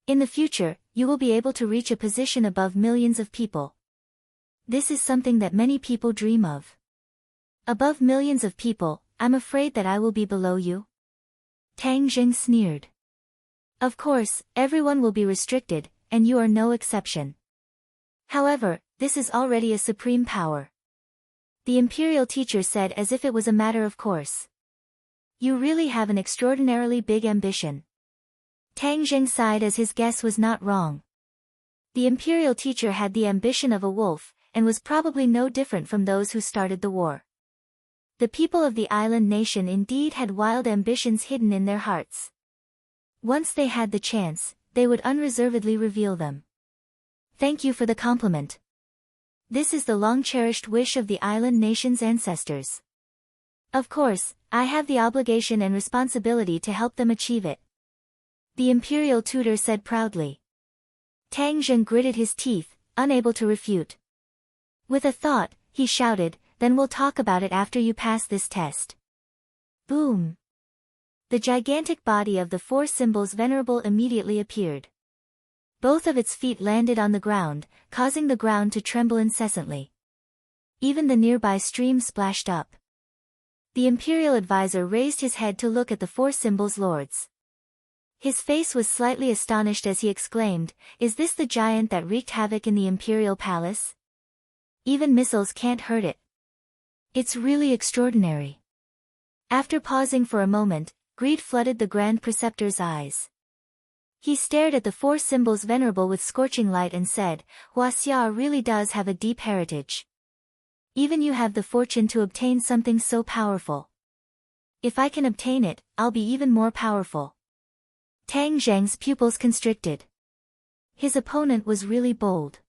In the future, you will be able to reach a position above millions of people. This is something that many people dream of. Above millions of people, I'm afraid that I will be below you." Tang Zheng sneered. "Of course, everyone will be restricted, and you are no exception. However, this is already a supreme power." The imperial teacher said as if it was a matter of course. "You really have an extraordinarily big ambition." Tang Zheng sighed as his guess was not wrong. The imperial teacher had the ambition of a wolf, and was probably no different from those who started the war. The people of the island nation indeed had wild ambitions hidden in their hearts. Once they had the chance, they would unreservedly reveal them. "Thank you for the compliment. This is the long-cherished wish of the island nation's ancestors. Of course, I have the obligation and responsibility to help them achieve it," the imperial tutor said proudly. Tang Zheng gritted his teeth, unable to refute. With a thought, he shouted, "Then we'll talk about it after you pass this test." Boom! The gigantic body of the four symbols venerable immediately appeared. Both of its feet landed on the ground, causing the ground to tremble incessantly. Even the nearby stream splashed up. The imperial advisor raised his head to look at the four symbols' lords. His face was slightly astonished as he exclaimed, "Is this the giant that wreaked havoc in the imperial palace? Even missiles can't hurt it. It's really extraordinary." After pausing for a moment, greed flooded the Grand Preceptor's eyes. He stared at the four symbols venerable with scorching light and said, "Huaxia really does have a deep heritage. Even you have the fortune to obtain something so powerful. If I can obtain it, I'll be even more powerful." Tang Zheng's pupils constricted. His opponent was really bold.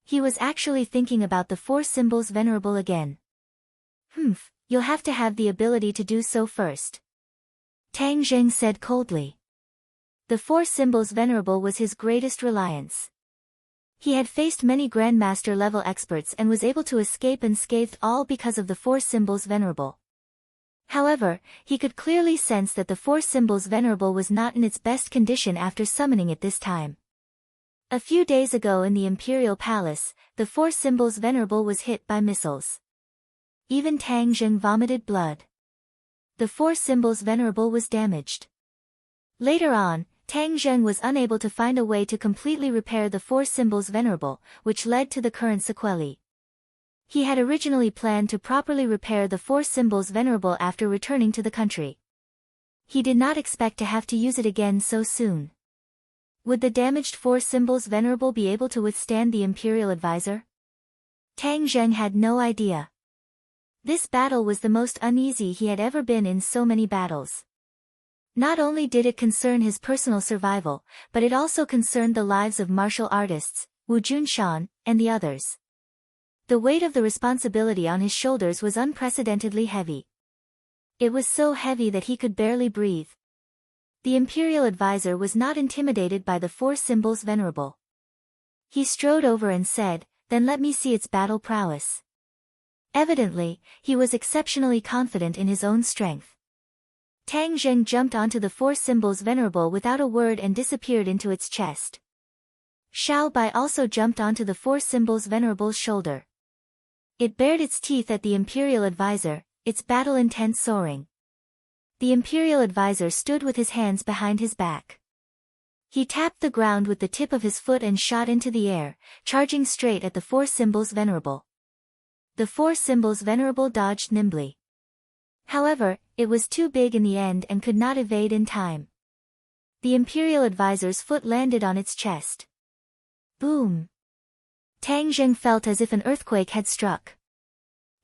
He was actually thinking about the four symbols venerable again. You'll have to have the ability to do so first," Tang Zheng said coldly. The four symbols venerable was his greatest reliance. He had faced many Grandmaster-level experts and was able to escape unscathed, all because of the four symbols venerable. However, he could clearly sense that the four symbols venerable was not in its best condition after summoning it this time. A few days ago in the imperial palace, the four symbols venerable was hit by missiles. Even Tang Zheng vomited blood. The four symbols venerable was damaged. Later on, Tang Zheng was unable to find a way to completely repair the four symbols venerable, which led to the current sequelae. He had originally planned to properly repair the four symbols venerable after returning to the country. He did not expect to have to use it again so soon. Would the damaged four symbols venerable be able to withstand the imperial advisor? Tang Zheng had no idea. This battle was the most uneasy he had ever been in so many battles. Not only did it concern his personal survival, but it also concerned the lives of martial artists, Wu Junshan, and the others. The weight of the responsibility on his shoulders was unprecedentedly heavy. It was so heavy that he could barely breathe. The imperial advisor was not intimidated by the four symbols venerable. He strode over and said, "Then let me see its battle prowess." Evidently, he was exceptionally confident in his own strength. Tang Zheng jumped onto the four symbols venerable without a word and disappeared into its chest. Xiao Bai also jumped onto the four symbols venerable's shoulder. It bared its teeth at the imperial advisor, its battle intent soaring. The imperial advisor stood with his hands behind his back. He tapped the ground with the tip of his foot and shot into the air, charging straight at the four symbols venerable. The four symbols venerable dodged nimbly. However, it was too big in the end and could not evade in time. The imperial advisor's foot landed on its chest. Boom! Tang Zheng felt as if an earthquake had struck.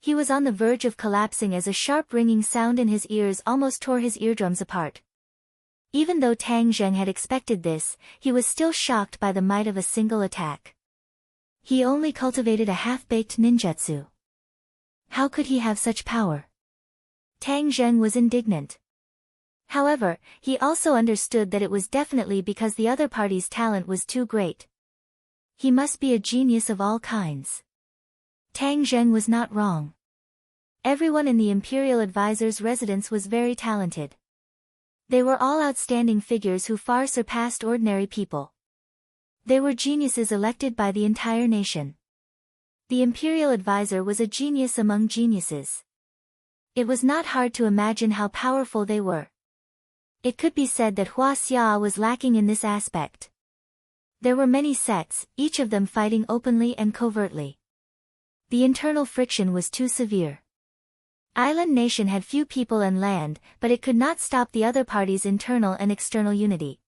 He was on the verge of collapsing as a sharp ringing sound in his ears almost tore his eardrums apart. Even though Tang Zheng had expected this, he was still shocked by the might of a single attack. He only cultivated a half-baked ninjutsu. How could he have such power? Tang Zheng was indignant. However, he also understood that it was definitely because the other party's talent was too great. He must be a genius of all kinds. Tang Zheng was not wrong. Everyone in the Imperial Advisor's residence was very talented. They were all outstanding figures who far surpassed ordinary people. They were geniuses elected by the entire nation. The Imperial Advisor was a genius among geniuses. It was not hard to imagine how powerful they were. It could be said that Hua Xia was lacking in this aspect. There were many sects, each of them fighting openly and covertly. The internal friction was too severe. Island nation had few people and land, but it could not stop the other party's internal and external unity.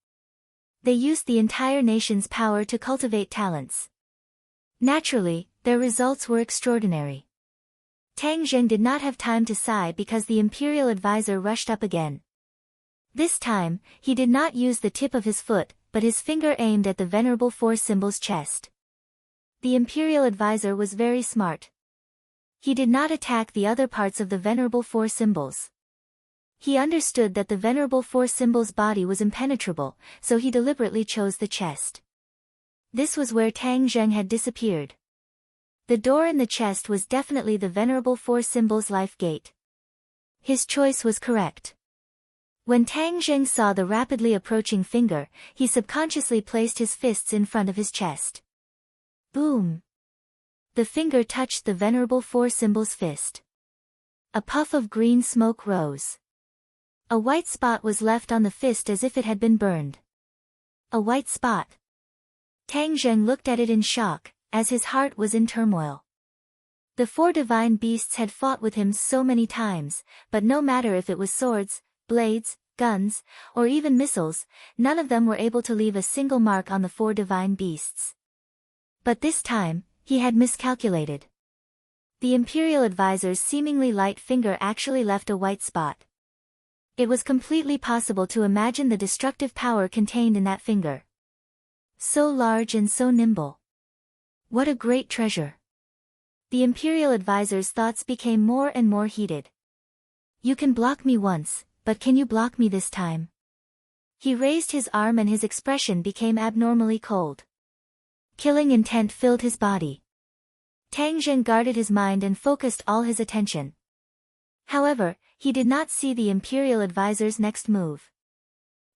They used the entire nation's power to cultivate talents. Naturally, their results were extraordinary. Tang Zheng did not have time to sigh because the Imperial Advisor rushed up again. This time, he did not use the tip of his foot, but his finger aimed at the Venerable Four Symbols' chest. The Imperial Advisor was very smart. He did not attack the other parts of the Venerable Four Symbols. He understood that the Venerable Four Symbols' body was impenetrable, so he deliberately chose the chest. This was where Tang Zheng had disappeared. The door in the chest was definitely the Venerable Four Symbols' life gate. His choice was correct. When Tang Zheng saw the rapidly approaching finger, he subconsciously placed his fists in front of his chest. Boom! The finger touched the Venerable Four Symbols' fist. A puff of green smoke rose. A white spot was left on the fist as if it had been burned. A white spot. Tang Zheng looked at it in shock, as his heart was in turmoil. The four divine beasts had fought with him so many times, but no matter if it was swords, blades, guns, or even missiles, none of them were able to leave a single mark on the four divine beasts. But this time, he had miscalculated. The Imperial Advisor's seemingly light finger actually left a white spot. It was completely possible to imagine the destructive power contained in that finger. So large and so nimble. What a great treasure. The Imperial Advisor's thoughts became more and more heated. You can block me once, but can you block me this time? He raised his arm and his expression became abnormally cold. Killing intent filled his body. Tang Zheng guarded his mind and focused all his attention. However, he did not see the Imperial Advisor's next move.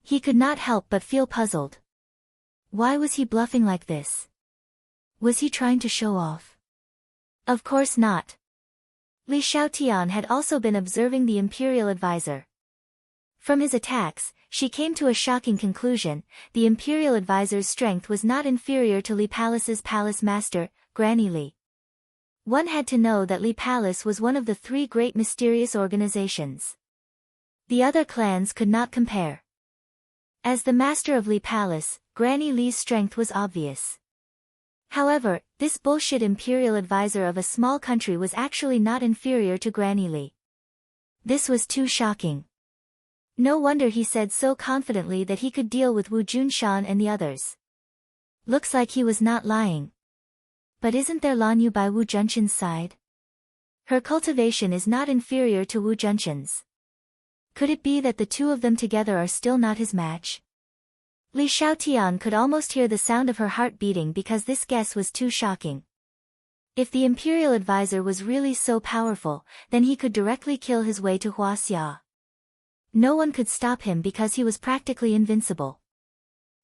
He could not help but feel puzzled. Why was he bluffing like this? Was he trying to show off? Of course not. Li Xiaotian had also been observing the Imperial Advisor. From his attacks, she came to a shocking conclusion: the Imperial Advisor's strength was not inferior to Li Palace's palace master, Granny Li. One had to know that Li Palace was one of the three great mysterious organizations. The other clans could not compare. As the master of Li Palace, Granny Li's strength was obvious. However, this bullshit Imperial Advisor of a small country was actually not inferior to Granny Li. This was too shocking. No wonder he said so confidently that he could deal with Wu Junshan and the others. Looks like he was not lying. But isn't there Lan Yu by Wu Junshan's side? Her cultivation is not inferior to Wu Junshan's. Could it be that the two of them together are still not his match? Li Xiaotian could almost hear the sound of her heart beating because this guess was too shocking. If the Imperial Advisor was really so powerful, then he could directly kill his way to Hua Xia. No one could stop him because he was practically invincible.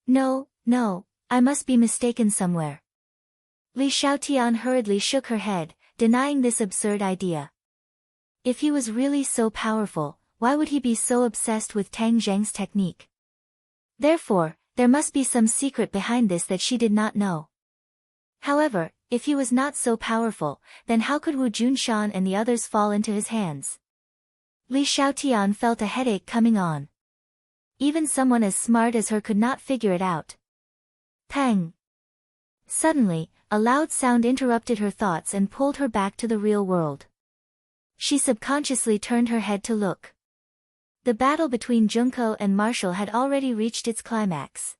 No, I must be mistaken somewhere. Li Xiaotian hurriedly shook her head, denying this absurd idea. If he was really so powerful, why would he be so obsessed with Tang Zheng's technique? Therefore, there must be some secret behind this that she did not know. However, if he was not so powerful, then how could Wu Junshan and the others fall into his hands? Li Xiaotian felt a headache coming on. Even someone as smart as her could not figure it out. Pang! Suddenly, a loud sound interrupted her thoughts and pulled her back to the real world. She subconsciously turned her head to look. The battle between Junko and Marshall had already reached its climax.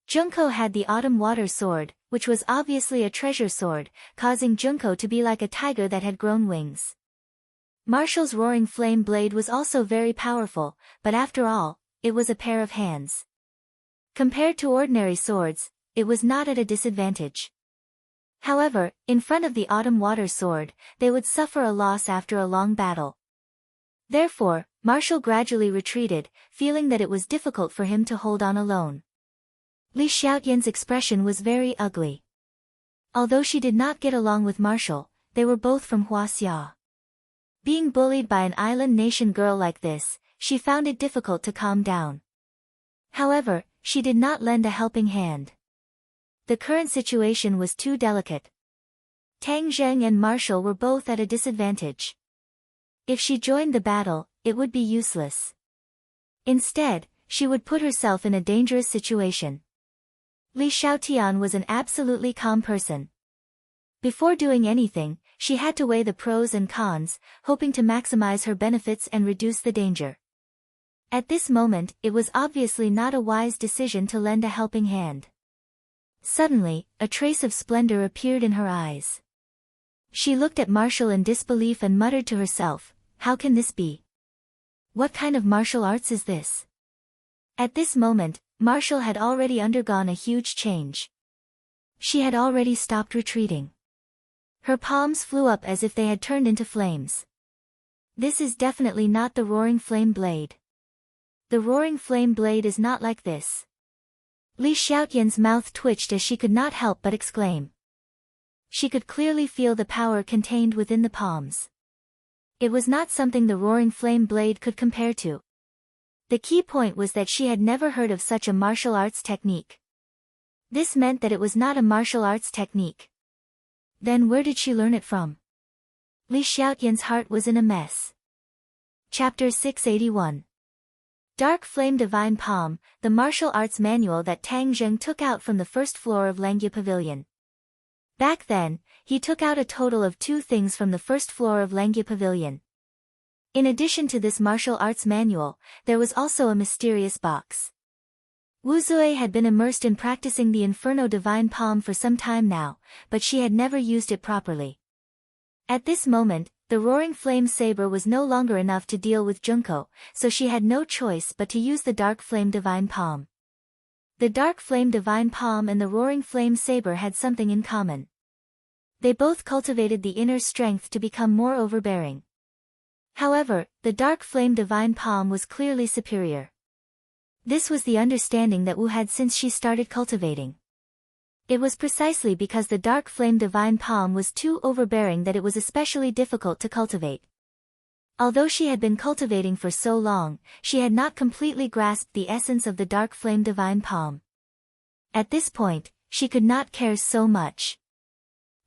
Junko had the autumn water sword, which was obviously a treasure sword, causing Junko to be like a tiger that had grown wings. Marshall's roaring flame blade was also very powerful, but after all, it was a pair of hands. Compared to ordinary swords, it was not at a disadvantage. However, in front of the autumn water sword, they would suffer a loss after a long battle. Therefore, Marshall gradually retreated, feeling that it was difficult for him to hold on alone. Li Xiaotian's expression was very ugly. Although she did not get along with Marshall, they were both from Huaxia. Being bullied by an island nation girl like this, she found it difficult to calm down. However, she did not lend a helping hand. The current situation was too delicate. Tang Zheng and Marshall were both at a disadvantage. If she joined the battle, it would be useless. Instead, she would put herself in a dangerous situation. Li Xiaotian was an absolutely calm person. Before doing anything, she had to weigh the pros and cons, hoping to maximize her benefits and reduce the danger. At this moment, it was obviously not a wise decision to lend a helping hand. Suddenly, a trace of splendor appeared in her eyes. She looked at Marshall in disbelief and muttered to herself, "How can this be? What kind of martial arts is this?" At this moment, Marshall had already undergone a huge change. She had already stopped retreating. Her palms flew up as if they had turned into flames. This is definitely not the roaring flame blade. The roaring flame blade is not like this. Li Xiaotian's mouth twitched as she could not help but exclaim. She could clearly feel the power contained within the palms. It was not something the roaring flame blade could compare to. The key point was that she had never heard of such a martial arts technique. This meant that it was not a martial arts technique. Then where did she learn it from? Li Xiaotian's heart was in a mess. Chapter 681. Dark Flame Divine Palm, the martial arts manual that Tang Zheng took out from the first floor of Langia Pavilion. Back then, he took out a total of 2 things from the first floor of Langia Pavilion. In addition to this martial arts manual, there was also a mysterious box. Wu Zui had been immersed in practicing the Inferno Divine Palm for some time now, but she had never used it properly. At this moment, the Roaring Flame Saber was no longer enough to deal with Junko, so she had no choice but to use the Dark Flame Divine Palm. The Dark Flame Divine Palm and the Roaring Flame Saber had something in common. They both cultivated the inner strength to become more overbearing. However, the Dark Flame Divine Palm was clearly superior. This was the understanding that Wu had since she started cultivating. It was precisely because the Dark Flame Divine Palm was too overbearing that it was especially difficult to cultivate. Although she had been cultivating for so long, she had not completely grasped the essence of the Dark Flame Divine Palm. At this point, she could not care so much.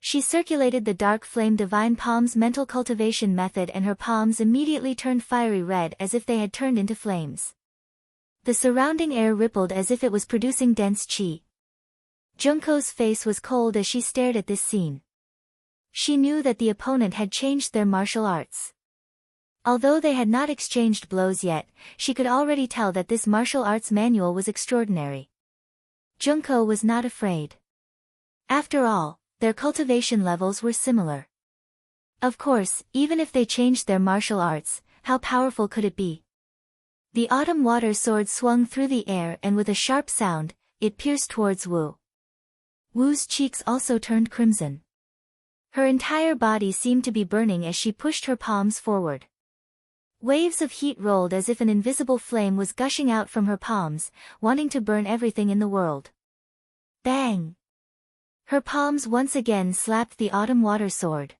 She circulated the Dark Flame Divine Palm's mental cultivation method and her palms immediately turned fiery red as if they had turned into flames. The surrounding air rippled as if it was producing dense qi. Junko's face was cold as she stared at this scene. She knew that the opponent had changed their martial arts. Although they had not exchanged blows yet, she could already tell that this martial arts manual was extraordinary. Junko was not afraid. After all, their cultivation levels were similar. Of course, even if they changed their martial arts, how powerful could it be? The autumn water sword swung through the air and with a sharp sound, it pierced towards Wu. Wu's cheeks also turned crimson. Her entire body seemed to be burning as she pushed her palms forward. Waves of heat rolled as if an invisible flame was gushing out from her palms, wanting to burn everything in the world. Bang! Her palms once again slapped the autumn water sword.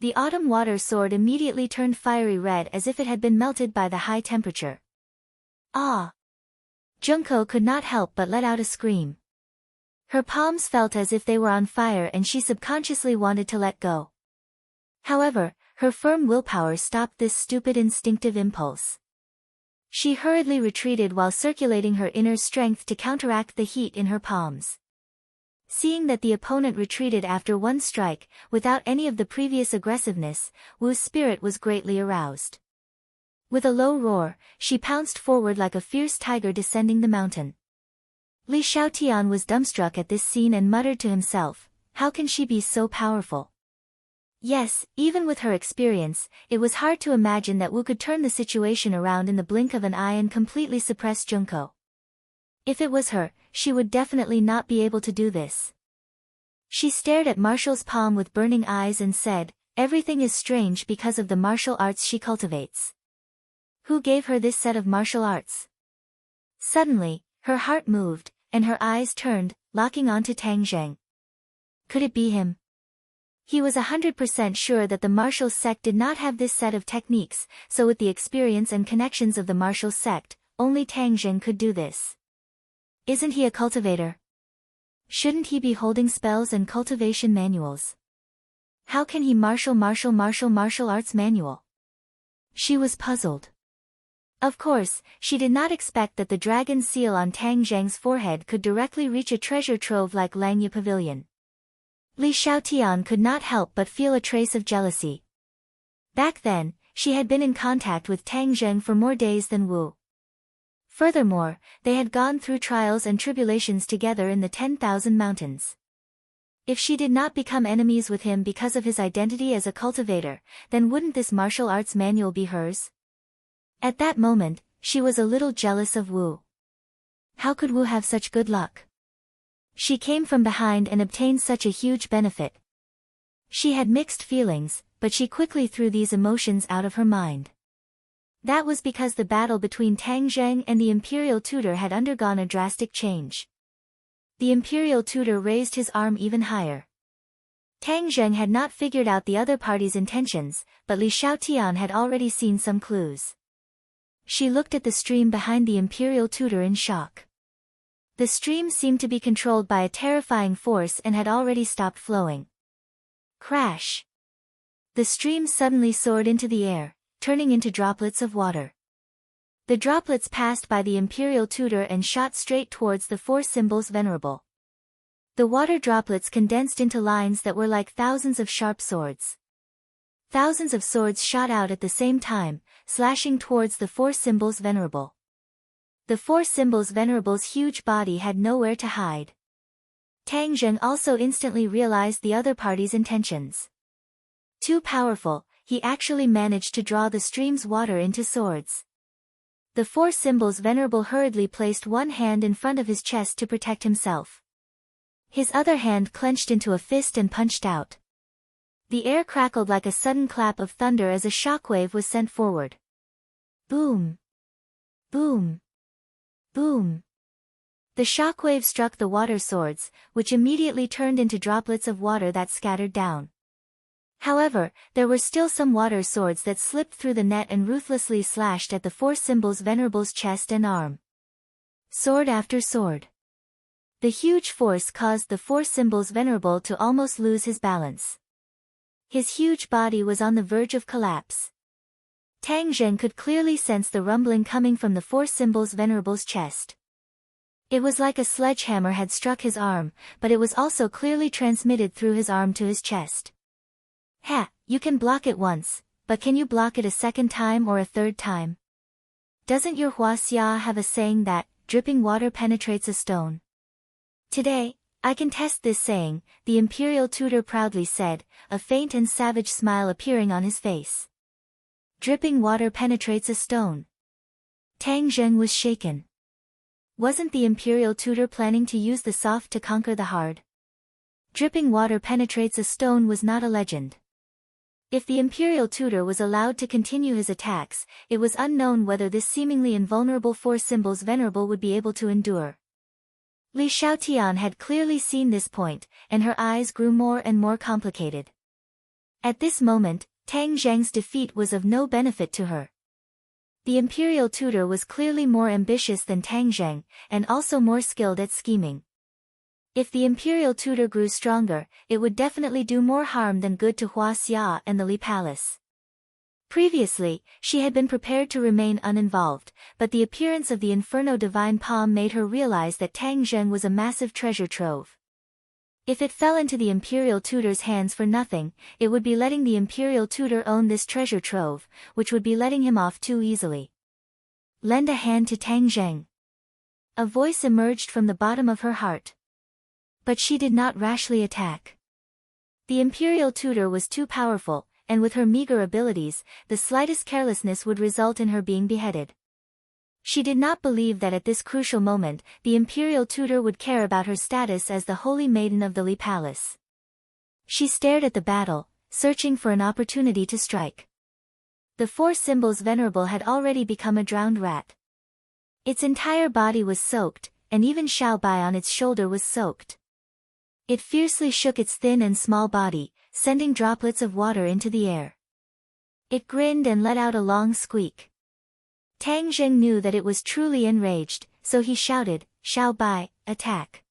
The autumn water sword immediately turned fiery red as if it had been melted by the high temperature. Ah! Junko could not help but let out a scream. Her palms felt as if they were on fire and she subconsciously wanted to let go. However, her firm willpower stopped this stupid instinctive impulse. She hurriedly retreated while circulating her inner strength to counteract the heat in her palms. Seeing that the opponent retreated after one strike, without any of the previous aggressiveness, Wu's spirit was greatly aroused. With a low roar, she pounced forward like a fierce tiger descending the mountain. Li Xiaotian was dumbstruck at this scene and muttered to himself, "How can she be so powerful?" Yes, even with her experience, it was hard to imagine that Wu could turn the situation around in the blink of an eye and completely suppress Junko. If it was her, she would definitely not be able to do this. She stared at Marshall's palm with burning eyes and said, "Everything is strange because of the martial arts she cultivates. Who gave her this set of martial arts?" Suddenly, her heart moved, and her eyes turned, locking onto Tang Zheng. Could it be him? He was 100% sure that the martial sect did not have this set of techniques, so with the experience and connections of the martial sect, only Tang Zheng could do this. Isn't he a cultivator? Shouldn't he be holding spells and cultivation manuals? How can he martial arts manual? She was puzzled. Of course, she did not expect that the dragon seal on Tang Zheng's forehead could directly reach a treasure trove like Langya Pavilion. Li Xiaotian could not help but feel a trace of jealousy. Back then, she had been in contact with Tang Zheng for more days than Wu. Furthermore, they had gone through trials and tribulations together in the 10,000 mountains. If she did not become enemies with him because of his identity as a cultivator, then wouldn't this martial arts manual be hers? At that moment, she was a little jealous of Wu. How could Wu have such good luck? She came from behind and obtained such a huge benefit. She had mixed feelings, but she quickly threw these emotions out of her mind. That was because the battle between Tang Zheng and the Imperial Tutor had undergone a drastic change. The Imperial Tutor raised his arm even higher. Tang Zheng had not figured out the other party's intentions, but Li Xiaotian had already seen some clues. She looked at the stream behind the Imperial Tutor in shock. The stream seemed to be controlled by a terrifying force and had already stopped flowing. Crash! The stream suddenly soared into the air, turning into droplets of water. The droplets passed by the Imperial Tutor and shot straight towards the four symbols venerable. The water droplets condensed into lines that were like thousands of sharp swords. Thousands of swords shot out at the same time, slashing towards the four symbols venerable. The four symbols venerable's huge body had nowhere to hide. Tang Zheng also instantly realized the other party's intentions. Too powerful, he actually managed to draw the stream's water into swords. The four symbols venerable hurriedly placed one hand in front of his chest to protect himself. His other hand clenched into a fist and punched out. The air crackled like a sudden clap of thunder as a shockwave was sent forward. Boom! Boom! Boom! The shockwave struck the water swords, which immediately turned into droplets of water that scattered down. However, there were still some water swords that slipped through the net and ruthlessly slashed at the four symbols venerable's chest and arm. Sword after sword. The huge force caused the four symbols venerable to almost lose his balance. His huge body was on the verge of collapse. Tang Zheng could clearly sense the rumbling coming from the four symbols venerable's chest. It was like a sledgehammer had struck his arm, but it was also clearly transmitted through his arm to his chest. Ha, you can block it once, but can you block it a second time or a third time? Doesn't your Huaxia have a saying that, dripping water penetrates a stone? Today, I can test this saying, the Imperial Tutor proudly said, a faint and savage smile appearing on his face. Dripping water penetrates a stone. Tang Zheng was shaken. Wasn't the Imperial Tutor planning to use the soft to conquer the hard? Dripping water penetrates a stone was not a legend. If the Imperial Tutor was allowed to continue his attacks, it was unknown whether this seemingly invulnerable four symbols venerable would be able to endure. Li Xiaotian had clearly seen this point, and her eyes grew more and more complicated. At this moment, Tang Zheng's defeat was of no benefit to her. The Imperial Tutor was clearly more ambitious than Tang Zheng, and also more skilled at scheming. If the Imperial Tutor grew stronger, it would definitely do more harm than good to Huaxia and the Li Palace. Previously, she had been prepared to remain uninvolved, but the appearance of the Inferno Divine Palm made her realize that Tang Zheng was a massive treasure trove. If it fell into the Imperial Tutor's hands for nothing, it would be letting the Imperial Tutor own this treasure trove, which would be letting him off too easily. Lend a hand to Tang Zheng. A voice emerged from the bottom of her heart. But she did not rashly attack. The Imperial Tutor was too powerful, and with her meager abilities, the slightest carelessness would result in her being beheaded. She did not believe that at this crucial moment, the Imperial Tutor would care about her status as the Holy Maiden of the Li Palace. She stared at the battle, searching for an opportunity to strike. The four symbols Venerable had already become a drowned rat. Its entire body was soaked, and even Xiao Bai on its shoulder was soaked. It fiercely shook its thin and small body, sending droplets of water into the air. It grinned and let out a long squeak. Tang Zheng knew that it was truly enraged, so he shouted, "Xiao Bai, attack!"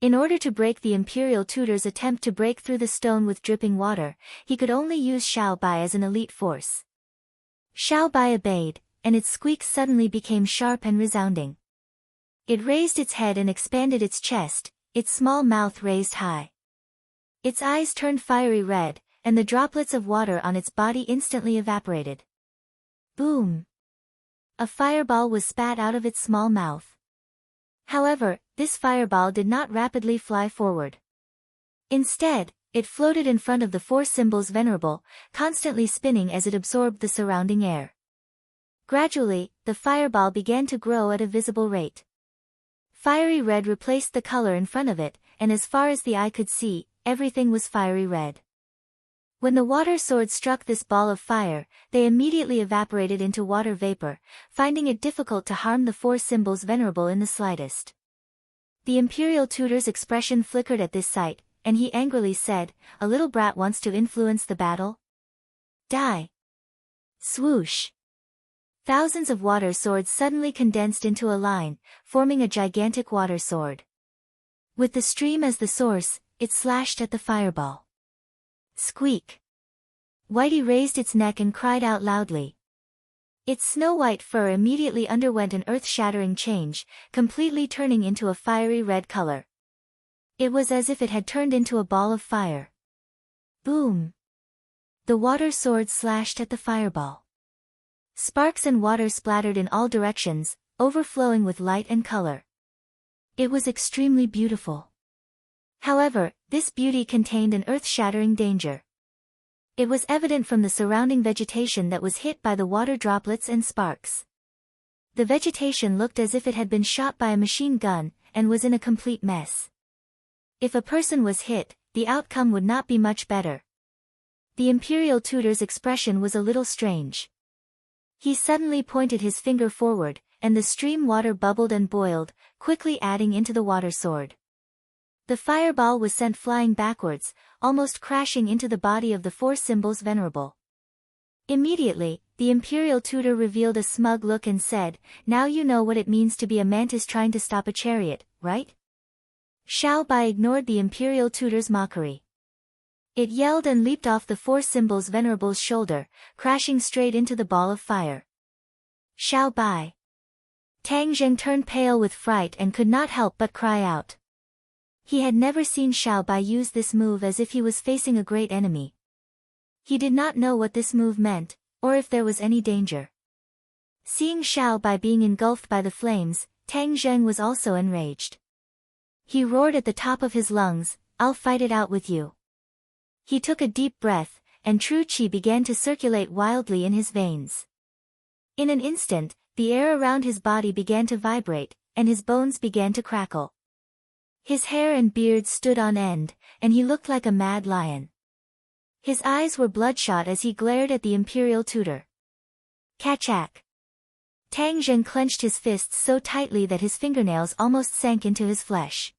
In order to break the Imperial Tutor's attempt to break through the stone with dripping water, he could only use Xiao Bai as an elite force. Xiao Bai obeyed, and its squeak suddenly became sharp and resounding. It raised its head and expanded its chest, its small mouth raised high. Its eyes turned fiery red, and the droplets of water on its body instantly evaporated. Boom! A fireball was spat out of its small mouth. However, this fireball did not rapidly fly forward. Instead, it floated in front of the four symbols Venerable, constantly spinning as it absorbed the surrounding air. Gradually, the fireball began to grow at a visible rate. Fiery red replaced the color in front of it, and as far as the eye could see, everything was fiery red. When the water sword struck this ball of fire, they immediately evaporated into water vapor, finding it difficult to harm the four symbols Venerable in the slightest. The Imperial Tutor's expression flickered at this sight, and he angrily said, "A little brat wants to influence the battle? Die!" Swoosh! Thousands of water swords suddenly condensed into a line, forming a gigantic water sword. With the stream as the source, it slashed at the fireball. Squeak! Whitey raised its neck and cried out loudly. Its snow-white fur immediately underwent an earth-shattering change, completely turning into a fiery red color. It was as if it had turned into a ball of fire. Boom! The water sword slashed at the fireball. Sparks and water splattered in all directions, overflowing with light and color. It was extremely beautiful. However, this beauty contained an earth-shattering danger. It was evident from the surrounding vegetation that was hit by the water droplets and sparks. The vegetation looked as if it had been shot by a machine gun, and was in a complete mess. If a person was hit, the outcome would not be much better. The Imperial Tutor's expression was a little strange. He suddenly pointed his finger forward, and the stream water bubbled and boiled, quickly adding into the water sword. The fireball was sent flying backwards, almost crashing into the body of the four symbols Venerable. Immediately, the Imperial Tutor revealed a smug look and said, "Now you know what it means to be a mantis trying to stop a chariot, right?" Xiao Bai ignored the Imperial Tutor's mockery. It yelled and leaped off the four symbols Venerable's shoulder, crashing straight into the ball of fire. Xiao Bai! Tang Zheng turned pale with fright and could not help but cry out. He had never seen Xiao Bai use this move as if he was facing a great enemy. He did not know what this move meant, or if there was any danger. Seeing Xiao Bai being engulfed by the flames, Tang Zheng was also enraged. He roared at the top of his lungs, "I'll fight it out with you." He took a deep breath, and true qi began to circulate wildly in his veins. In an instant, the air around his body began to vibrate, and his bones began to crackle. His hair and beard stood on end, and he looked like a mad lion. His eyes were bloodshot as he glared at the Imperial Tutor. Kachak! Tang Zheng clenched his fists so tightly that his fingernails almost sank into his flesh.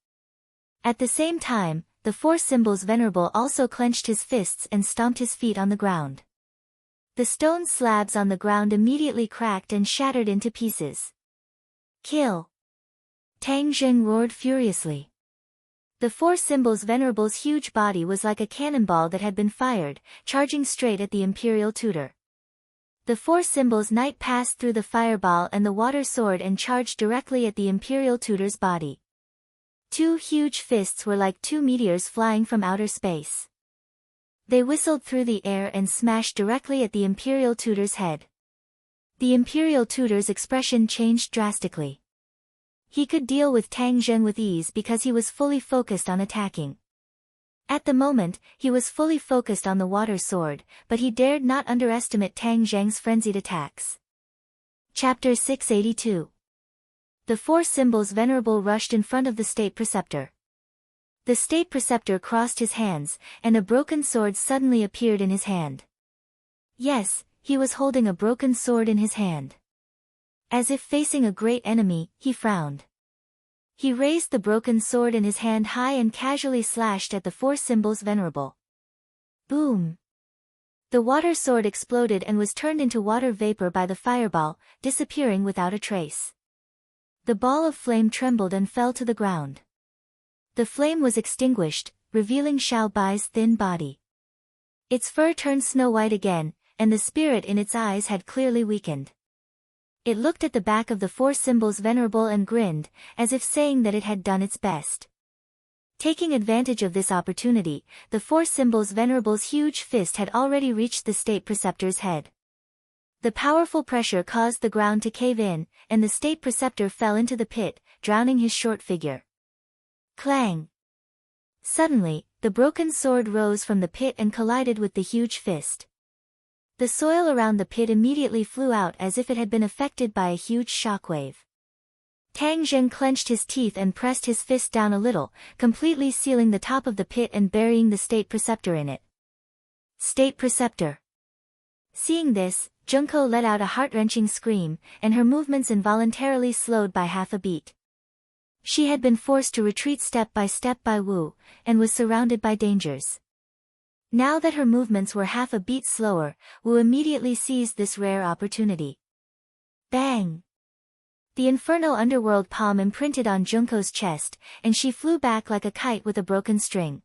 At the same time, the four symbols Venerable also clenched his fists and stomped his feet on the ground. The stone slabs on the ground immediately cracked and shattered into pieces. Kill! Tang Zheng roared furiously. The four symbols Venerable's huge body was like a cannonball that had been fired, charging straight at the Imperial Tutor. The four symbols Knight passed through the fireball and the water sword and charged directly at the Imperial Tutor's body. Two huge fists were like two meteors flying from outer space. They whistled through the air and smashed directly at the Imperial Tutor's head. The Imperial Tutor's expression changed drastically. He could deal with Tang Zheng with ease because he was fully focused on attacking. At the moment, he was fully focused on the water sword, but he dared not underestimate Tang Zheng's frenzied attacks. Chapter 682. The four symbols venerable rushed in front of the state preceptor. The state preceptor crossed his hands, and a broken sword suddenly appeared in his hand. Yes, he was holding a broken sword in his hand. As if facing a great enemy, he frowned. He raised the broken sword in his hand high and casually slashed at the four symbols venerable. Boom! The water sword exploded and was turned into water vapor by the fireball, disappearing without a trace. The ball of flame trembled and fell to the ground. The flame was extinguished, revealing Xiao Bai's thin body. Its fur turned snow-white again, and the spirit in its eyes had clearly weakened. It looked at the back of the four symbols venerable and grinned, as if saying that it had done its best. Taking advantage of this opportunity, the four symbols venerable's huge fist had already reached the state preceptor's head. The powerful pressure caused the ground to cave in, and the state preceptor fell into the pit, drowning his short figure. Clang! Suddenly, the broken sword rose from the pit and collided with the huge fist. The soil around the pit immediately flew out as if it had been affected by a huge shockwave. Tang Zheng clenched his teeth and pressed his fist down a little, completely sealing the top of the pit and burying the state preceptor in it. State preceptor! Seeing this, Junko let out a heart-wrenching scream, and her movements involuntarily slowed by half a beat. She had been forced to retreat step by Wu, and was surrounded by dangers. Now that her movements were half a beat slower, Wu immediately seized this rare opportunity. Bang! The Inferno Underworld palm imprinted on Junko's chest, and she flew back like a kite with a broken string.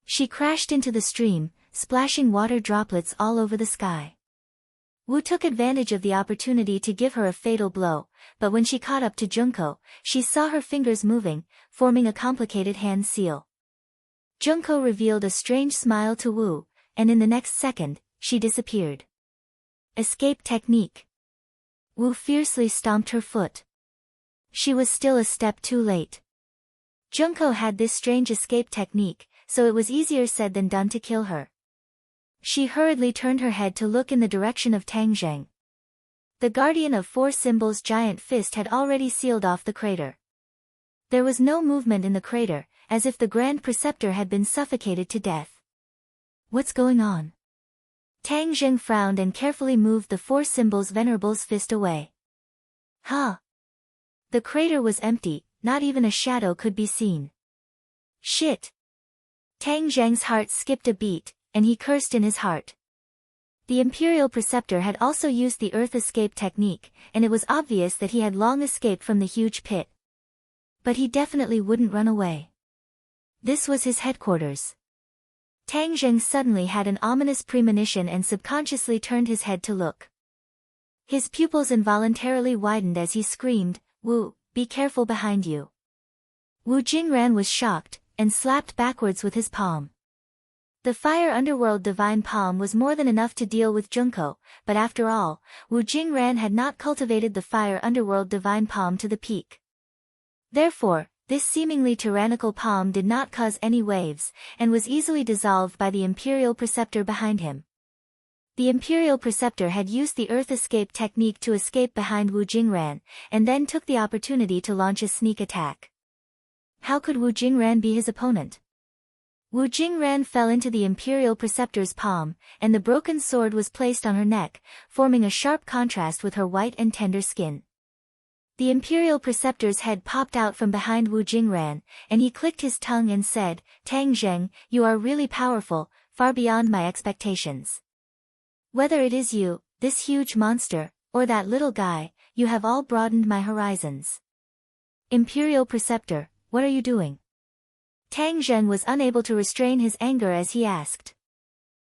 She crashed into the stream, splashing water droplets all over the sky. Wu took advantage of the opportunity to give her a fatal blow, but when she caught up to Junko, she saw her fingers moving, forming a complicated hand seal. Junko revealed a strange smile to Wu, and in the next second, she disappeared. Escape technique. Wu fiercely stomped her foot. She was still a step too late. Junko had this strange escape technique, so it was easier said than done to kill her. She hurriedly turned her head to look in the direction of Tang Zheng. The guardian of four symbols' giant fist had already sealed off the crater. There was no movement in the crater, as if the Grand Preceptor had been suffocated to death. What's going on? Tang Zheng frowned and carefully moved the four symbols' venerable's fist away. Huh? The crater was empty, not even a shadow could be seen. Shit! Tang Zheng's heart skipped a beat, and he cursed in his heart. The Imperial Preceptor had also used the Earth Escape technique, and it was obvious that he had long escaped from the huge pit. But he definitely wouldn't run away. This was his headquarters. Tang Zheng suddenly had an ominous premonition and subconsciously turned his head to look. His pupils involuntarily widened as he screamed, "Wu, be careful behind you." Wu Jingran was shocked, and slapped backwards with his palm. The Fire Underworld Divine Palm was more than enough to deal with Junko, but after all, Wu Jingran had not cultivated the Fire Underworld Divine Palm to the peak. Therefore, this seemingly tyrannical palm did not cause any waves, and was easily dissolved by the Imperial Preceptor behind him. The Imperial Preceptor had used the Earth Escape technique to escape behind Wu Jingran, and then took the opportunity to launch a sneak attack. How could Wu Jingran be his opponent? Wu Jingran fell into the Imperial Preceptor's palm, and the broken sword was placed on her neck, forming a sharp contrast with her white and tender skin. The Imperial Preceptor's head popped out from behind Wu Jingran, and he clicked his tongue and said, "Tang Zheng, you are really powerful, far beyond my expectations. Whether it is you, this huge monster, or that little guy, you have all broadened my horizons." Imperial Preceptor, what are you doing? Tang Zheng was unable to restrain his anger as he asked.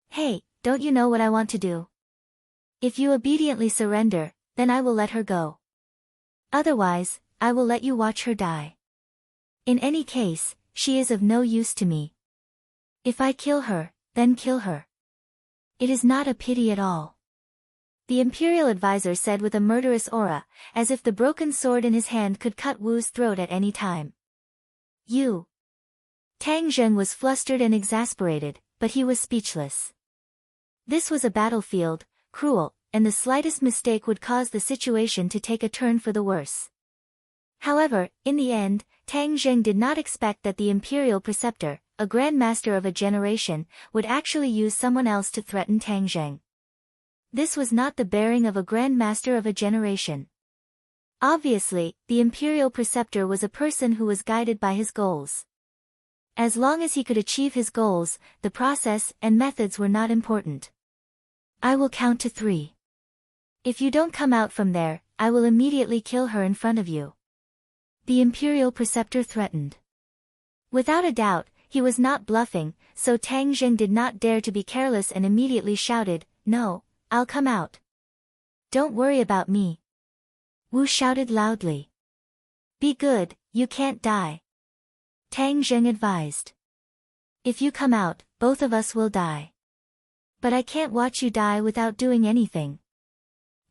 Hey, don't you know what I want to do? If you obediently surrender, then I will let her go. Otherwise, I will let you watch her die. In any case, she is of no use to me. If I kill her, then kill her. It is not a pity at all. The Imperial Advisor said with a murderous aura, as if the broken sword in his hand could cut Wu's throat at any time. You. Tang Zheng was flustered and exasperated, but he was speechless. This was a battlefield, cruel, and the slightest mistake would cause the situation to take a turn for the worse. However, in the end, Tang Zheng did not expect that the imperial preceptor, a grandmaster of a generation, would actually use someone else to threaten Tang Zheng. This was not the bearing of a grandmaster of a generation. Obviously, the imperial preceptor was a person who was guided by his goals. As long as he could achieve his goals, the process and methods were not important. I will count to 3. If you don't come out from there, I will immediately kill her in front of you. The imperial preceptor threatened. Without a doubt, he was not bluffing, so Tang Zheng did not dare to be careless and immediately shouted, "No, I'll come out. Don't worry about me." Wu shouted loudly. "Be good, you can't die," Tang Zheng advised. "If you come out, both of us will die. But I can't watch you die without doing anything.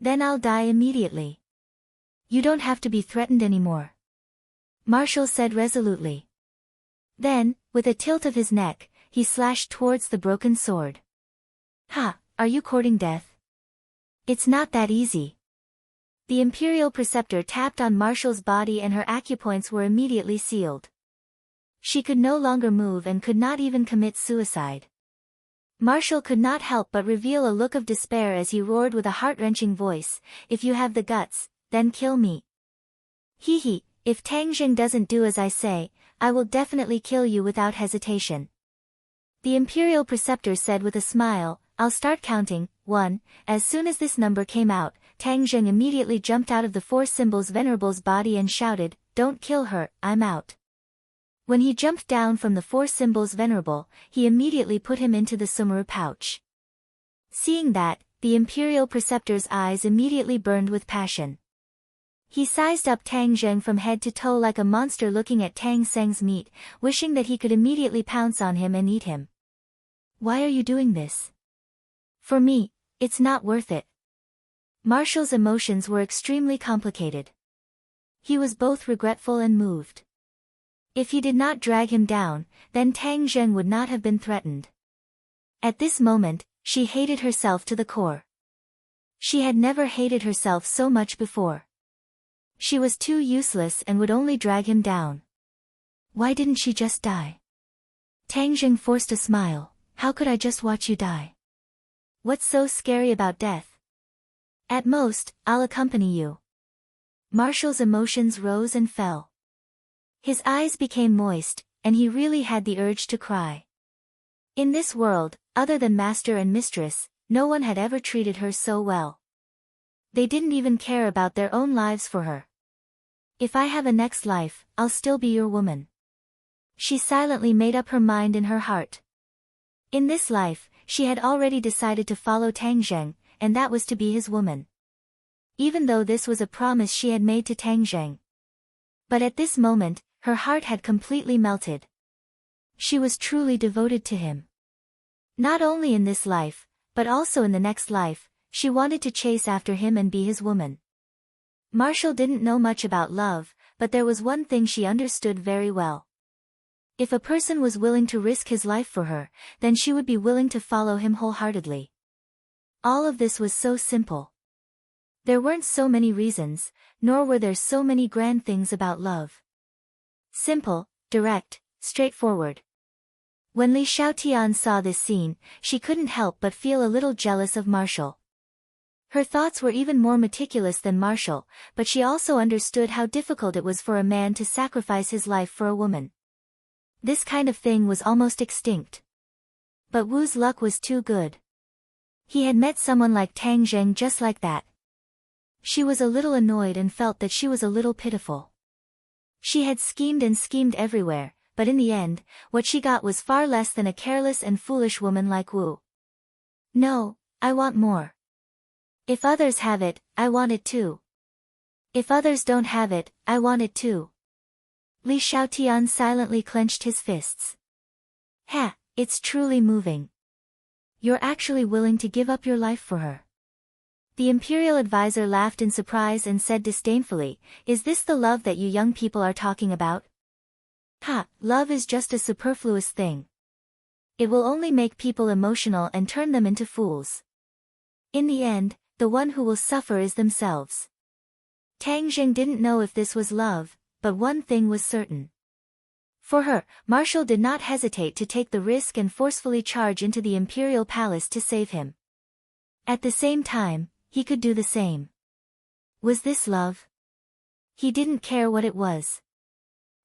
Then I'll die immediately. You don't have to be threatened anymore," Marshall said resolutely. Then, with a tilt of his neck, he slashed towards the broken sword. "Ha, are you courting death? It's not that easy." The imperial preceptor tapped on Marshall's body and her acupoints were immediately sealed. She could no longer move and could not even commit suicide. Marshall could not help but reveal a look of despair as he roared with a heart-wrenching voice, "If you have the guts, then kill me. Hee, if Tang Zheng doesn't do as I say, I will definitely kill you without hesitation." The imperial preceptor said with a smile, "I'll start counting, 1, as soon as this number came out, Tang Zheng immediately jumped out of the 4 symbols venerable's body and shouted, "Don't kill her, I'm out." When he jumped down from the 4 symbols venerable, he immediately put him into the Sumuru pouch. Seeing that, the imperial preceptor's eyes immediately burned with passion. He sized up Tang Zheng from head to toe like a monster looking at Tang Seng's meat, wishing that he could immediately pounce on him and eat him. "Why are you doing this? For me, it's not worth it." Marshall's emotions were extremely complicated. He was both regretful and moved. If he did not drag him down, then Tang Zheng would not have been threatened. At this moment, she hated herself to the core. She had never hated herself so much before. She was too useless and would only drag him down. Why didn't she just die? Tang Zheng forced a smile. "How could I just watch you die? What's so scary about death? At most, I'll accompany you." Marshall's emotions rose and fell. His eyes became moist, and he really had the urge to cry. In this world, other than master and mistress, no one had ever treated her so well. They didn't even care about their own lives for her. "If I have a next life, I'll still be your woman." She silently made up her mind in her heart. In this life, she had already decided to follow Tang Zheng, and that was to be his woman. Even though this was a promise she had made to Tang Zheng. But at this moment, her heart had completely melted. She was truly devoted to him. Not only in this life, but also in the next life, she wanted to chase after him and be his woman. Marshall didn't know much about love, but there was one thing she understood very well. If a person was willing to risk his life for her, then she would be willing to follow him wholeheartedly. All of this was so simple. There weren't so many reasons, nor were there so many grand things about love. Simple, direct, straightforward. When Li Xiaotian saw this scene, she couldn't help but feel a little jealous of Marshall. Her thoughts were even more meticulous than Marshall, but she also understood how difficult it was for a man to sacrifice his life for a woman. This kind of thing was almost extinct. But Wu's luck was too good. He had met someone like Tang Zheng just like that. She was a little annoyed and felt that she was a little pitiful. She had schemed and schemed everywhere, but in the end, what she got was far less than a careless and foolish woman like Wu. "No, I want more. If others have it, I want it too. If others don't have it, I want it too." Li Xiaotian silently clenched his fists. "Ha, it's truly moving. You're actually willing to give up your life for her." The imperial advisor laughed in surprise and said disdainfully, "Is this the love that you young people are talking about? Ha, love is just a superfluous thing. It will only make people emotional and turn them into fools. In the end, the one who will suffer is themselves. Tang Jing didn't know if this was love, but one thing was certain. For her, Marshall did not hesitate to take the risk and forcefully charge into the imperial palace to save him. At the same time, he could do the same. Was this love? He didn't care what it was.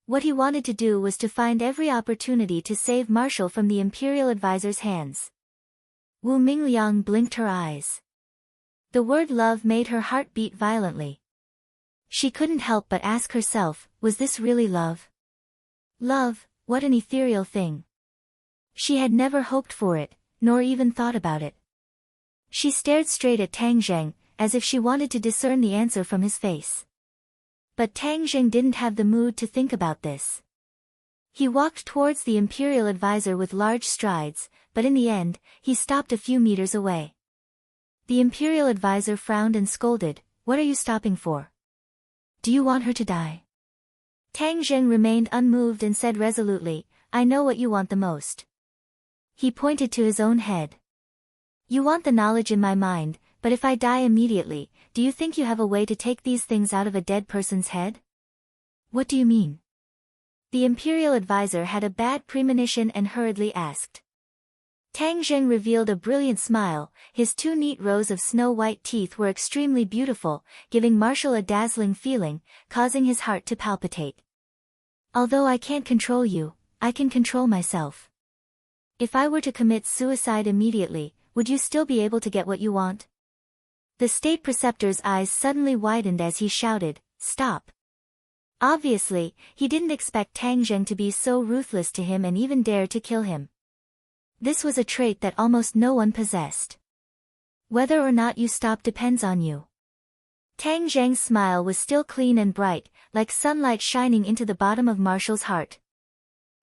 What he wanted to do was to find every opportunity to save Marshall from the imperial advisor's hands. Wu Mingliang blinked her eyes. The word love made her heart beat violently. She couldn't help but ask herself, was this really love? Love, what an ethereal thing. She had never hoped for it, nor even thought about it. She stared straight at Tang Zheng, as if she wanted to discern the answer from his face. But Tang Zheng didn't have the mood to think about this. He walked towards the imperial advisor with large strides, but in the end, he stopped a few meters away. The imperial advisor frowned and scolded, "What are you stopping for? Do you want her to die?" Tang Zheng remained unmoved and said resolutely, "I know what you want the most." He pointed to his own head. "You want the knowledge in my mind, but if I die immediately, do you think you have a way to take these things out of a dead person's head?" "What do you mean?" The imperial advisor had a bad premonition and hurriedly asked. Tang Zheng revealed a brilliant smile. His two neat rows of snow-white teeth were extremely beautiful, giving Marshall a dazzling feeling, causing his heart to palpitate. "Although I can't control you, I can control myself. If I were to commit suicide immediately, would you still be able to get what you want?" The state preceptor's eyes suddenly widened as he shouted, "Stop!" Obviously, he didn't expect Tang Zheng to be so ruthless to him and even dare to kill him. This was a trait that almost no one possessed. "Whether or not you stop depends on you." Tang Zheng's smile was still clean and bright, like sunlight shining into the bottom of Marshall's heart.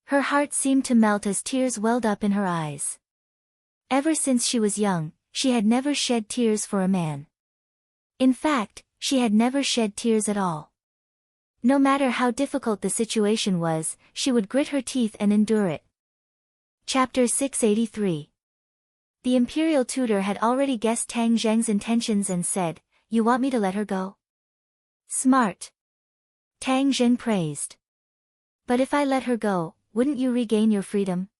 Her heart seemed to melt as tears welled up in her eyes. Ever since she was young, she had never shed tears for a man. In fact, she had never shed tears at all. No matter how difficult the situation was, she would grit her teeth and endure it. Chapter 683. The imperial tutor had already guessed Tang Zheng's intentions and said, "You want me to let her go?" "Smart." Tang Zheng praised. "But if I let her go, wouldn't you regain your freedom?"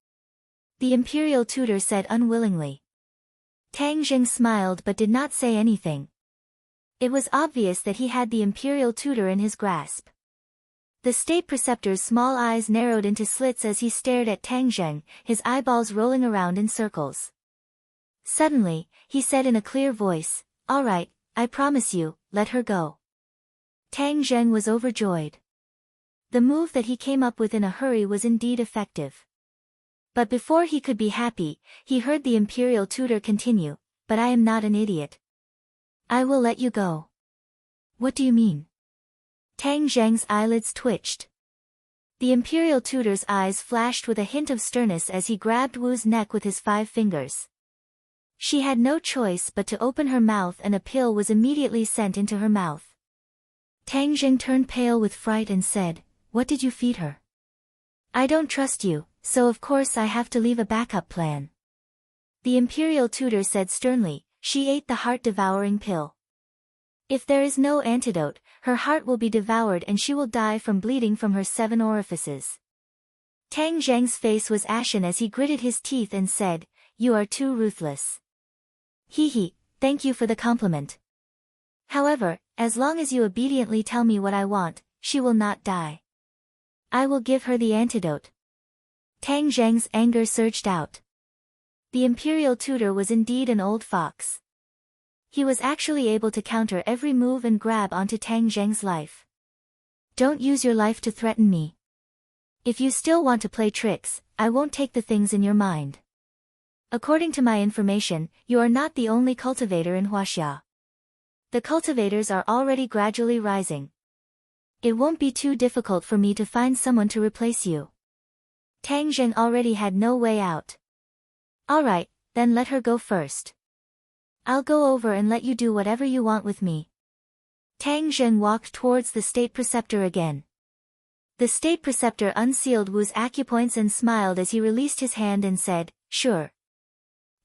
The imperial tutor said unwillingly. Tang Zheng smiled but did not say anything. It was obvious that he had the imperial tutor in his grasp. The state preceptor's small eyes narrowed into slits as he stared at Tang Zheng, his eyeballs rolling around in circles. Suddenly, he said in a clear voice, "All right, I promise you, let her go." Tang Zheng was overjoyed. The move that he came up with in a hurry was indeed effective. But before he could be happy, he heard the imperial tutor continue, "But I am not an idiot. I will let you go." "What do you mean?" Tang Zheng's eyelids twitched. The imperial tutor's eyes flashed with a hint of sternness as he grabbed Wu's neck with his 5 fingers. She had no choice but to open her mouth and a pill was immediately sent into her mouth. Tang Zheng turned pale with fright and said, "What did you feed her?" "I don't trust you, so of course I have to leave a backup plan." The imperial tutor said sternly, "She ate the heart-devouring pill. If there is no antidote, her heart will be devoured and she will die from bleeding from her 7 orifices." Tang Zheng's face was ashen as he gritted his teeth and said, "You are too ruthless." "Hee, thank you for the compliment. However, as long as you obediently tell me what I want, she will not die. I will give her the antidote." Tang Zheng's anger surged out. The imperial tutor was indeed an old fox. He was actually able to counter every move and grab onto Tang Zheng's life. "Don't use your life to threaten me. If you still want to play tricks, I won't take the things in your mind. According to my information, you are not the only cultivator in Huaxia. The cultivators are already gradually rising. It won't be too difficult for me to find someone to replace you." Tang Zheng already had no way out. "All right, then let her go first. I'll go over and let you do whatever you want with me." Tang Zheng walked towards the state preceptor again. The state preceptor unsealed Wu's acupoints and smiled as he released his hand and said, "Sure."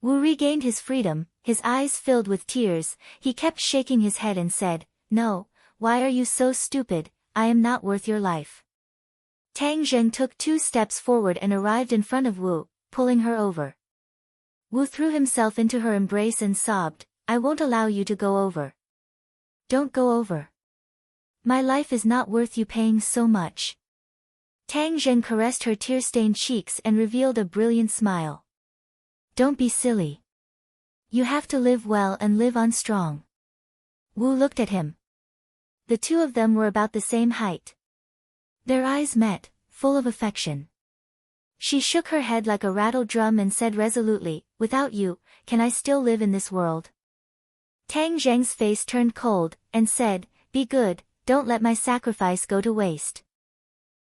Wu regained his freedom, his eyes filled with tears. He kept shaking his head and said, "No, why are you so stupid? I am not worth your life." Tang Zheng took 2 steps forward and arrived in front of Wu, pulling her over. Wu threw himself into her embrace and sobbed, "I won't allow you to go over. Don't go over. My life is not worth you paying so much." Tang Zheng caressed her tear-stained cheeks and revealed a brilliant smile. "Don't be silly. You have to live well and live on strong." Wu looked at him. The two of them were about the same height. Their eyes met, full of affection. She shook her head like a rattled drum and said resolutely, "Without you, can I still live in this world?" Tang Zheng's face turned cold, and said, "Be good, don't let my sacrifice go to waste.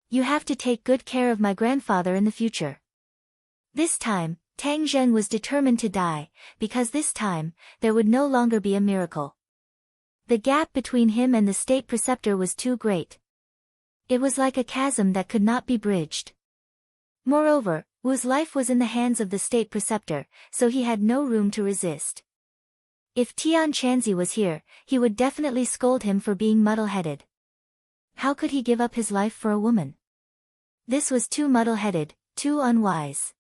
You have to take good care of my grandfather in the future." This time, Tang Zheng was determined to die, because this time, there would no longer be a miracle. The gap between him and the state preceptor was too great. It was like a chasm that could not be bridged. Moreover, Wu's life was in the hands of the state preceptor, so he had no room to resist. If Tian Chanzi was here, he would definitely scold him for being muddle-headed. How could he give up his life for a woman? This was too muddle-headed, too unwise.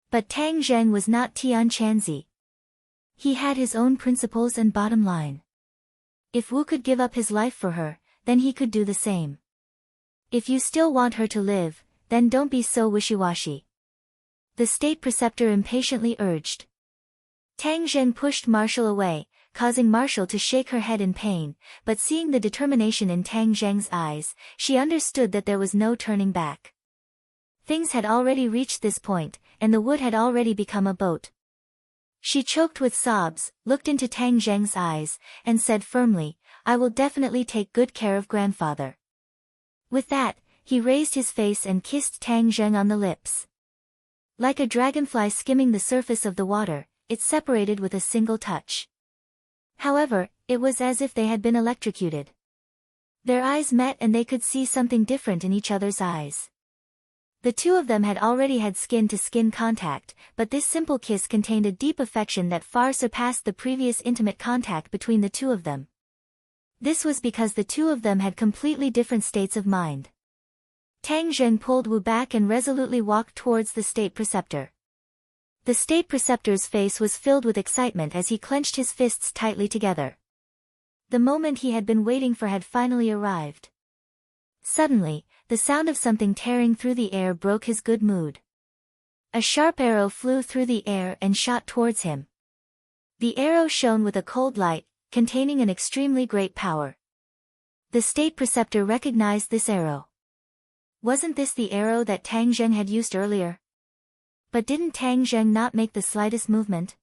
But Tang Zheng was not Tian Chanzi. He had his own principles and bottom line. If Wu could give up his life for her, then he could do the same. If you still want her to live, then don't be so wishy-washy. The state preceptor impatiently urged. Tang Zheng pushed Marshall away, causing Marshall to shake her head in pain, but seeing the determination in Tang Zheng's eyes, she understood that there was no turning back. Things had already reached this point, and the wood had already become a boat. She choked with sobs, looked into Tang Zheng's eyes, and said firmly, "I will definitely take good care of grandfather." With that, he raised his face and kissed Tang Zheng on the lips. Like a dragonfly skimming the surface of the water, it separated with a single touch. However, it was as if they had been electrocuted. Their eyes met and they could see something different in each other's eyes. The two of them had already had skin-to-skin contact, but this simple kiss contained a deep affection that far surpassed the previous intimate contact between the two of them. This was because the two of them had completely different states of mind. Tang Zheng pulled Wu back and resolutely walked towards the state preceptor. The state preceptor's face was filled with excitement as he clenched his fists tightly together. The moment he had been waiting for had finally arrived. Suddenly, the sound of something tearing through the air broke his good mood. A sharp arrow flew through the air and shot towards him. The arrow shone with a cold light, containing an extremely great power. The state preceptor recognized this arrow. Wasn't this the arrow that Tang Zheng had used earlier? But didn't Tang Zheng not make the slightest movement?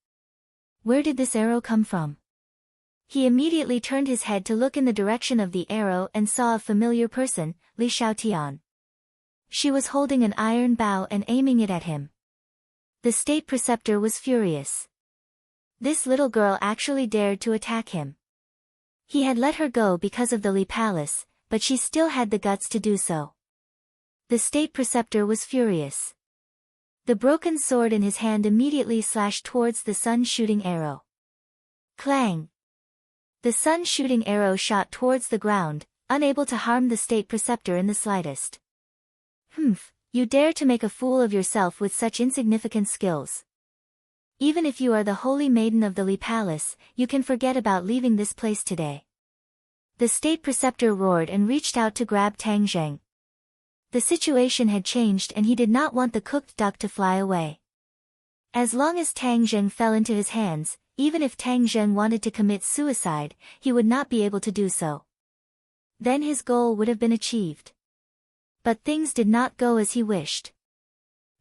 Where did this arrow come from? He immediately turned his head to look in the direction of the arrow and saw a familiar person, Li Xiaotian. She was holding an iron bow and aiming it at him. The state preceptor was furious. This little girl actually dared to attack him. He had let her go because of the Li Palace, but she still had the guts to do so. The state preceptor was furious. The broken sword in his hand immediately slashed towards the sun-shooting arrow. Clang! The sun-shooting arrow shot towards the ground, unable to harm the state preceptor in the slightest. "Humph, you dare to make a fool of yourself with such insignificant skills. Even if you are the holy maiden of the Li Palace, you can forget about leaving this place today." The state preceptor roared and reached out to grab Tang Zheng. The situation had changed and he did not want the cooked duck to fly away. As long as Tang Zheng fell into his hands, even if Tang Zheng wanted to commit suicide, he would not be able to do so. Then his goal would have been achieved. But things did not go as he wished.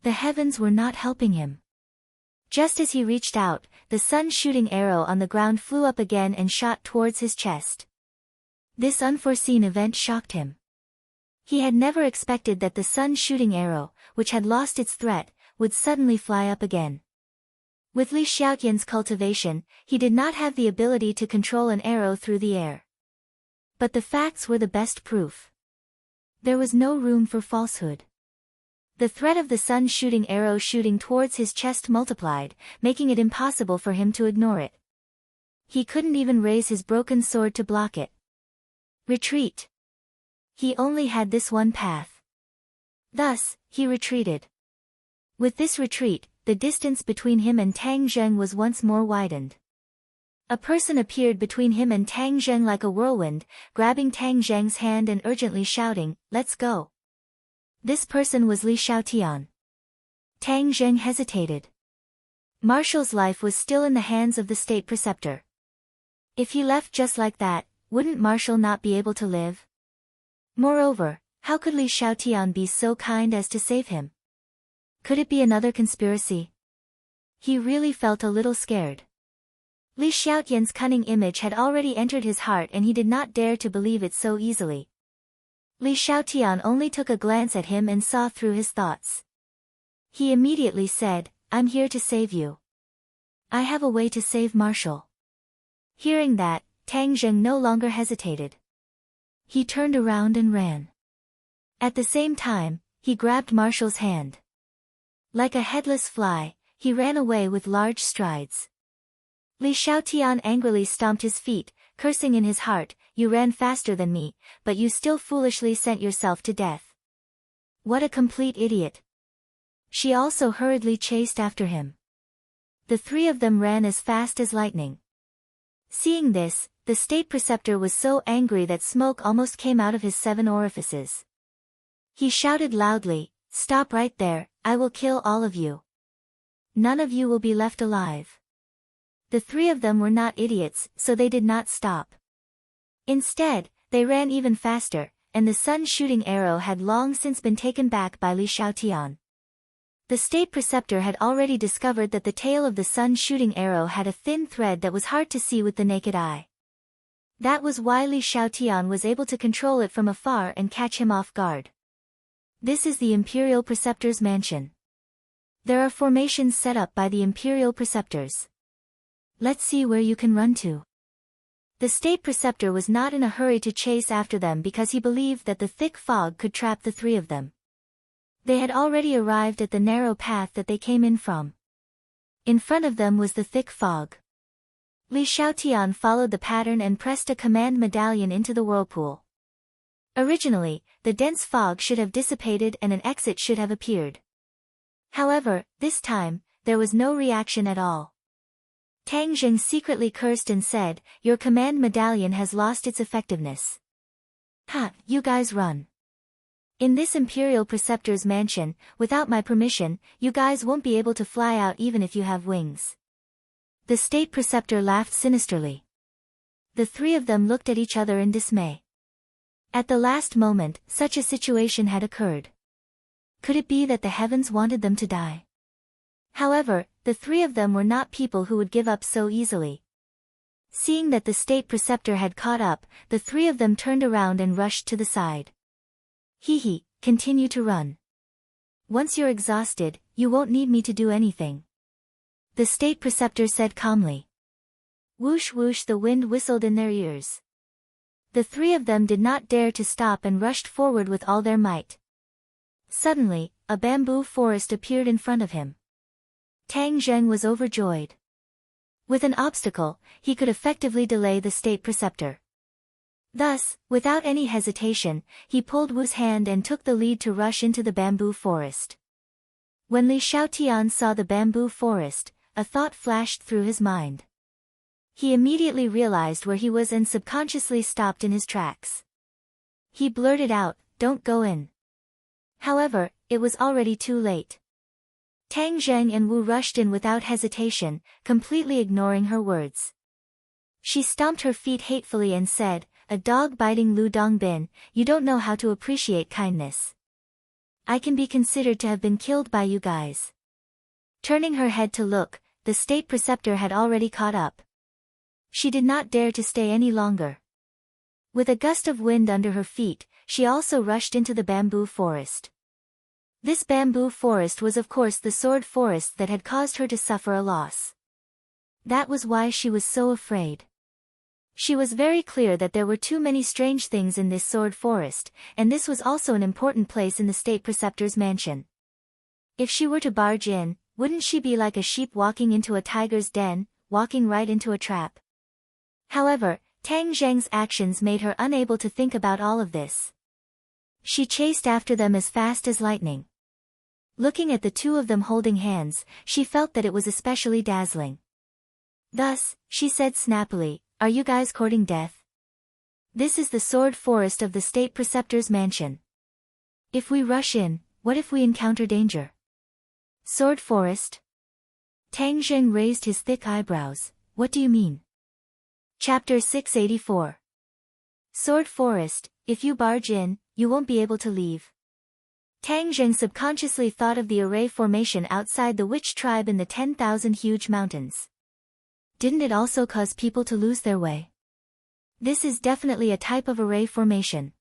The heavens were not helping him. Just as he reached out, the sun-shooting arrow on the ground flew up again and shot towards his chest. This unforeseen event shocked him. He had never expected that the sun-shooting arrow, which had lost its threat, would suddenly fly up again. With Li Xiaotian's cultivation, he did not have the ability to control an arrow through the air. But the facts were the best proof. There was no room for falsehood. The threat of the sun shooting arrow shooting towards his chest multiplied, making it impossible for him to ignore it. He couldn't even raise his broken sword to block it. Retreat. He only had this one path. Thus, he retreated. With this retreat, the distance between him and Tang Zheng was once more widened. A person appeared between him and Tang Zheng like a whirlwind, grabbing Tang Zheng's hand and urgently shouting, "Let's go." This person was Li Xiaotian. Tang Zheng hesitated. Marshall's life was still in the hands of the state preceptor. If he left just like that, wouldn't Marshall not be able to live? Moreover, how could Li Xiaotian be so kind as to save him? Could it be another conspiracy? He really felt a little scared. Li Xiaotian's cunning image had already entered his heart and he did not dare to believe it so easily. Li Xiaotian only took a glance at him and saw through his thoughts. He immediately said, "I'm here to save you. I have a way to save Marshall." Hearing that, Tang Zheng no longer hesitated. He turned around and ran. At the same time, he grabbed Marshall's hand. Like a headless fly, he ran away with large strides. Li Xiaotian angrily stomped his feet, cursing in his heart, "You ran faster than me, but you still foolishly sent yourself to death. What a complete idiot." She also hurriedly chased after him. The three of them ran as fast as lightning. Seeing this, the state preceptor was so angry that smoke almost came out of his 7 orifices. He shouted loudly, "Stop right there, I will kill all of you. None of you will be left alive." The three of them were not idiots, so they did not stop. Instead, they ran even faster, and the sun-shooting arrow had long since been taken back by Li Xiaotian. The state preceptor had already discovered that the tail of the sun-shooting arrow had a thin thread that was hard to see with the naked eye. That was why Li Xiaotian was able to control it from afar and catch him off guard. This is the Imperial Preceptor's mansion. There are formations set up by the Imperial Preceptors. Let's see where you can run to. The state preceptor was not in a hurry to chase after them because he believed that the thick fog could trap the three of them. They had already arrived at the narrow path that they came in from. In front of them was the thick fog. Li Xiaotian followed the pattern and pressed a command medallion into the whirlpool. Originally, the dense fog should have dissipated and an exit should have appeared. However, this time, there was no reaction at all. Tang Zheng secretly cursed and said, "Your command medallion has lost its effectiveness. Ha, you guys run. In this Imperial Preceptor's mansion, without my permission, you guys won't be able to fly out even if you have wings." The state preceptor laughed sinisterly. The three of them looked at each other in dismay. At the last moment, such a situation had occurred. Could it be that the heavens wanted them to die? However, the three of them were not people who would give up so easily. Seeing that the state preceptor had caught up, the three of them turned around and rushed to the side. "Hee, continue to run. Once you're exhausted, you won't need me to do anything," the state preceptor said calmly. Whoosh whoosh, the wind whistled in their ears. The three of them did not dare to stop and rushed forward with all their might. Suddenly, a bamboo forest appeared in front of him. Tang Zheng was overjoyed. With an obstacle, he could effectively delay the state preceptor. Thus, without any hesitation, he pulled Wu's hand and took the lead to rush into the bamboo forest. When Li Xiaotian saw the bamboo forest, a thought flashed through his mind. He immediately realized where he was and subconsciously stopped in his tracks. He blurted out, "Don't go in." However, it was already too late. Tang Zheng and Wu rushed in without hesitation, completely ignoring her words. She stomped her feet hatefully and said, "A dog-biting Lu Dongbin, you don't know how to appreciate kindness. I can be considered to have been killed by you guys." Turning her head to look, the state preceptor had already caught up. She did not dare to stay any longer. With a gust of wind under her feet, she also rushed into the bamboo forest. This bamboo forest was of course the sword forest that had caused her to suffer a loss. That was why she was so afraid. She was very clear that there were too many strange things in this sword forest, and this was also an important place in the state preceptor's mansion. If she were to barge in, wouldn't she be like a sheep walking into a tiger's den, walking right into a trap? However, Tang Zheng's actions made her unable to think about all of this. She chased after them as fast as lightning. Looking at the two of them holding hands, she felt that it was especially dazzling. Thus, she said snappily, "Are you guys courting death? This is the sword forest of the state preceptor's mansion. If we rush in, what if we encounter danger?" Sword forest? Tang Zheng raised his thick eyebrows. What do you mean? Chapter 684. Sword forest, if you barge in, you won't be able to leave. Tang Zheng subconsciously thought of the array formation outside the witch tribe in the 10,000 huge mountains. Didn't it also cause people to lose their way? This is definitely a type of array formation.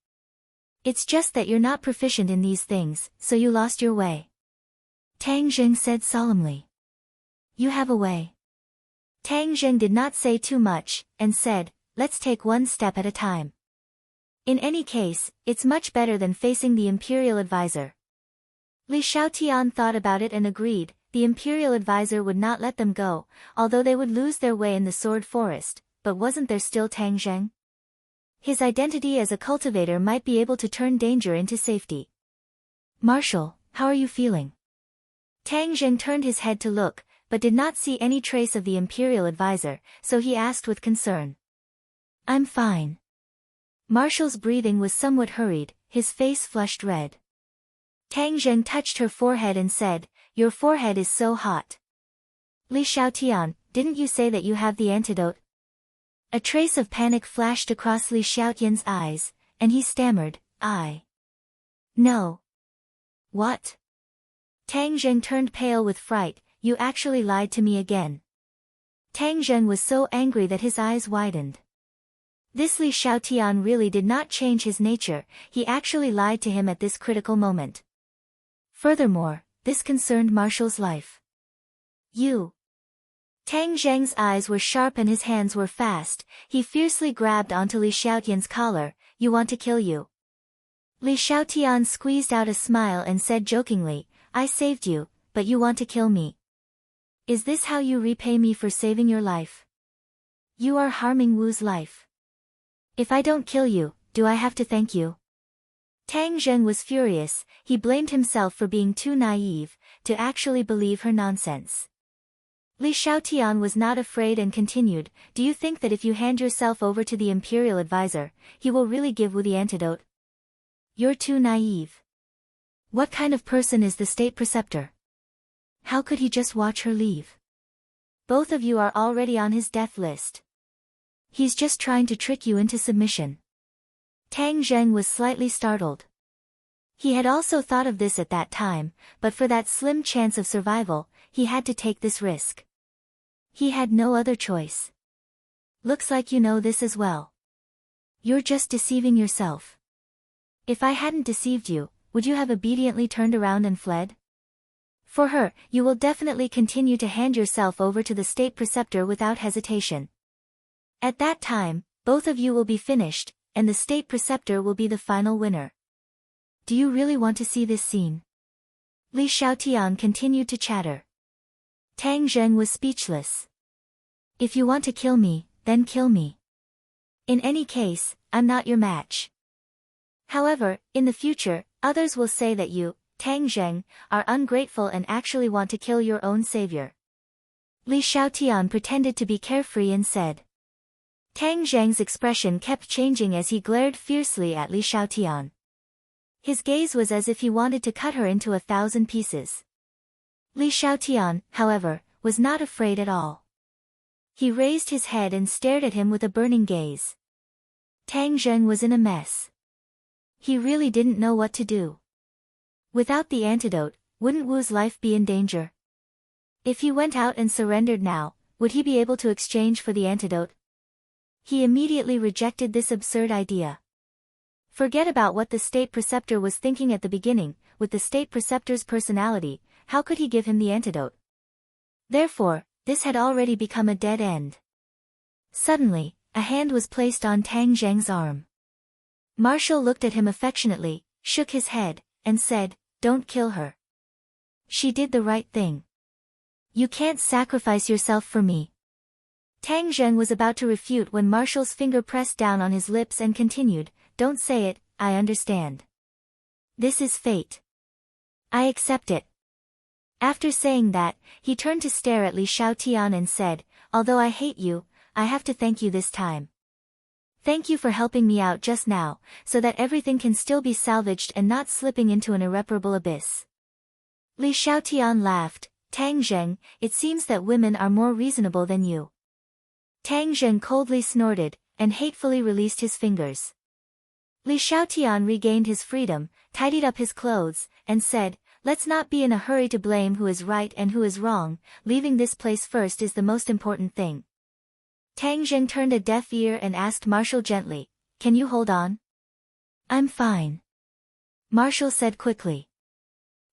It's just that you're not proficient in these things, so you lost your way. Tang Zheng said solemnly. You have a way. Tang Zheng did not say too much, and said, let's take one step at a time. In any case, it's much better than facing the Imperial Advisor. Li Xiaotian thought about it and agreed, the Imperial Advisor would not let them go, although they would lose their way in the Sword Forest, but wasn't there still Tang Zheng? His identity as a cultivator might be able to turn danger into safety. Marshal, how are you feeling? Tang Zheng turned his head to look, but did not see any trace of the Imperial Advisor, so he asked with concern. I'm fine. Marshal's breathing was somewhat hurried, his face flushed red. Tang Zheng touched her forehead and said, your forehead is so hot. Li Xiaotian, didn't you say that you have the antidote? A trace of panic flashed across Li Xiaotian's eyes, and he stammered, No. What? Tang Zheng turned pale with fright, you actually lied to me again. Tang Zheng was so angry that his eyes widened. This Li Xiaotian really did not change his nature, he actually lied to him at this critical moment. Furthermore, this concerned Marshal's life. You. Tang Zheng's eyes were sharp and his hands were fast, he fiercely grabbed onto Li Xiaotian's collar, you want to kill you. Li Xiaotian squeezed out a smile and said jokingly, I saved you, but you want to kill me. Is this how you repay me for saving your life? You are harming Wu's life. If I don't kill you, do I have to thank you? Tang Zheng was furious, he blamed himself for being too naive, to actually believe her nonsense. Li Xiaotian was not afraid and continued, do you think that if you hand yourself over to the Imperial Advisor, he will really give Wu the antidote? You're too naive. What kind of person is the state preceptor? How could he just watch her leave? Both of you are already on his death list. He's just trying to trick you into submission. Tang Zheng was slightly startled. He had also thought of this at that time, but for that slim chance of survival, he had to take this risk. He had no other choice. Looks like you know this as well. You're just deceiving yourself. If I hadn't deceived you, would you have obediently turned around and fled? For her, you will definitely continue to hand yourself over to the state preceptor without hesitation. At that time, both of you will be finished, and the state preceptor will be the final winner. Do you really want to see this scene? Li Xiaotian continued to chatter. Tang Zheng was speechless. If you want to kill me, then kill me. In any case, I'm not your match. However, in the future, others will say that you, Tang Zheng, are ungrateful and actually want to kill your own savior. Li Xiaotian pretended to be carefree and said. Tang Zheng's expression kept changing as he glared fiercely at Li Xiaotian. His gaze was as if he wanted to cut her into 1,000 pieces. Li Xiaotian, however, was not afraid at all. He raised his head and stared at him with a burning gaze. Tang Zheng was in a mess. He really didn't know what to do. Without the antidote, wouldn't Wu's life be in danger? If he went out and surrendered now, would he be able to exchange for the antidote? He immediately rejected this absurd idea. Forget about what the state preceptor was thinking at the beginning, with the state preceptor's personality, how could he give him the antidote? Therefore, this had already become a dead end. Suddenly, a hand was placed on Tang Zheng's arm. Marshall looked at him affectionately, shook his head, and said, "Don't kill her. She did the right thing. You can't sacrifice yourself for me." Tang Zheng was about to refute when Marshall's finger pressed down on his lips and continued, "Don't say it, I understand. This is fate. I accept it." After saying that, he turned to stare at Li Xiaotian and said, "Although I hate you, I have to thank you this time. Thank you for helping me out just now, so that everything can still be salvaged and not slipping into an irreparable abyss." Li Xiaotian laughed, "Tang Zheng, it seems that women are more reasonable than you." Tang Zheng coldly snorted, and hatefully released his fingers. Li Xiaotian regained his freedom, tidied up his clothes, and said, "Let's not be in a hurry to blame who is right and who is wrong, leaving this place first is the most important thing." Tang Zheng turned a deaf ear and asked Marshall gently, "Can you hold on?" "I'm fine," Marshall said quickly.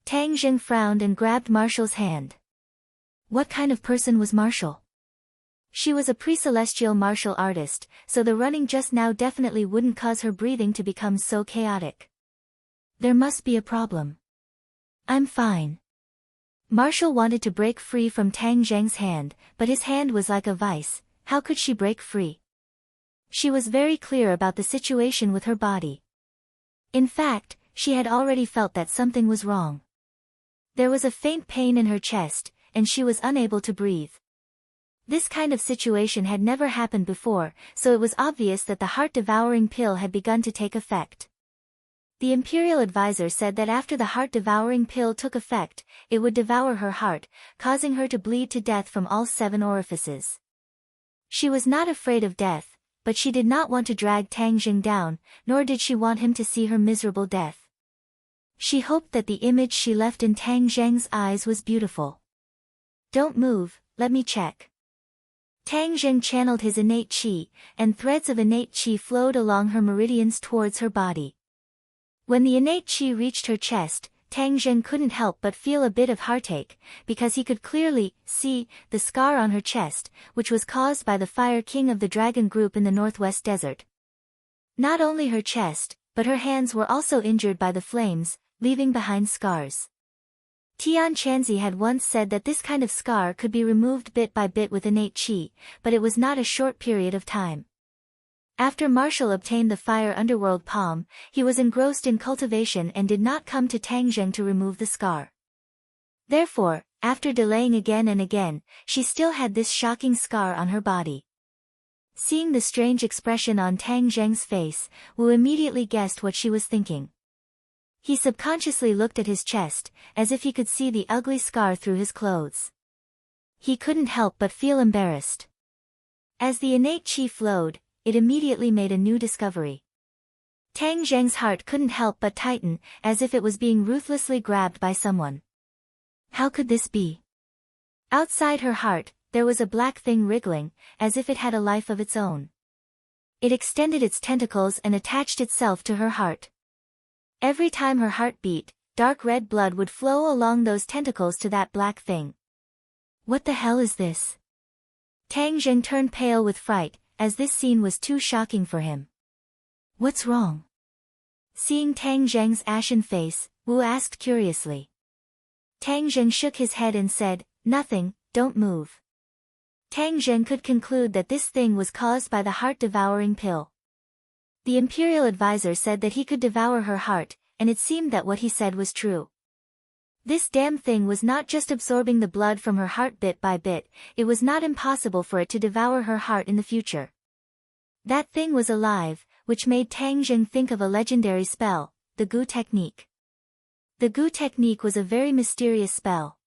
Tang Zheng frowned and grabbed Marshall's hand. What kind of person was Marshall? She was a pre-celestial martial artist, so the running just now definitely wouldn't cause her breathing to become so chaotic. There must be a problem. "I'm fine." Marshall wanted to break free from Tang Zheng's hand, but his hand was like a vice. How could she break free? She was very clear about the situation with her body. In fact, she had already felt that something was wrong. There was a faint pain in her chest, and she was unable to breathe. This kind of situation had never happened before, so it was obvious that the heart-devouring pill had begun to take effect. The Imperial Advisor said that after the heart-devouring pill took effect, it would devour her heart, causing her to bleed to death from all 7 orifices. She was not afraid of death, but she did not want to drag Tang Zheng down, nor did she want him to see her miserable death. She hoped that the image she left in Tang Zheng's eyes was beautiful. "Don't move, let me check." Tang Zheng channeled his innate qi, and threads of innate qi flowed along her meridians towards her body. When the innate qi reached her chest, Tang Zheng couldn't help but feel a bit of heartache, because he could clearly see the scar on her chest, which was caused by the Fire King of the Dragon Group in the Northwest Desert. Not only her chest, but her hands were also injured by the flames, leaving behind scars. Tian Chanzi had once said that this kind of scar could be removed bit by bit with innate qi, but it was not a short period of time. After Marshall obtained the Fire Underworld palm, he was engrossed in cultivation and did not come to Tang Zheng to remove the scar. Therefore, after delaying again and again, she still had this shocking scar on her body. Seeing the strange expression on Tang Zheng's face, Wu immediately guessed what she was thinking. He subconsciously looked at his chest, as if he could see the ugly scar through his clothes. He couldn't help but feel embarrassed. As the innate qi flowed, it immediately made a new discovery. Tang Zheng's heart couldn't help but tighten, as if it was being ruthlessly grabbed by someone. How could this be? Outside her heart, there was a black thing wriggling, as if it had a life of its own. It extended its tentacles and attached itself to her heart. Every time her heart beat, dark red blood would flow along those tentacles to that black thing. What the hell is this? Tang Zheng turned pale with fright, as this scene was too shocking for him. What's wrong? Seeing Tang Zheng's ashen face, Wu asked curiously. Tang Zheng shook his head and said, "Nothing, don't move." Tang Zheng could conclude that this thing was caused by the heart-devouring pill. The Imperial Advisor said that he could devour her heart, and it seemed that what he said was true. This damn thing was not just absorbing the blood from her heart bit by bit, it was not impossible for it to devour her heart in the future. That thing was alive, which made Tang Zheng think of a legendary spell, the Gu Technique. The Gu Technique was a very mysterious spell.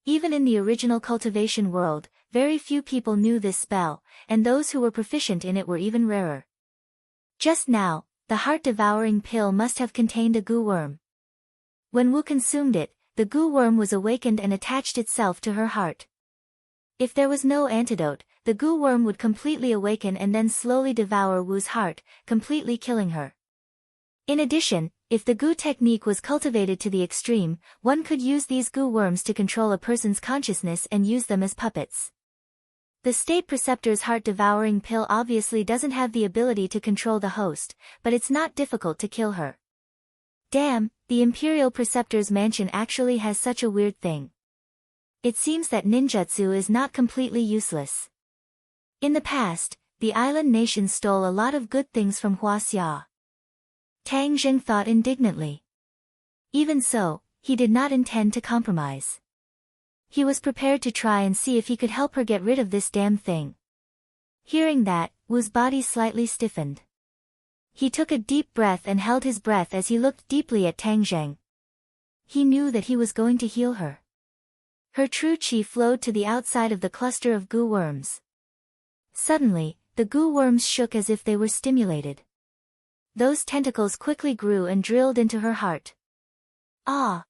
Even in the original cultivation world, very few people knew this spell, and those who were proficient in it were even rarer. Just now, the heart-devouring pill must have contained a Gu worm. When Wu consumed it, the Gu worm was awakened and attached itself to her heart. If there was no antidote, the Gu worm would completely awaken and then slowly devour Wu's heart, completely killing her. In addition, if the Gu technique was cultivated to the extreme, one could use these Gu worms to control a person's consciousness and use them as puppets. The state preceptor's heart-devouring pill obviously doesn't have the ability to control the host, but it's not difficult to kill her. Damn, the Imperial Preceptor's mansion actually has such a weird thing. It seems that ninjutsu is not completely useless. In the past, the island nation stole a lot of good things from Huaxia. Tang Zheng thought indignantly. Even so, he did not intend to compromise. He was prepared to try and see if he could help her get rid of this damn thing. Hearing that, Wu's body slightly stiffened. He took a deep breath and held his breath as he looked deeply at Tang Zheng. He knew that he was going to heal her. Her true qi flowed to the outside of the cluster of goo worms. Suddenly, the goo worms shook as if they were stimulated. Those tentacles quickly grew and drilled into her heart. Ah!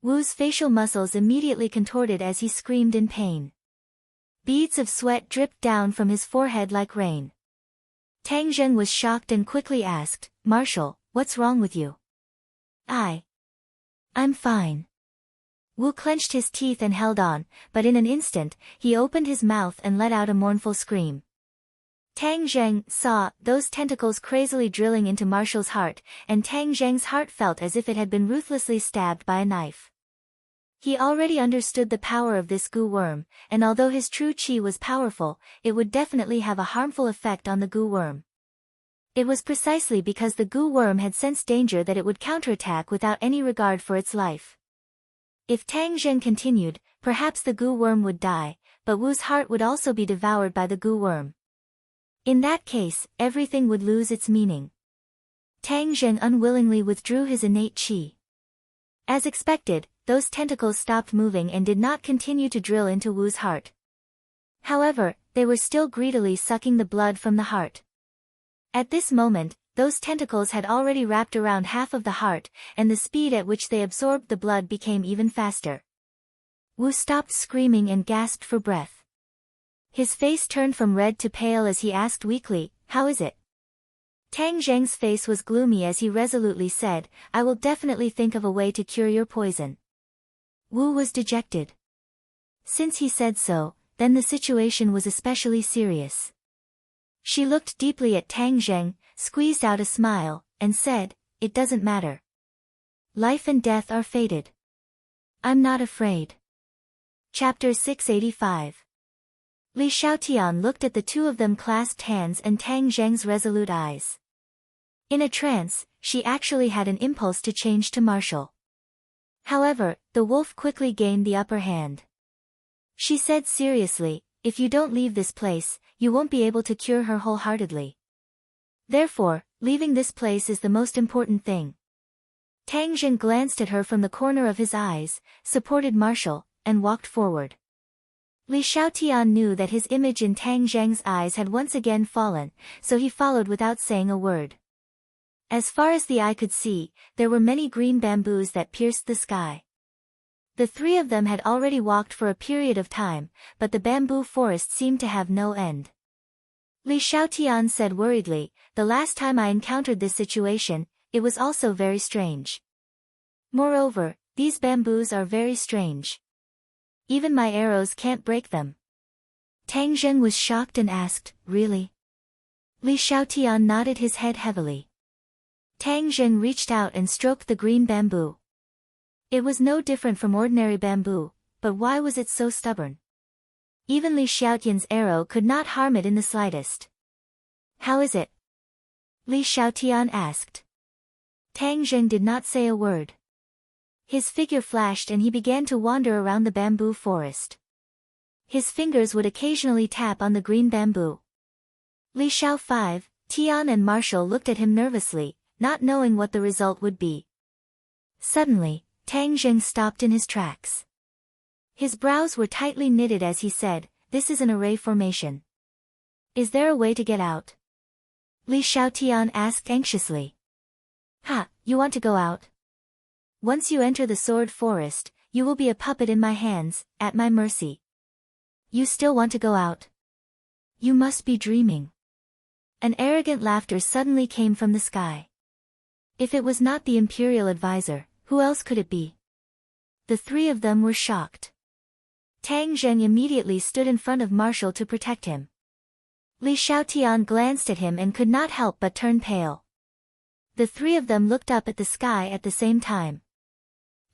Wu's facial muscles immediately contorted as he screamed in pain. Beads of sweat dripped down from his forehead like rain. Tang Zheng was shocked and quickly asked, "Marshal, what's wrong with you?" I'm fine." Wu clenched his teeth and held on, but in an instant, he opened his mouth and let out a mournful scream. Tang Zheng saw those tentacles crazily drilling into Marshal's heart, and Tang Zheng's heart felt as if it had been ruthlessly stabbed by a knife. He already understood the power of this goo worm, and although his true qi was powerful, it would definitely have a harmful effect on the goo worm. It was precisely because the goo worm had sensed danger that it would counterattack without any regard for its life. If Tang Zheng continued, perhaps the goo worm would die, but Wu's heart would also be devoured by the goo worm. In that case, everything would lose its meaning. Tang Zheng unwillingly withdrew his innate qi. As expected, those tentacles stopped moving and did not continue to drill into Wu's heart. However, they were still greedily sucking the blood from the heart. At this moment, those tentacles had already wrapped around half of the heart, and the speed at which they absorbed the blood became even faster. Wu stopped screaming and gasped for breath. His face turned from red to pale as he asked weakly, "How is it?" Tang Zheng's face was gloomy as he resolutely said, "I will definitely think of a way to cure your poison." Wu was dejected. Since he said so, then the situation was especially serious. She looked deeply at Tang Zheng, squeezed out a smile, and said, "It doesn't matter. Life and death are fated. I'm not afraid." Chapter 685. Li Xiaotian looked at the two of them clasped hands and Tang Zheng's resolute eyes. In a trance, she actually had an impulse to change to Marshal. However, the wolf quickly gained the upper hand. She said seriously, "If you don't leave this place, you won't be able to cure her wholeheartedly. Therefore, leaving this place is the most important thing." Tang Zheng glanced at her from the corner of his eyes, supported Marshal, and walked forward. Li Xiaotian knew that his image in Tang Zheng's eyes had once again fallen, so he followed without saying a word. As far as the eye could see, there were many green bamboos that pierced the sky. The three of them had already walked for a period of time, but the bamboo forest seemed to have no end. Li Xiaotian said worriedly, "The last time I encountered this situation, it was also very strange. Moreover, these bamboos are very strange. Even my arrows can't break them." Tang Zheng was shocked and asked, "Really?" Li Xiaotian nodded his head heavily. Tang Zheng reached out and stroked the green bamboo. It was no different from ordinary bamboo, but why was it so stubborn? Even Li Xiaotian's arrow could not harm it in the slightest. "How is it?" Li Xiaotian asked. Tang Zheng did not say a word. His figure flashed and he began to wander around the bamboo forest. His fingers would occasionally tap on the green bamboo. Li Xiao 5, Tian and Marshal looked at him nervously, not knowing what the result would be. Suddenly, Tang Zheng stopped in his tracks. His brows were tightly knitted as he said, "This is an array formation. Is there a way to get out?" Li Xiaotian asked anxiously. "Ha, you want to go out? Once you enter the sword forest, you will be a puppet in my hands, at my mercy. You still want to go out? You must be dreaming." An arrogant laughter suddenly came from the sky. If it was not the Imperial advisor, who else could it be? The three of them were shocked. Tang Zheng immediately stood in front of Marshall to protect him. Li Xiaotian glanced at him and could not help but turn pale. The three of them looked up at the sky at the same time.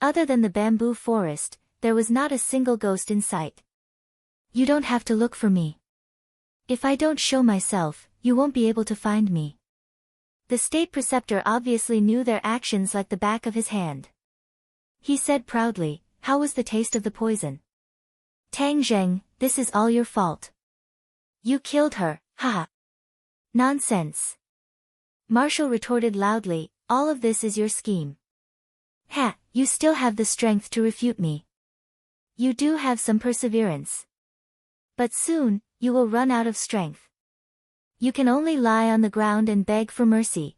Other than the bamboo forest, there was not a single ghost in sight. You don't have to look for me. If I don't show myself, you won't be able to find me. The state preceptor obviously knew their actions like the back of his hand. He said proudly, "How was the taste of the poison?" Tang Zheng, this is all your fault. You killed her, haha. Nonsense. Marshall retorted loudly, all of this is your scheme. Ha, you still have the strength to refute me. You do have some perseverance. But soon, you will run out of strength. You can only lie on the ground and beg for mercy.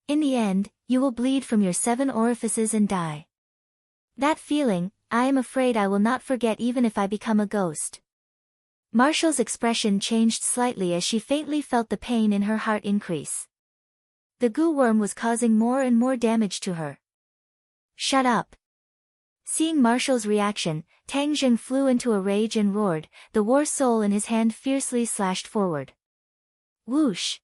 In the end, you will bleed from your 7 orifices and die. That feeling, I am afraid I will not forget even if I become a ghost. Marshall's expression changed slightly as she faintly felt the pain in her heart increase. The goo worm was causing more and more damage to her. Shut up. Seeing Marshall's reaction, Tang Zheng flew into a rage and roared, the war soul in his hand fiercely slashed forward. Whoosh!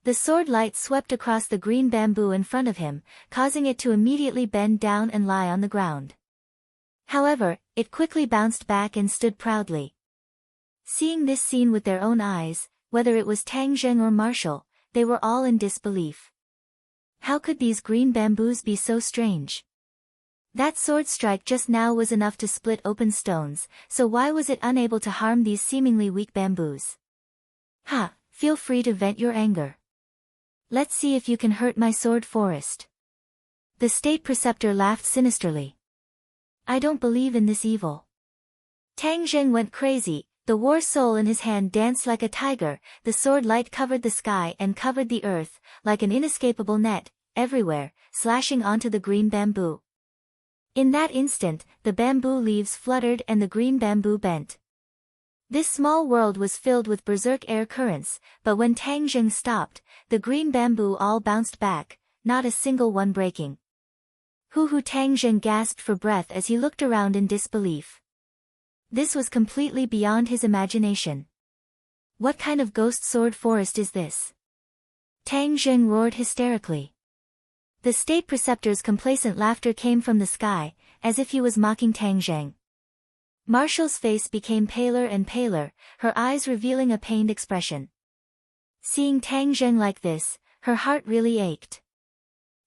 The sword light swept across the green bamboo in front of him, causing it to immediately bend down and lie on the ground. However, it quickly bounced back and stood proudly. Seeing this scene with their own eyes, whether it was Tang Zheng or Marshall, they were all in disbelief. How could these green bamboos be so strange? That sword strike just now was enough to split open stones, so why was it unable to harm these seemingly weak bamboos? Ha, feel free to vent your anger. Let's see if you can hurt my sword forest. The state preceptor laughed sinisterly. I don't believe in this evil. Tang Zheng went crazy, the war soul in his hand danced like a tiger, the sword light covered the sky and covered the earth, like an inescapable net, everywhere, slashing onto the green bamboo. In that instant, the bamboo leaves fluttered and the green bamboo bent. This small world was filled with berserk air currents, but when Tang Zheng stopped, the green bamboo all bounced back, not a single one breaking. Tang Zheng gasped for breath as he looked around in disbelief. This was completely beyond his imagination. What kind of ghost sword forest is this? Tang Zheng roared hysterically. The state preceptor's complacent laughter came from the sky, as if he was mocking Tang Zheng. Marshall's face became paler and paler, her eyes revealing a pained expression. Seeing Tang Zheng like this, her heart really ached.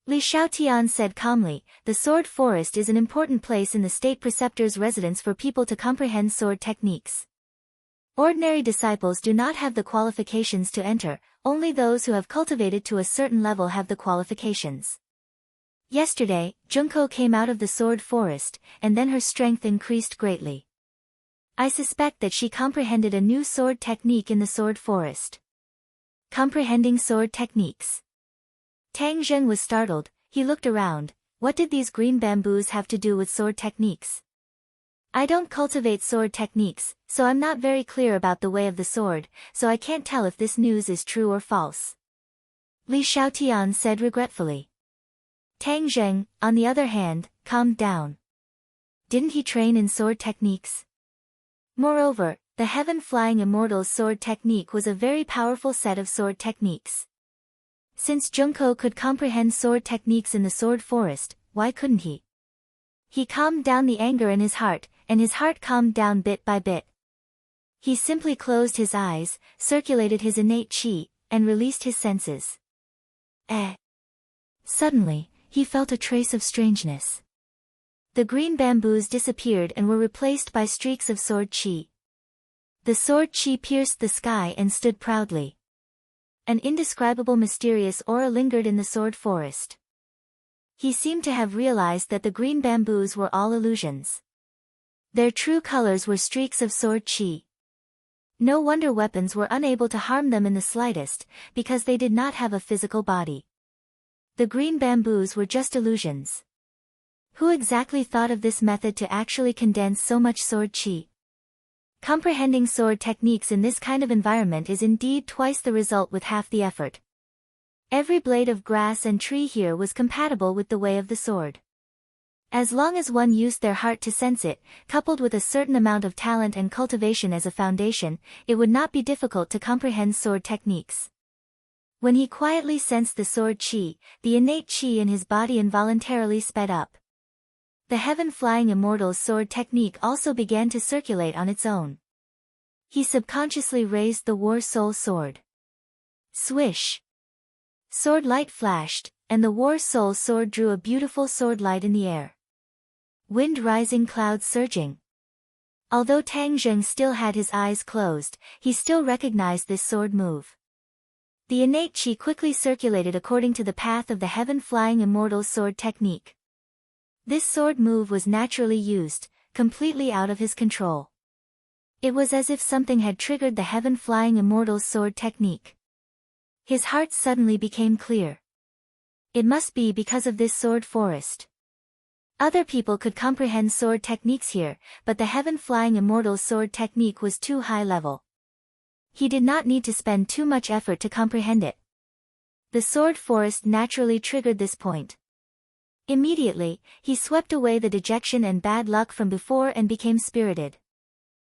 Li Xiaotian said calmly, the sword forest is an important place in the state preceptor's residence for people to comprehend sword techniques. Ordinary disciples do not have the qualifications to enter, only those who have cultivated to a certain level have the qualifications. Yesterday, Junko came out of the sword forest, and then her strength increased greatly. I suspect that she comprehended a new sword technique in the sword forest. Comprehending sword techniques. Tang Zheng was startled, he looked around, what did these green bamboos have to do with sword techniques? I don't cultivate sword techniques, so I'm not very clear about the way of the sword, so I can't tell if this news is true or false. Li Xiaotian said regretfully. Tang Zheng, on the other hand, calmed down. Didn't he train in sword techniques? Moreover, the Heaven-Flying Immortal's sword technique was a very powerful set of sword techniques. Since Junko could comprehend sword techniques in the sword forest, why couldn't he? He calmed down the anger in his heart, and his heart calmed down bit by bit. He simply closed his eyes, circulated his innate chi, and released his senses. Suddenly, he felt a trace of strangeness. The green bamboos disappeared and were replaced by streaks of sword chi. The sword chi pierced the sky and stood proudly. An indescribable mysterious aura lingered in the sword forest. He seemed to have realized that the green bamboos were all illusions. Their true colors were streaks of sword chi. No wonder weapons were unable to harm them in the slightest, because they did not have a physical body. The green bamboos were just illusions. Who exactly thought of this method to actually condense so much sword chi? Comprehending sword techniques in this kind of environment is indeed twice the result with half the effort. Every blade of grass and tree here was compatible with the way of the sword. As long as one used their heart to sense it, coupled with a certain amount of talent and cultivation as a foundation, it would not be difficult to comprehend sword techniques. When he quietly sensed the sword chi, the innate chi in his body involuntarily sped up. The heaven-flying immortal's sword technique also began to circulate on its own. He subconsciously raised the war soul sword. Swish! Sword light flashed, and the war soul sword drew a beautiful sword light in the air. Wind rising, clouds surging. Although Tang Zheng still had his eyes closed, he still recognized this sword move. The innate chi quickly circulated according to the path of the heaven-flying immortal's sword technique. This sword move was naturally used, completely out of his control. It was as if something had triggered the heaven-flying immortal's sword technique. His heart suddenly became clear. It must be because of this sword forest. Other people could comprehend sword techniques here, but the heaven-flying immortal's sword technique was too high level. He did not need to spend too much effort to comprehend it. The sword forest naturally triggered this point. Immediately, he swept away the dejection and bad luck from before and became spirited.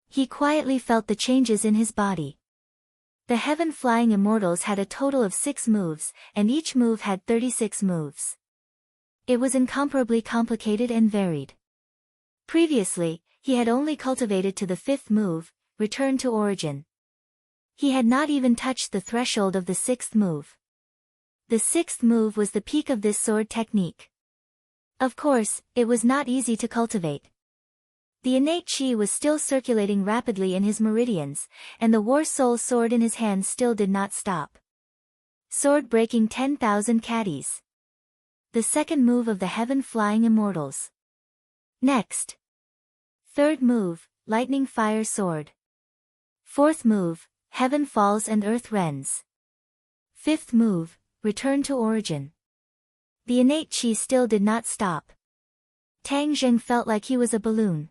He quietly felt the changes in his body. The heaven-flying immortals had a total of 6 moves, and each move had 36 moves. It was incomparably complicated and varied. Previously, he had only cultivated to the 5th move, Return to Origin. He had not even touched the threshold of the 6th move. The 6th move was the peak of this sword technique. Of course, it was not easy to cultivate. The innate chi was still circulating rapidly in his meridians, and the war soul sword in his hand still did not stop. Sword breaking 10,000 caddies. The 2nd move of the heaven-flying immortals. Next. 3rd move, Lightning Fire Sword. 4th move, Heaven Falls and Earth Rends. 5th move, Return to Origin. The innate chi still did not stop. Tang Zheng felt like he was a balloon.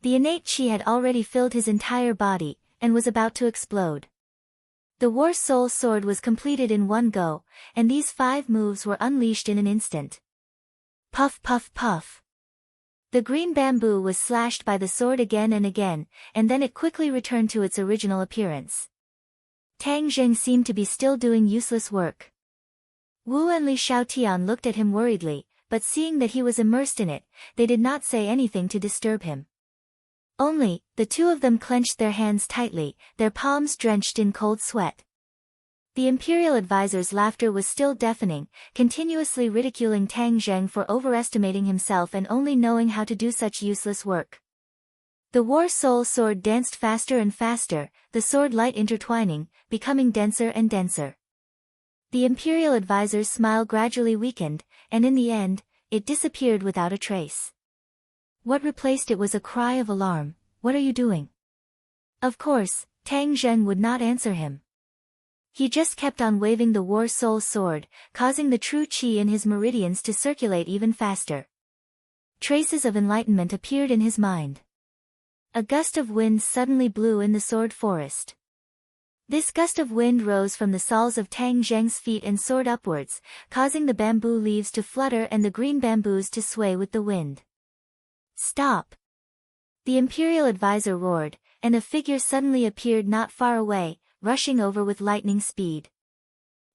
The innate chi had already filled his entire body, and was about to explode. The war soul sword was completed in one go, and these 5 moves were unleashed in an instant. Puff puff puff. The green bamboo was slashed by the sword again and again, and then it quickly returned to its original appearance. Tang Zheng seemed to be still doing useless work. Wu and Li Xiaotian looked at him worriedly, but seeing that he was immersed in it, they did not say anything to disturb him. Only, the two of them clenched their hands tightly, their palms drenched in cold sweat. The imperial advisor's laughter was still deafening, continuously ridiculing Tang Zheng for overestimating himself and only knowing how to do such useless work. The war soul sword danced faster and faster, the sword light intertwining, becoming denser and denser. The imperial advisor's smile gradually weakened, and in the end, it disappeared without a trace. What replaced it was a cry of alarm. "What are you doing?" Of course, Tang Zheng would not answer him. He just kept on waving the war soul sword, causing the true chi in his meridians to circulate even faster. Traces of enlightenment appeared in his mind. A gust of wind suddenly blew in the sword forest. This gust of wind rose from the soles of Tang Zheng's feet and soared upwards, causing the bamboo leaves to flutter and the green bamboos to sway with the wind. "Stop!" The imperial advisor roared, and a figure suddenly appeared not far away, rushing over with lightning speed.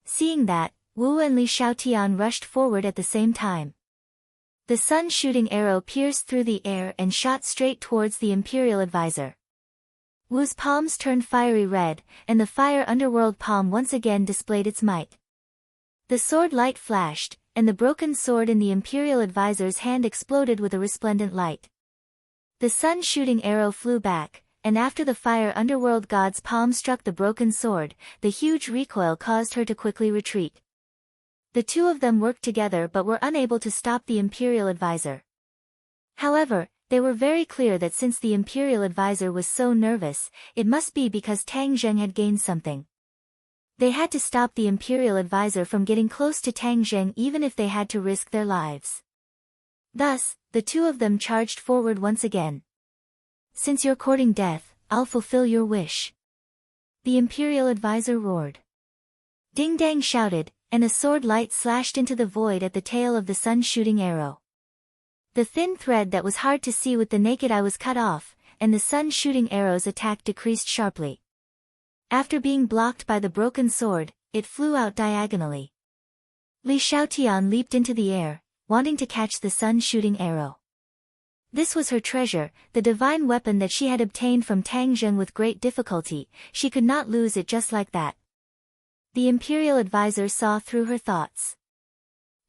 Seeing that, Wu and Li Xiaotian rushed forward at the same time. The sun-shooting arrow pierced through the air and shot straight towards the imperial advisor. Wu's palms turned fiery red, and the fire underworld palm once again displayed its might. The sword light flashed, and the broken sword in the imperial advisor's hand exploded with a resplendent light. The sun-shooting arrow flew back, and after the fire underworld god's palm struck the broken sword, the huge recoil caused her to quickly retreat. The two of them worked together but were unable to stop the imperial advisor. However, they were very clear that since the imperial advisor was so nervous, it must be because Tang Zheng had gained something. They had to stop the imperial advisor from getting close to Tang Zheng even if they had to risk their lives. Thus, the two of them charged forward once again. "Since you're courting death, I'll fulfill your wish," the imperial advisor roared. Ding Dang shouted, and a sword light slashed into the void at the tail of the sun-shooting arrow. The thin thread that was hard to see with the naked eye was cut off, and the sun-shooting arrow's attack decreased sharply. After being blocked by the broken sword, it flew out diagonally. Li Xiaotian leaped into the air, wanting to catch the sun-shooting arrow. This was her treasure, the divine weapon that she had obtained from Tang Zheng with great difficulty. She could not lose it just like that. The imperial advisor saw through her thoughts.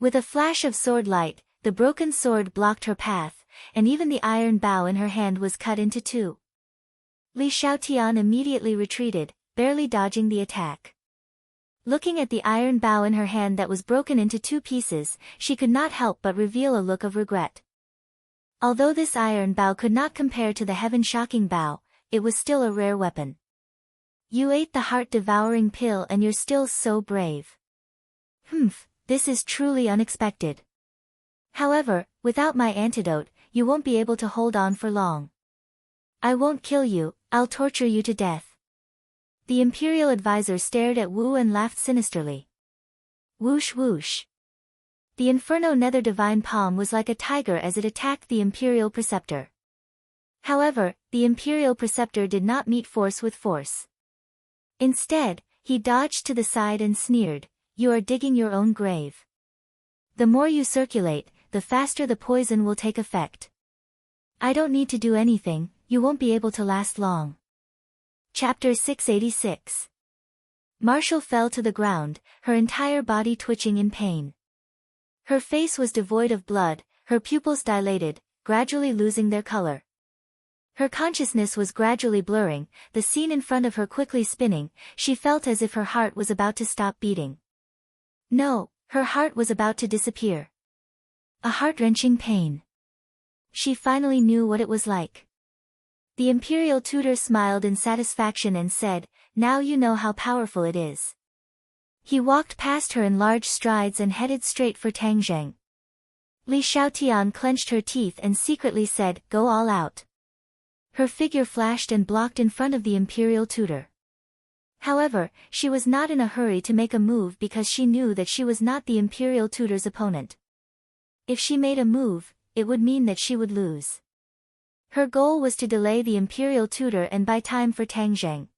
With a flash of sword light, the broken sword blocked her path, and even the iron bow in her hand was cut into two. Li Xiaotian immediately retreated, barely dodging the attack. Looking at the iron bow in her hand that was broken into two pieces, she could not help but reveal a look of regret. Although this iron bow could not compare to the heaven-shocking bow, it was still a rare weapon. You ate the heart-devouring pill and you're still so brave. This is truly unexpected. However, without my antidote, you won't be able to hold on for long. I won't kill you, I'll torture you to death. The imperial advisor stared at Wu and laughed sinisterly. Whoosh whoosh. The Inferno Nether Divine Palm was like a tiger as it attacked the Imperial Preceptor. However, the Imperial Preceptor did not meet force with force. Instead, he dodged to the side and sneered, "You are digging your own grave. The more you circulate, the faster the poison will take effect. I don't need to do anything, you won't be able to last long." Chapter 686. Marshall fell to the ground, her entire body twitching in pain. Her face was devoid of blood, her pupils dilated, gradually losing their color. Her consciousness was gradually blurring, the scene in front of her quickly spinning. She felt as if her heart was about to stop beating. No, her heart was about to disappear. A heart-wrenching pain. She finally knew what it was like. The Imperial Tutor smiled in satisfaction and said, "Now you know how powerful it is." He walked past her in large strides and headed straight for Tang Zheng. Li Xiaotian clenched her teeth and secretly said, "Go all out." Her figure flashed and blocked in front of the Imperial Tutor. However, she was not in a hurry to make a move because she knew that she was not the Imperial Tutor's opponent. If she made a move, it would mean that she would lose. Her goal was to delay the Imperial Tutor and buy time for Tang Zheng.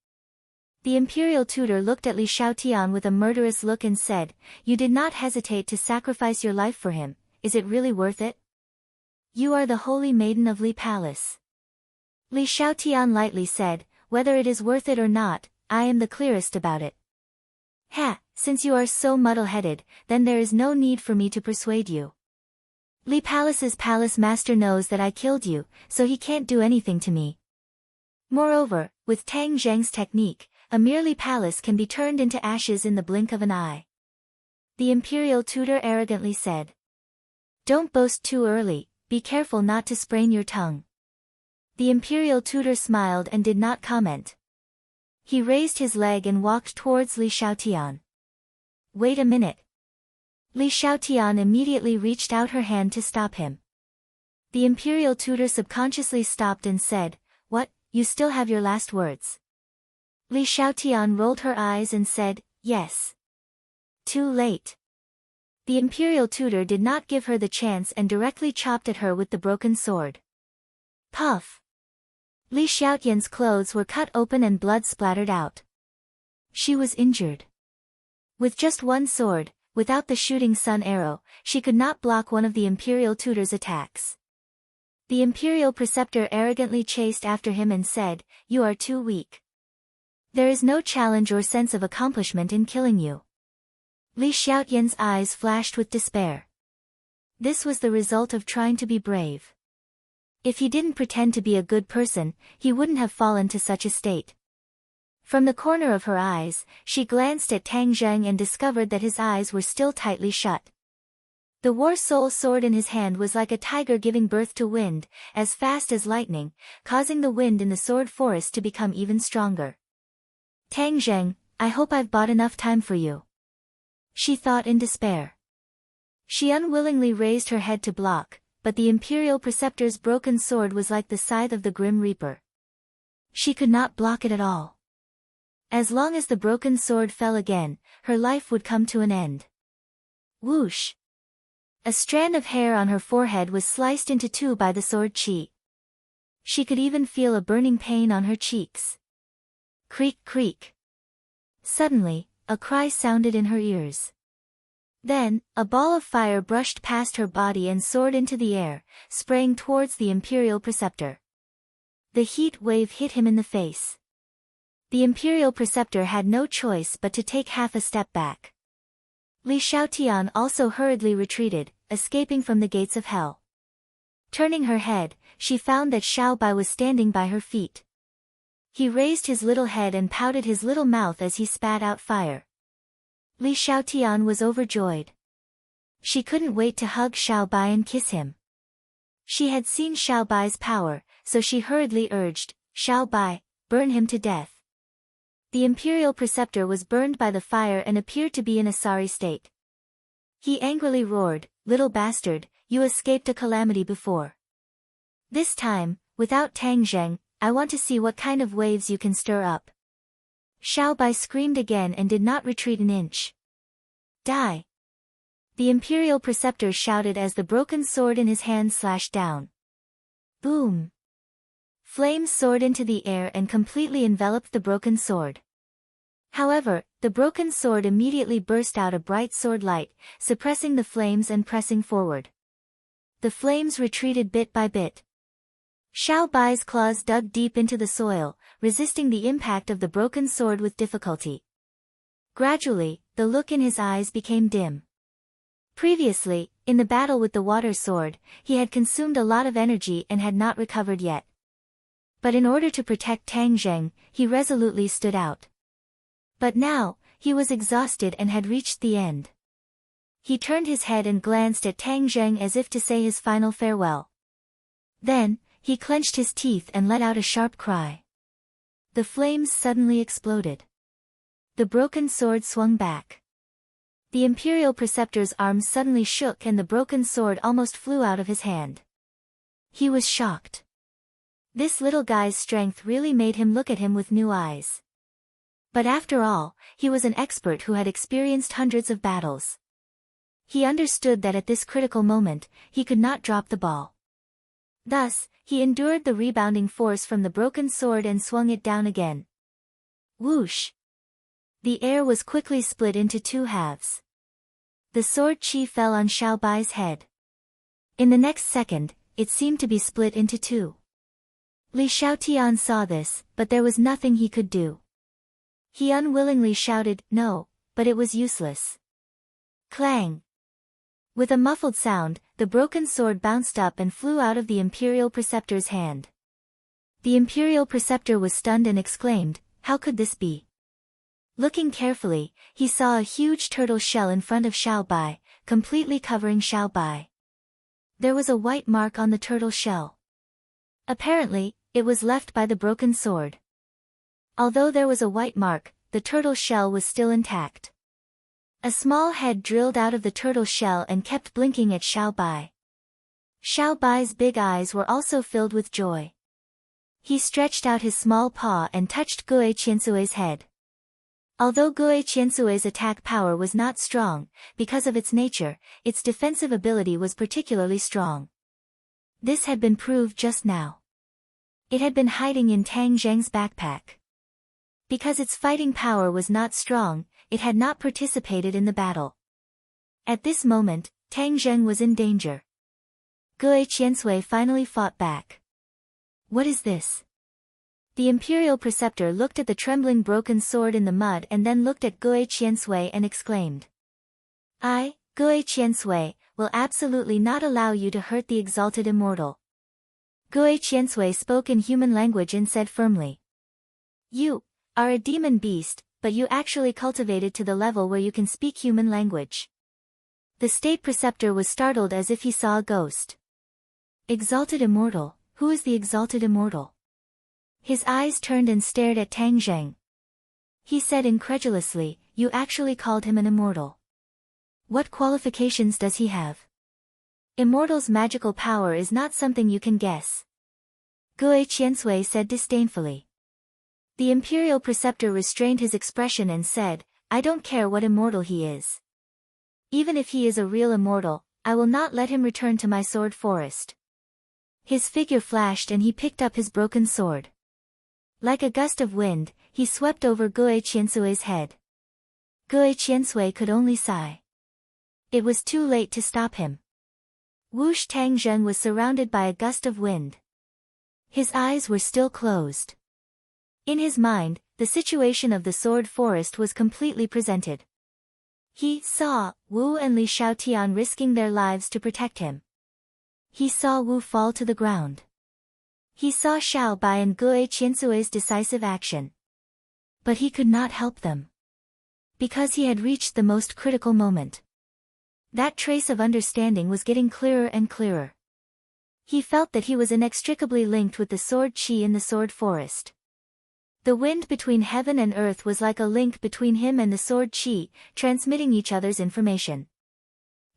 The Imperial Tutor looked at Li Xiaotian with a murderous look and said, "You did not hesitate to sacrifice your life for him, is it really worth it? You are the holy maiden of Li Palace." Li Xiaotian lightly said, "Whether it is worth it or not, I am the clearest about it." Since you are so muddle-headed, then there is no need for me to persuade you. Li Palace's palace master knows that I killed you, so he can't do anything to me. Moreover, with Tang Zheng's technique, a merely palace can be turned into ashes in the blink of an eye. The Imperial Tutor arrogantly said. "Don't boast too early, be careful not to sprain your tongue." The Imperial Tutor smiled and did not comment. He raised his leg and walked towards Li Xiaotian. "Wait a minute." Li Xiaotian immediately reached out her hand to stop him. The Imperial Tutor subconsciously stopped and said, "What, you still have your last words?" Li Xiaotian rolled her eyes and said, "Yes." Too late. The Imperial Tutor did not give her the chance and directly chopped at her with the broken sword. Puff! Li Xiaotian's clothes were cut open and blood splattered out. She was injured. With just one sword, without the shooting sun arrow, she could not block one of the Imperial Tutor's attacks. The Imperial Preceptor arrogantly chased after him and said, "You are too weak. There is no challenge or sense of accomplishment in killing you." Li Xiaotian's eyes flashed with despair. This was the result of trying to be brave. If he didn't pretend to be a good person, he wouldn't have fallen to such a state. From the corner of her eyes, she glanced at Tang Zheng and discovered that his eyes were still tightly shut. The War Soul sword in his hand was like a tiger giving birth to wind, as fast as lightning, causing the wind in the sword forest to become even stronger. "Tang Zheng, I hope I've bought enough time for you," she thought in despair. She unwillingly raised her head to block, but the Imperial Preceptor's broken sword was like the scythe of the Grim Reaper. She could not block it at all. As long as the broken sword fell again, her life would come to an end. Whoosh! A strand of hair on her forehead was sliced into two by the sword Qi. She could even feel a burning pain on her cheeks. Creak, creak. Suddenly, a cry sounded in her ears. Then, a ball of fire brushed past her body and soared into the air, spraying towards the Imperial Preceptor. The heat wave hit him in the face. The Imperial Preceptor had no choice but to take half a step back. Li Xiaotian also hurriedly retreated, escaping from the gates of hell. Turning her head, she found that Xiao Bai was standing by her feet. He raised his little head and pouted his little mouth as he spat out fire. Li Xiaotian was overjoyed. She couldn't wait to hug Xiao Bai and kiss him. She had seen Xiao Bai's power, so she hurriedly urged, "Xiao Bai, burn him to death." The Imperial Preceptor was burned by the fire and appeared to be in a sorry state. He angrily roared, "Little bastard, you escaped a calamity before. This time, without Tang Zheng, I want to see what kind of waves you can stir up." Xiao Bai screamed again and did not retreat an inch. "Die!" The Imperial Preceptor shouted as the broken sword in his hand slashed down. Boom! Flames soared into the air and completely enveloped the broken sword. However, the broken sword immediately burst out a bright sword light, suppressing the flames and pressing forward. The flames retreated bit by bit. Xiao Bai's claws dug deep into the soil, resisting the impact of the broken sword with difficulty. Gradually, the look in his eyes became dim. Previously, in the battle with the water sword, he had consumed a lot of energy and had not recovered yet. But in order to protect Tang Zheng, he resolutely stood out. But now, he was exhausted and had reached the end. He turned his head and glanced at Tang Zheng as if to say his final farewell. Then, he clenched his teeth and let out a sharp cry. The flames suddenly exploded. The broken sword swung back. The Imperial Preceptor's arms suddenly shook and the broken sword almost flew out of his hand. He was shocked. This little guy's strength really made him look at him with new eyes. But after all, he was an expert who had experienced hundreds of battles. He understood that at this critical moment, he could not drop the ball. Thus, he endured the rebounding force from the broken sword and swung it down again. Whoosh! The air was quickly split into two halves. The sword Qi fell on Xiao Bai's head. In the next second, it seemed to be split into two. Li Xiaotian saw this, but there was nothing he could do. He unwillingly shouted, "No," but it was useless. Clang! With a muffled sound, the broken sword bounced up and flew out of the Imperial Preceptor's hand. The Imperial Preceptor was stunned and exclaimed, "How could this be?" Looking carefully, he saw a huge turtle shell in front of Xiao Bai, completely covering Xiao Bai. There was a white mark on the turtle shell. Apparently, it was left by the broken sword. Although there was a white mark, the turtle shell was still intact. A small head drilled out of the turtle shell and kept blinking at Xiao Bai. Xiao Bai's big eyes were also filled with joy. He stretched out his small paw and touched Gue Qiansui's head. Although Gue Qiansui's attack power was not strong, because of its nature, its defensive ability was particularly strong. This had been proved just now. It had been hiding in Tang Zheng's backpack. Because its fighting power was not strong, it had not participated in the battle. At this moment, Tang Zheng was in danger. Gue Qiansui finally fought back. What is this? The Imperial Preceptor looked at the trembling broken sword in the mud and then looked at Gue Qiansui and exclaimed. I, Gue Qiansui, will absolutely not allow you to hurt the exalted immortal. Gue Qiansui spoke in human language and said firmly. You are a demon beast, but you actually cultivated to the level where you can speak human language. The State Preceptor was startled as if he saw a ghost. Exalted immortal, who is the exalted immortal? His eyes turned and stared at Tang Zheng. He said incredulously, you actually called him an immortal. What qualifications does he have? Immortal's magical power is not something you can guess. Gue Qiansui said disdainfully. The Imperial Preceptor restrained his expression and said, I don't care what immortal he is. Even if he is a real immortal, I will not let him return to my sword forest. His figure flashed and he picked up his broken sword. Like a gust of wind, he swept over Gue Qiansui's head. Gue Qiansui could only sigh. It was too late to stop him. Wush Tangzheng was surrounded by a gust of wind. His eyes were still closed. In his mind, the situation of the sword forest was completely presented. He saw Wu and Li Shaotian risking their lives to protect him. He saw Wu fall to the ground. He saw Xiao Bai and Gue Qiansui's decisive action. But he could not help them. Because he had reached the most critical moment. That trace of understanding was getting clearer and clearer. He felt that he was inextricably linked with the sword qi in the sword forest. The wind between heaven and earth was like a link between him and the sword qi, transmitting each other's information.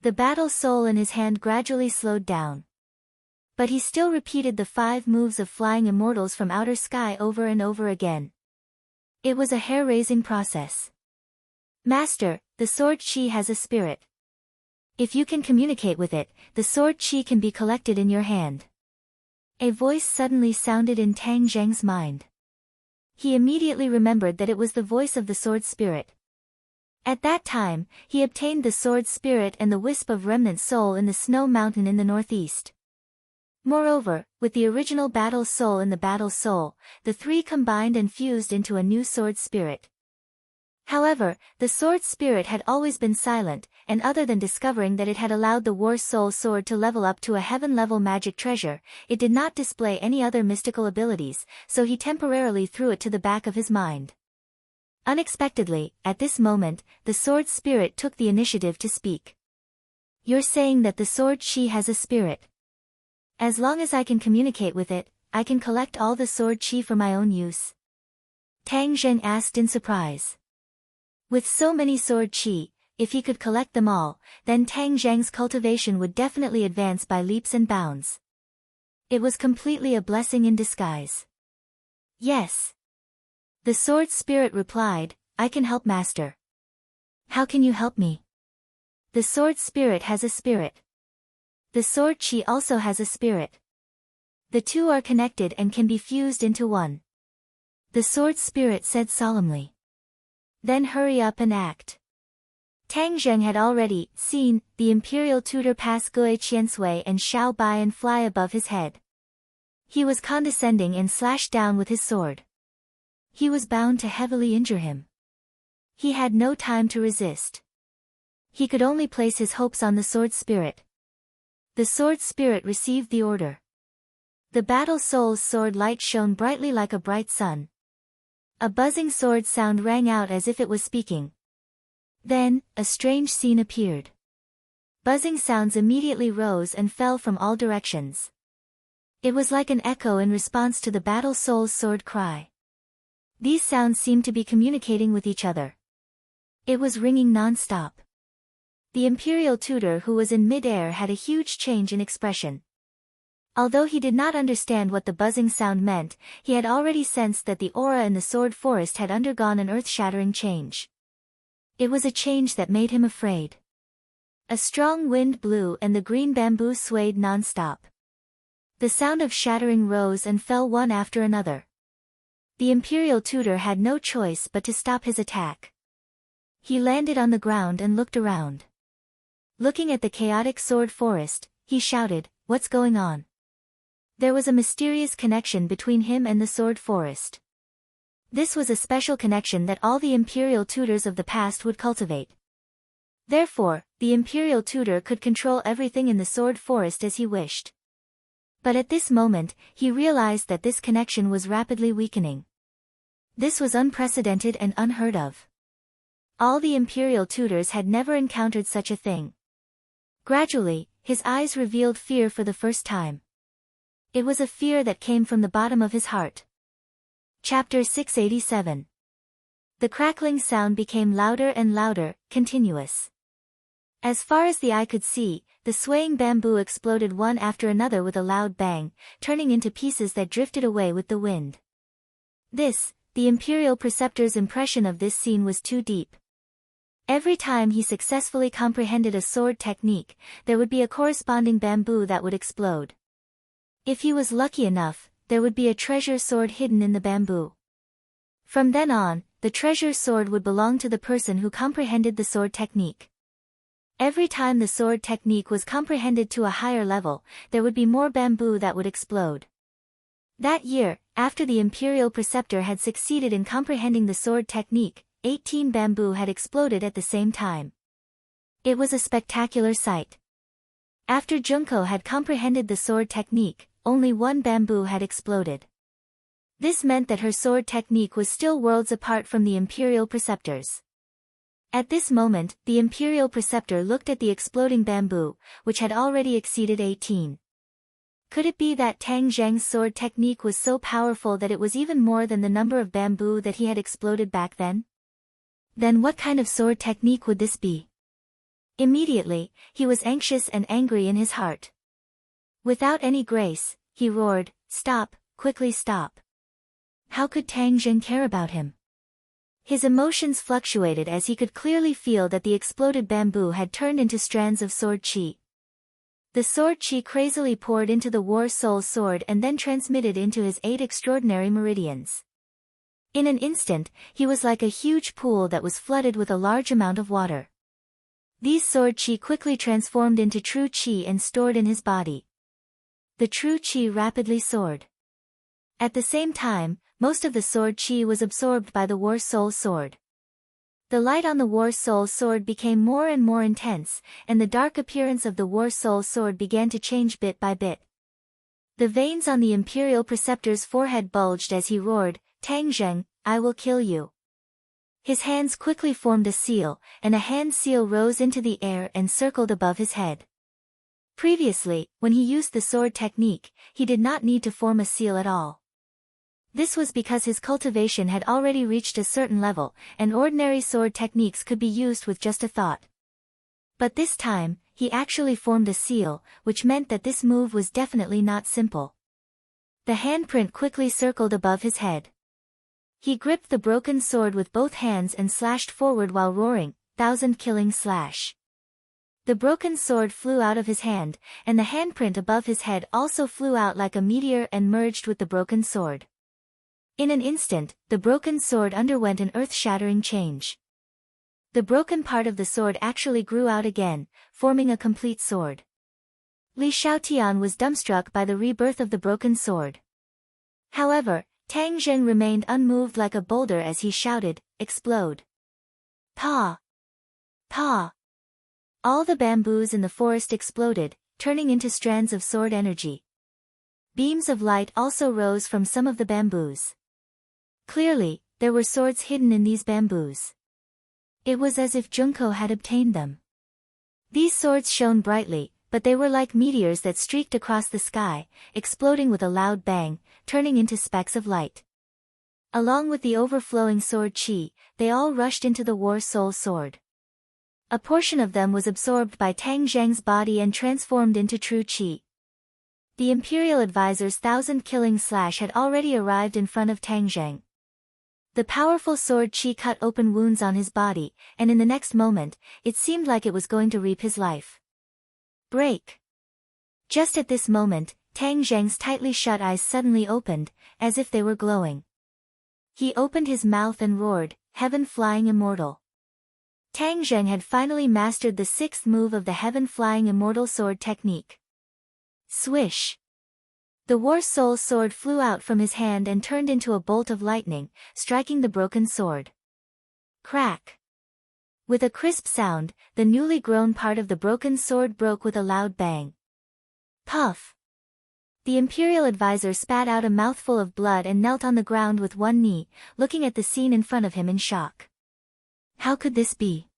The battle soul in his hand gradually slowed down. But he still repeated the 5 moves of flying immortals from outer sky over and over again. It was a hair-raising process. Master, the sword qi has a spirit. If you can communicate with it, the sword qi can be collected in your hand. A voice suddenly sounded in Tang Zheng's mind. He immediately remembered that it was the voice of the sword spirit. At that time, he obtained the sword spirit and the wisp of remnant soul in the snow mountain in the northeast. Moreover, with the original battle soul and the battle soul, the 3 combined and fused into a new sword spirit. However, the sword spirit had always been silent, and other than discovering that it had allowed the war soul sword to level up to a heaven-level magic treasure, it did not display any other mystical abilities, so he temporarily threw it to the back of his mind. Unexpectedly, at this moment, the sword spirit took the initiative to speak. You're saying that the sword qi has a spirit. As long as I can communicate with it, I can collect all the sword qi for my own use. Tang Zheng asked in surprise. With so many sword qi, if he could collect them all, then Tang Zheng's cultivation would definitely advance by leaps and bounds. It was completely a blessing in disguise. Yes. The sword spirit replied, I can help master. How can you help me? The sword spirit has a spirit. The sword qi also has a spirit. The 2 are connected and can be fused into one. The sword spirit said solemnly. Then hurry up and act. Tang Zheng had already seen the imperial tutor pass Gue Qiansui and Xiao Bai and fly above his head. He was condescending and slashed down with his sword. He was bound to heavily injure him. He had no time to resist. He could only place his hopes on the sword spirit. The sword spirit received the order. The battle soul's sword light shone brightly like a bright sun. A buzzing sword sound rang out as if it was speaking. Then, a strange scene appeared. Buzzing sounds immediately rose and fell from all directions. It was like an echo in response to the battle soul's sword cry. These sounds seemed to be communicating with each other. It was ringing non-stop. The imperial tutor who was in mid-air had a huge change in expression. Although he did not understand what the buzzing sound meant, he had already sensed that the aura in the sword forest had undergone an earth-shattering change. It was a change that made him afraid. A strong wind blew and the green bamboo swayed non-stop. The sound of shattering rose and fell one after another. The imperial tutor had no choice but to stop his attack. He landed on the ground and looked around. Looking at the chaotic sword forest, he shouted, "What's going on?" There was a mysterious connection between him and the sword forest. This was a special connection that all the imperial tutors of the past would cultivate. Therefore, the imperial tutor could control everything in the sword forest as he wished. But at this moment, he realized that this connection was rapidly weakening. This was unprecedented and unheard of. All the imperial tutors had never encountered such a thing. Gradually, his eyes revealed fear for the first time. It was a fear that came from the bottom of his heart. Chapter 687. The crackling sound became louder and louder, continuous. As far as the eye could see, the swaying bamboo exploded one after another with a loud bang, turning into pieces that drifted away with the wind. The imperial preceptor's impression of this scene was too deep. Every time he successfully comprehended a sword technique, there would be a corresponding bamboo that would explode. If he was lucky enough, there would be a treasure sword hidden in the bamboo. From then on, the treasure sword would belong to the person who comprehended the sword technique. Every time the sword technique was comprehended to a higher level, there would be more bamboo that would explode. That year, after the Imperial Preceptor had succeeded in comprehending the sword technique, 18 bamboo had exploded at the same time. It was a spectacular sight. After Junko had comprehended the sword technique, only one bamboo had exploded. This meant that her sword technique was still worlds apart from the Imperial Preceptor's. At this moment, the Imperial Preceptor looked at the exploding bamboo, which had already exceeded 18. Could it be that Tang Zheng's sword technique was so powerful that it was even more than the number of bamboo that he had exploded back then? Then what kind of sword technique would this be? Immediately, he was anxious and angry in his heart. Without any grace, he roared, "Stop, quickly stop." How could Tang Zheng care about him? His emotions fluctuated as he could clearly feel that the exploded bamboo had turned into strands of sword chi. The sword chi crazily poured into the War Soul's sword and then transmitted into his 8 extraordinary meridians. In an instant, he was like a huge pool that was flooded with a large amount of water. These sword chi quickly transformed into true chi and stored in his body. The true chi rapidly soared. At the same time, most of the sword chi was absorbed by the War Soul sword. The light on the War Soul sword became more and more intense, and the dark appearance of the War Soul sword began to change bit by bit. The veins on the Imperial Preceptor's forehead bulged as he roared, "Tang Zheng, I will kill you." His hands quickly formed a seal, and a hand seal rose into the air and circled above his head. Previously, when he used the sword technique, he did not need to form a seal at all. This was because his cultivation had already reached a certain level, and ordinary sword techniques could be used with just a thought. But this time, he actually formed a seal, which meant that this move was definitely not simple. The handprint quickly circled above his head. He gripped the broken sword with both hands and slashed forward while roaring, "1,000 killing slash." The broken sword flew out of his hand, and the handprint above his head also flew out like a meteor and merged with the broken sword. In an instant, the broken sword underwent an earth-shattering change. The broken part of the sword actually grew out again, forming a complete sword. Li Xiaotian was dumbstruck by the rebirth of the broken sword. However, Tang Zheng remained unmoved like a boulder as he shouted, "Explode! Pa! Pa!" All the bamboos in the forest exploded, turning into strands of sword energy. Beams of light also rose from some of the bamboos. Clearly, there were swords hidden in these bamboos. It was as if Junko had obtained them. These swords shone brightly, but they were like meteors that streaked across the sky, exploding with a loud bang, turning into specks of light. Along with the overflowing sword chi, they all rushed into the War Soul sword. A portion of them was absorbed by Tang Zheng's body and transformed into true chi. The Imperial Advisor's 1,000 killing slash had already arrived in front of Tang Zheng. The powerful sword chi cut open wounds on his body, and in the next moment, it seemed like it was going to reap his life. Break! Just at this moment, Tang Zheng's tightly shut eyes suddenly opened, as if they were glowing. He opened his mouth and roared, "Heaven Flying Immortal." Tang Zheng had finally mastered the 6th move of the Heaven Flying Immortal sword technique. Swish! The War Soul sword flew out from his hand and turned into a bolt of lightning, striking the broken sword. Crack! With a crisp sound, the newly grown part of the broken sword broke with a loud bang. Puff! The Imperial Advisor spat out a mouthful of blood and knelt on the ground with one knee, looking at the scene in front of him in shock. How could this be?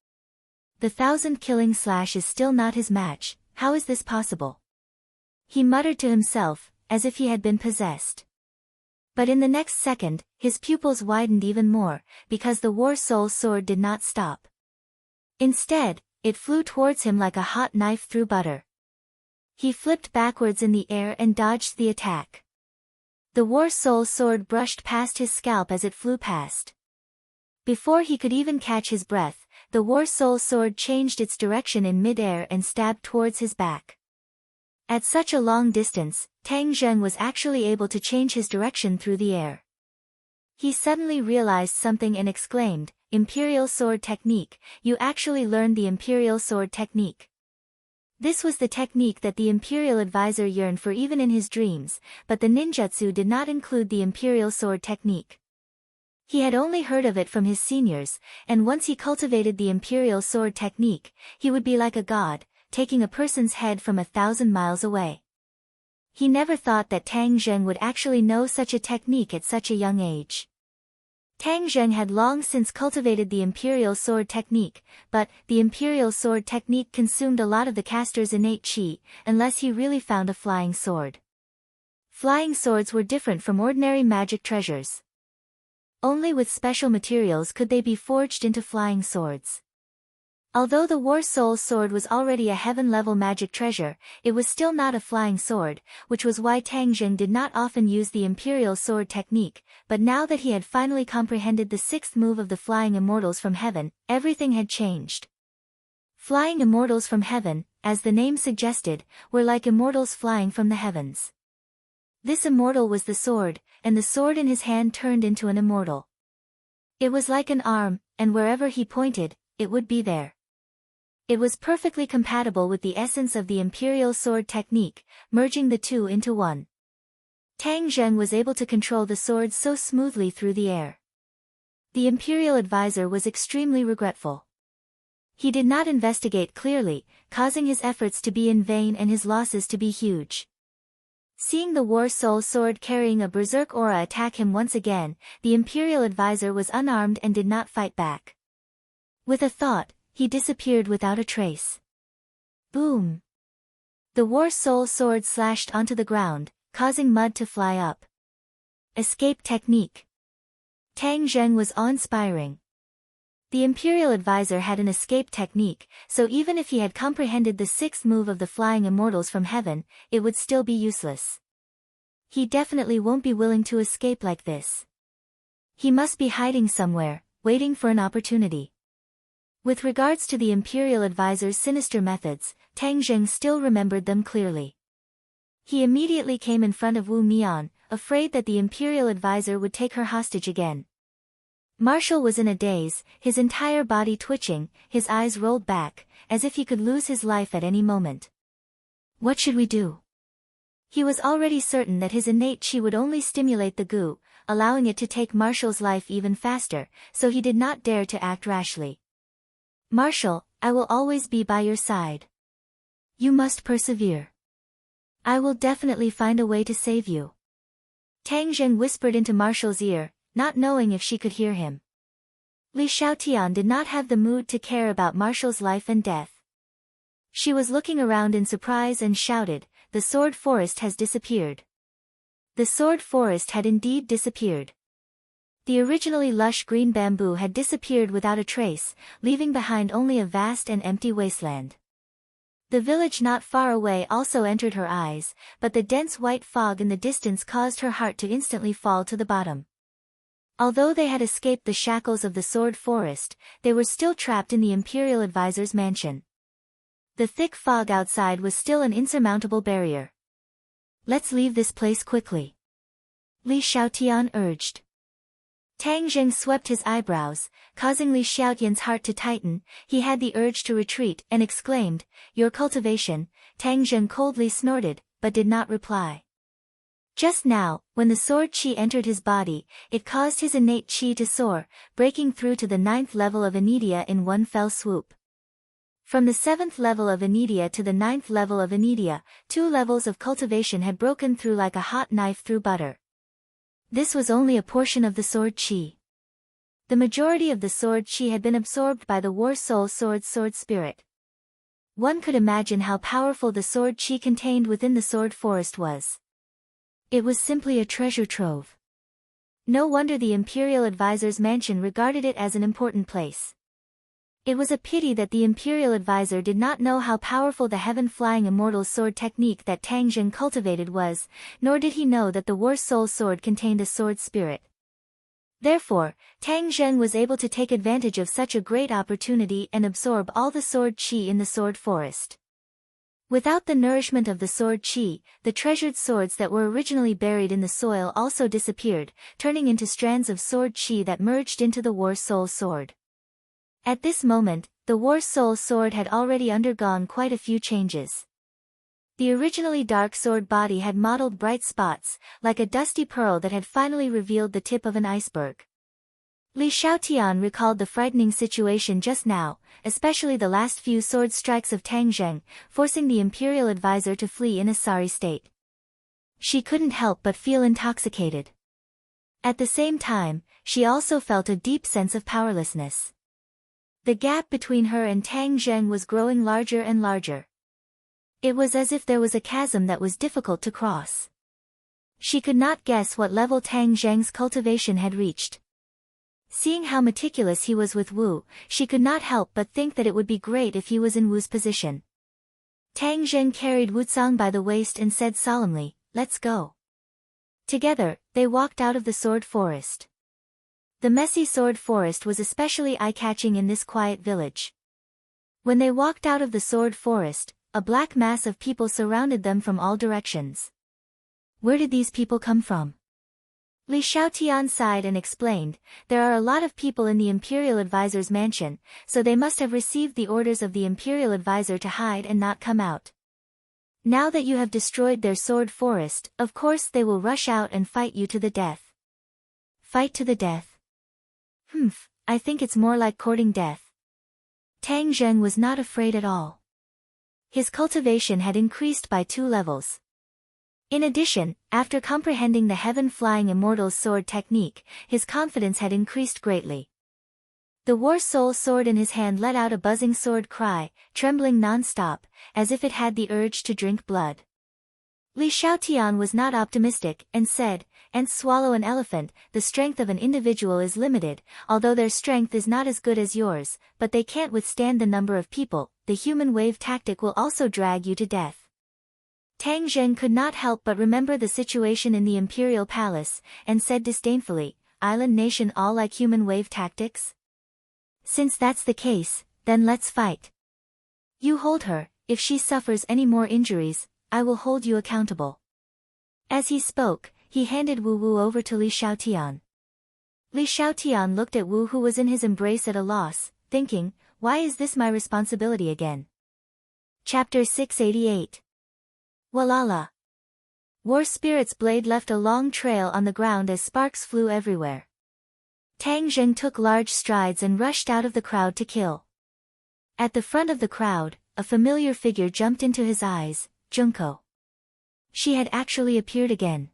The 1,000 killing slash is still not his match. How is this possible? He muttered to himself, as if he had been possessed. But in the next second, his pupils widened even more, because the War Soul sword did not stop. Instead, it flew towards him like a hot knife through butter. He flipped backwards in the air and dodged the attack. The War Soul sword brushed past his scalp as it flew past. Before he could even catch his breath, the War Soul sword changed its direction in mid-air and stabbed towards his back. At such a long distance, Tang Zheng was actually able to change his direction through the air. He suddenly realized something and exclaimed, "Imperial Sword Technique, you actually learned the Imperial Sword Technique." This was the technique that the Imperial Advisor yearned for even in his dreams, but the ninjutsu did not include the Imperial Sword Technique. He had only heard of it from his seniors, and once he cultivated the Imperial Sword Technique, he would be like a god, taking a person's head from 1,000 miles away. He never thought that Tang Zheng would actually know such a technique at such a young age. Tang Zheng had long since cultivated the Imperial Sword Technique, but the Imperial Sword Technique consumed a lot of the caster's innate chi, unless he really found a flying sword. Flying swords were different from ordinary magic treasures. Only with special materials could they be forged into flying swords. Although the War Soul sword was already a heaven-level magic treasure, it was still not a flying sword, which was why Tang Zheng did not often use the Imperial Sword Technique, but now that he had finally comprehended the sixth move of the Flying Immortals from Heaven, everything had changed. Flying Immortals from Heaven, as the name suggested, were like immortals flying from the heavens. This immortal was the sword, and the sword in his hand turned into an immortal. It was like an arm, and wherever he pointed, it would be there. It was perfectly compatible with the essence of the Imperial Sword Technique, merging the two into one. Tang Zheng was able to control the sword so smoothly through the air. The Imperial Advisor was extremely regretful. He did not investigate clearly, causing his efforts to be in vain and his losses to be huge. Seeing the War Soul sword carrying a berserk aura attack him once again, the Imperial Advisor was unarmed and did not fight back. With a thought, he disappeared without a trace. Boom! The War Soul sword slashed onto the ground, causing mud to fly up. Escape technique. Tang Zheng was awe-inspiring. The Imperial Advisor had an escape technique, so even if he had comprehended the sixth move of the Flying Immortals from Heaven, it would still be useless. He definitely won't be willing to escape like this. He must be hiding somewhere, waiting for an opportunity. With regards to the Imperial Advisor's sinister methods, Tang Zheng still remembered them clearly. He immediately came in front of Wu Mian, afraid that the Imperial Advisor would take her hostage again. Marshall was in a daze, his entire body twitching, his eyes rolled back, as if he could lose his life at any moment. What should we do? He was already certain that his innate chi would only stimulate the goo, allowing it to take Marshall's life even faster, so he did not dare to act rashly. Marshall, I will always be by your side. You must persevere. I will definitely find a way to save you. Tang Zheng whispered into Marshall's ear, not knowing if she could hear him. Li Xiaotian did not have the mood to care about Marshall's life and death. She was looking around in surprise and shouted, "The sword forest has disappeared." The sword forest had indeed disappeared. The originally lush green bamboo had disappeared without a trace, leaving behind only a vast and empty wasteland. The village not far away also entered her eyes, but the dense white fog in the distance caused her heart to instantly fall to the bottom. Although they had escaped the shackles of the sword forest, they were still trapped in the Imperial Advisor's mansion. The thick fog outside was still an insurmountable barrier. Let's leave this place quickly, Li Xiaotian urged. Tang Zheng swept his eyebrows, causing Li Xiaotian's heart to tighten. He had the urge to retreat and exclaimed, "Your cultivation." Tang Zheng coldly snorted, but did not reply. Just now, when the sword chi entered his body, it caused his innate chi to soar, breaking through to the 9th level of Anidia in one fell swoop. From the 7th level of Anidia to the 9th level of Anidia, 2 levels of cultivation had broken through like a hot knife through butter. This was only a portion of the sword chi. The majority of the sword chi had been absorbed by the War Soul sword's sword spirit. One could imagine how powerful the sword chi contained within the sword forest was. It was simply a treasure trove. No wonder the Imperial Advisor's mansion regarded it as an important place. It was a pity that the Imperial Advisor did not know how powerful the heaven-flying immortal sword technique that Tang Zheng cultivated was, nor did he know that the War Soul sword contained a sword spirit. Therefore, Tang Zheng was able to take advantage of such a great opportunity and absorb all the sword qi in the sword forest. Without the nourishment of the sword qi, the treasured swords that were originally buried in the soil also disappeared, turning into strands of sword qi that merged into the War Soul sword. At this moment, the War Soul sword had already undergone quite a few changes. The originally dark sword body had mottled bright spots, like a dusty pearl that had finally revealed the tip of an iceberg. Li Xiaotian recalled the frightening situation just now, especially the last few sword strikes of Tang Zheng, forcing the imperial advisor to flee in a sorry state. She couldn't help but feel intoxicated. At the same time, she also felt a deep sense of powerlessness. The gap between her and Tang Zheng was growing larger and larger. It was as if there was a chasm that was difficult to cross. She could not guess what level Tang Zheng's cultivation had reached. Seeing how meticulous he was with Wu, she could not help but think that it would be great if he was in Wu's position. Tang Zheng carried Wu Cang by the waist and said solemnly, "Let's go." Together, they walked out of the sword forest. The messy sword forest was especially eye-catching in this quiet village. When they walked out of the sword forest, a black mass of people surrounded them from all directions. Where did these people come from? Li Xiaotian sighed and explained, "There are a lot of people in the Imperial Advisor's mansion, so they must have received the orders of the Imperial Advisor to hide and not come out. Now that you have destroyed their sword forest, of course they will rush out and fight you to the death." Fight to the death? I think it's more like courting death. Tang Zheng was not afraid at all. His cultivation had increased by 2 levels. In addition, after comprehending the heaven-flying immortal's sword technique, his confidence had increased greatly. The War Soul sword in his hand let out a buzzing sword cry, trembling non-stop, as if it had the urge to drink blood. Li Xiaotian was not optimistic, and said, "Ants swallow an elephant, the strength of an individual is limited, although their strength is not as good as yours, but they can't withstand the number of people, the human wave tactic will also drag you to death." Tang Zheng could not help but remember the situation in the imperial palace, and said disdainfully, "Island nation all like human wave tactics? Since that's the case, then let's fight. You hold her, if she suffers any more injuries, I will hold you accountable." As he spoke, he handed Wu Wu over to Li Xiaotian. Li Xiaotian looked at Wu who was in his embrace at a loss, thinking, "Why is this my responsibility again?" Chapter 688. Walala. War Spirit's blade left a long trail on the ground as sparks flew everywhere. Tang Zheng took large strides and rushed out of the crowd to kill. At the front of the crowd, a familiar figure jumped into his eyes, Junko. She had actually appeared again.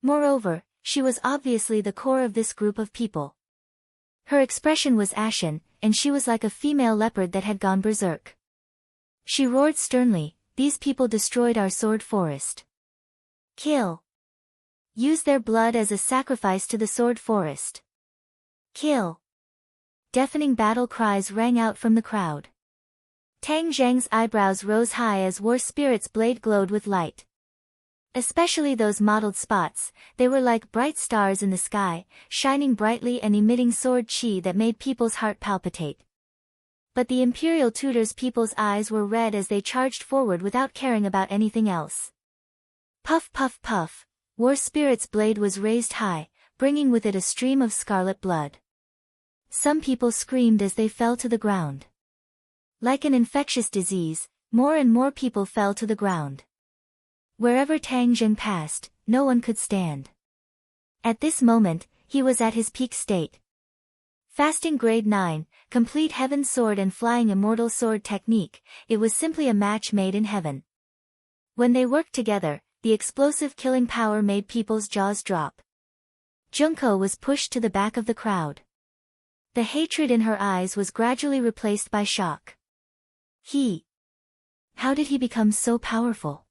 Moreover, she was obviously the core of this group of people. Her expression was ashen, and she was like a female leopard that had gone berserk. She roared sternly, "These people destroyed our sword forest. Kill. Use their blood as a sacrifice to the sword forest. Kill." Deafening battle cries rang out from the crowd. Tang Zheng's eyebrows rose high as War Spirit's blade glowed with light. Especially those mottled spots, they were like bright stars in the sky, shining brightly and emitting sword qi that made people's heart palpitate. But the Imperial Tutor's people's eyes were red as they charged forward without caring about anything else. Puff puff puff, War Spirit's blade was raised high, bringing with it a stream of scarlet blood. Some people screamed as they fell to the ground. Like an infectious disease, more and more people fell to the ground. Wherever Tang Zheng passed, no one could stand. At this moment, he was at his peak state. Fasting grade 9, complete heaven sword and flying immortal sword technique, it was simply a match made in heaven. When they worked together, the explosive killing power made people's jaws drop. Junko was pushed to the back of the crowd. The hatred in her eyes was gradually replaced by shock. How did he become so powerful?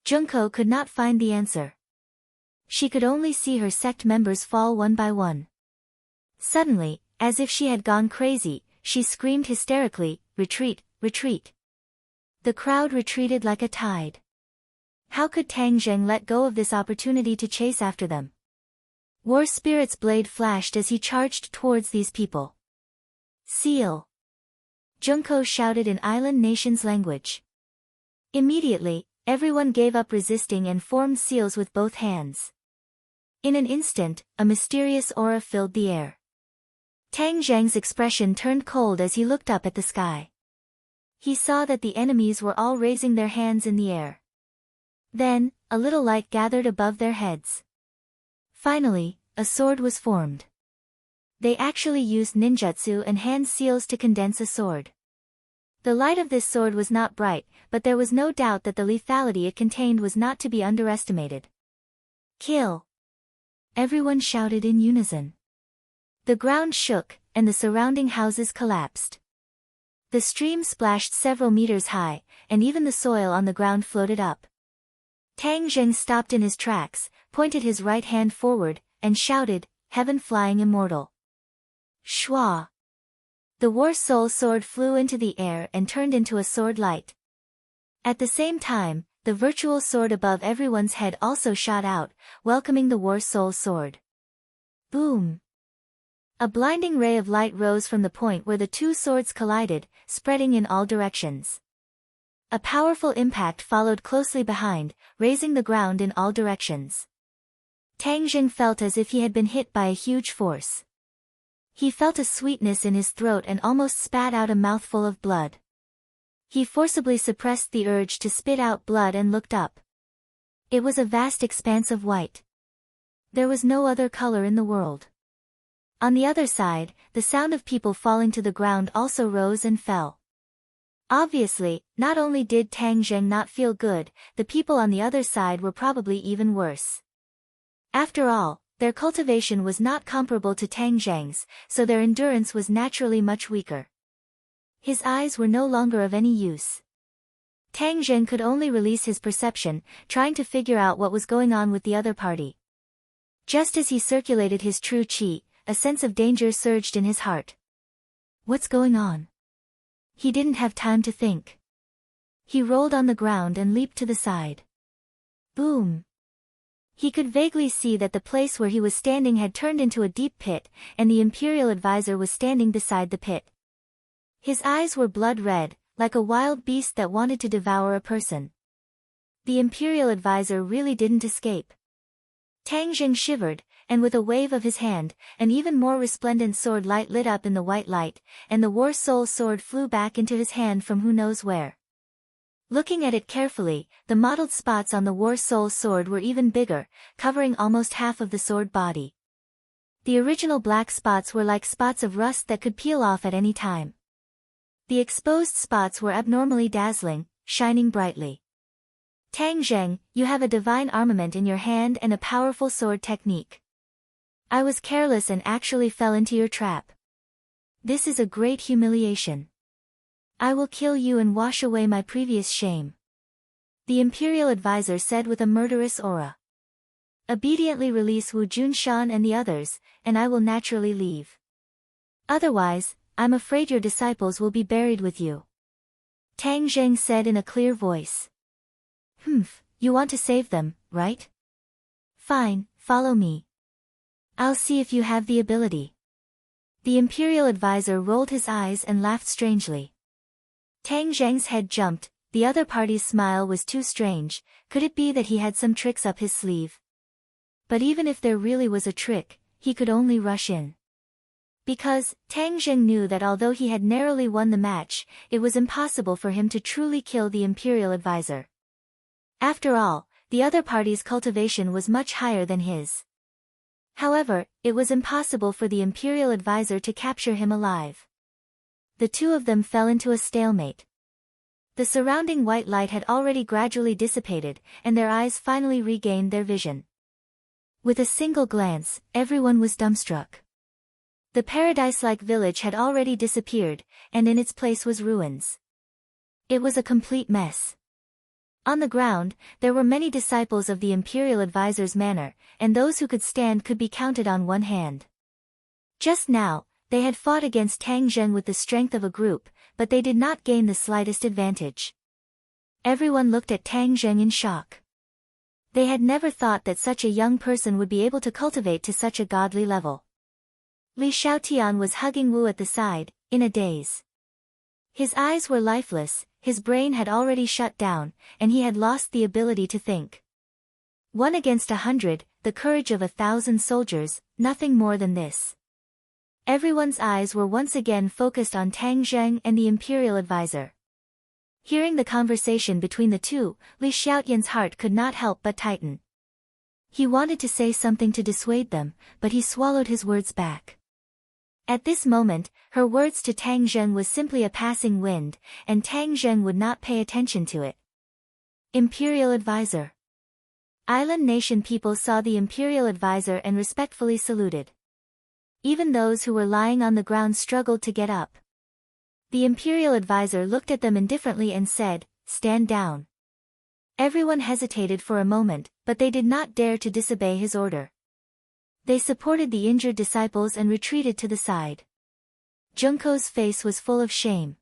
Junko could not find the answer. She could only see her sect members fall one by one. Suddenly, as if she had gone crazy, she screamed hysterically, "Retreat, retreat." The crowd retreated like a tide. How could Tang Zheng let go of this opportunity to chase after them? War Spirit's blade flashed as he charged towards these people. Seal! Junko shouted in Island Nation's language. Immediately, everyone gave up resisting and formed seals with both hands. In an instant, a mysterious aura filled the air. Tang Zheng's expression turned cold as he looked up at the sky. He saw that the enemies were all raising their hands in the air. Then, a little light gathered above their heads. Finally, a sword was formed. They actually used ninjutsu and hand seals to condense a sword. The light of this sword was not bright, but there was no doubt that the lethality it contained was not to be underestimated. Kill! Everyone shouted in unison. The ground shook, and the surrounding houses collapsed. The stream splashed several meters high, and even the soil on the ground floated up. Tang Zheng stopped in his tracks, pointed his right hand forward, and shouted, "Heaven flying immortal!" Shwa! The War Soul sword flew into the air and turned into a sword light. At the same time, the virtual sword above everyone's head also shot out, welcoming the War Soul sword. Boom! A blinding ray of light rose from the point where the two swords collided, spreading in all directions. A powerful impact followed closely behind, raising the ground in all directions. Tang Zheng felt as if he had been hit by a huge force. He felt a sweetness in his throat and almost spat out a mouthful of blood. He forcibly suppressed the urge to spit out blood and looked up. It was a vast expanse of white. There was no other color in the world. On the other side, the sound of people falling to the ground also rose and fell. Obviously, not only did Tang Zheng not feel good, the people on the other side were probably even worse. After all, their cultivation was not comparable to Tang Zheng's, so their endurance was naturally much weaker. His eyes were no longer of any use. Tang Zheng could only release his perception, trying to figure out what was going on with the other party. Just as he circulated his true qi, a sense of danger surged in his heart. What's going on? He didn't have time to think. He rolled on the ground and leaped to the side. Boom! He could vaguely see that the place where he was standing had turned into a deep pit, and the Imperial Advisor was standing beside the pit. His eyes were blood red, like a wild beast that wanted to devour a person. The Imperial Advisor really didn't escape. Tang Zheng shivered, and with a wave of his hand, an even more resplendent sword light lit up in the white light, and the War Soul sword flew back into his hand from who knows where. Looking at it carefully, the mottled spots on the War Soul sword were even bigger, covering almost half of the sword body. The original black spots were like spots of rust that could peel off at any time. The exposed spots were abnormally dazzling, shining brightly. Tang Zheng, you have a divine armament in your hand and a powerful sword technique. I was careless and actually fell into your trap. This is a great humiliation. I will kill you and wash away my previous shame. The Imperial Advisor said with a murderous aura. Obediently release Wu Junshan and the others, and I will naturally leave. Otherwise, I'm afraid your disciples will be buried with you. Tang Zheng said in a clear voice. You want to save them, right? Fine, follow me. I'll see if you have the ability. The Imperial Advisor rolled his eyes and laughed strangely. Tang Zheng's head jumped, the other party's smile was too strange, could it be that he had some tricks up his sleeve? But even if there really was a trick, he could only rush in. Because, Tang Zheng knew that although he had narrowly won the match, it was impossible for him to truly kill the Imperial Advisor. After all, the other party's cultivation was much higher than his. However, it was impossible for the Imperial Advisor to capture him alive. The two of them fell into a stalemate. The surrounding white light had already gradually dissipated, and their eyes finally regained their vision. With a single glance, everyone was dumbstruck. The paradise-like village had already disappeared, and in its place was ruins. It was a complete mess. On the ground, there were many disciples of the Imperial Advisor's manor, and those who could stand could be counted on one hand. Just now, they had fought against Tang Zheng with the strength of a group, but they did not gain the slightest advantage. Everyone looked at Tang Zheng in shock. They had never thought that such a young person would be able to cultivate to such a godly level. Li Xiaotian was hugging Wu at the side, in a daze. His eyes were lifeless, his brain had already shut down, and he had lost the ability to think. 1 against 100, the courage of 1,000 soldiers, nothing more than this. Everyone's eyes were once again focused on Tang Zheng and the imperial advisor. Hearing the conversation between the two, Li Xiaotian's heart could not help but tighten. He wanted to say something to dissuade them, but he swallowed his words back. At this moment, her words to Tang Zheng was simply a passing wind, and Tang Zheng would not pay attention to it. Imperial advisor. Island nation people saw the imperial advisor and respectfully saluted. Even those who were lying on the ground struggled to get up. The imperial advisor looked at them indifferently and said, "Stand down." Everyone hesitated for a moment, but they did not dare to disobey his order. They supported the injured disciples and retreated to the side. Junko's face was full of shame.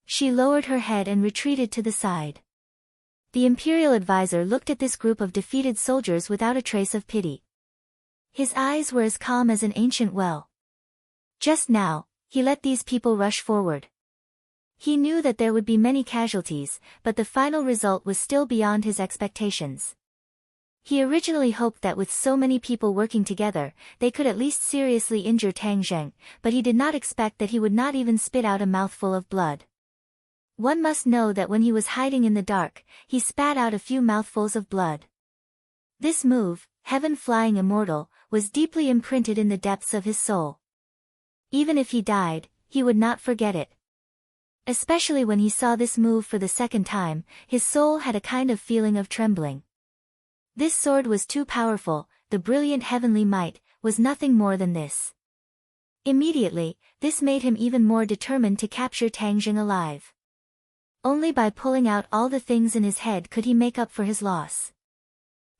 She lowered her head and retreated to the side. The imperial advisor looked at this group of defeated soldiers without a trace of pity. His eyes were as calm as an ancient well. Just now, he let these people rush forward. He knew that there would be many casualties, but the final result was still beyond his expectations. He originally hoped that with so many people working together, they could at least seriously injure Tang Zheng, but he did not expect that he would not even spit out a mouthful of blood. One must know that when he was hiding in the dark, he spat out a few mouthfuls of blood. This move, Heaven Flying Immortal, was deeply imprinted in the depths of his soul. Even if he died, he would not forget it. Especially when he saw this move for the second time, his soul had a kind of feeling of trembling. This sword was too powerful, the brilliant heavenly might, was nothing more than this. Immediately, this made him even more determined to capture Tang Zheng alive. Only by pulling out all the things in his head could he make up for his loss.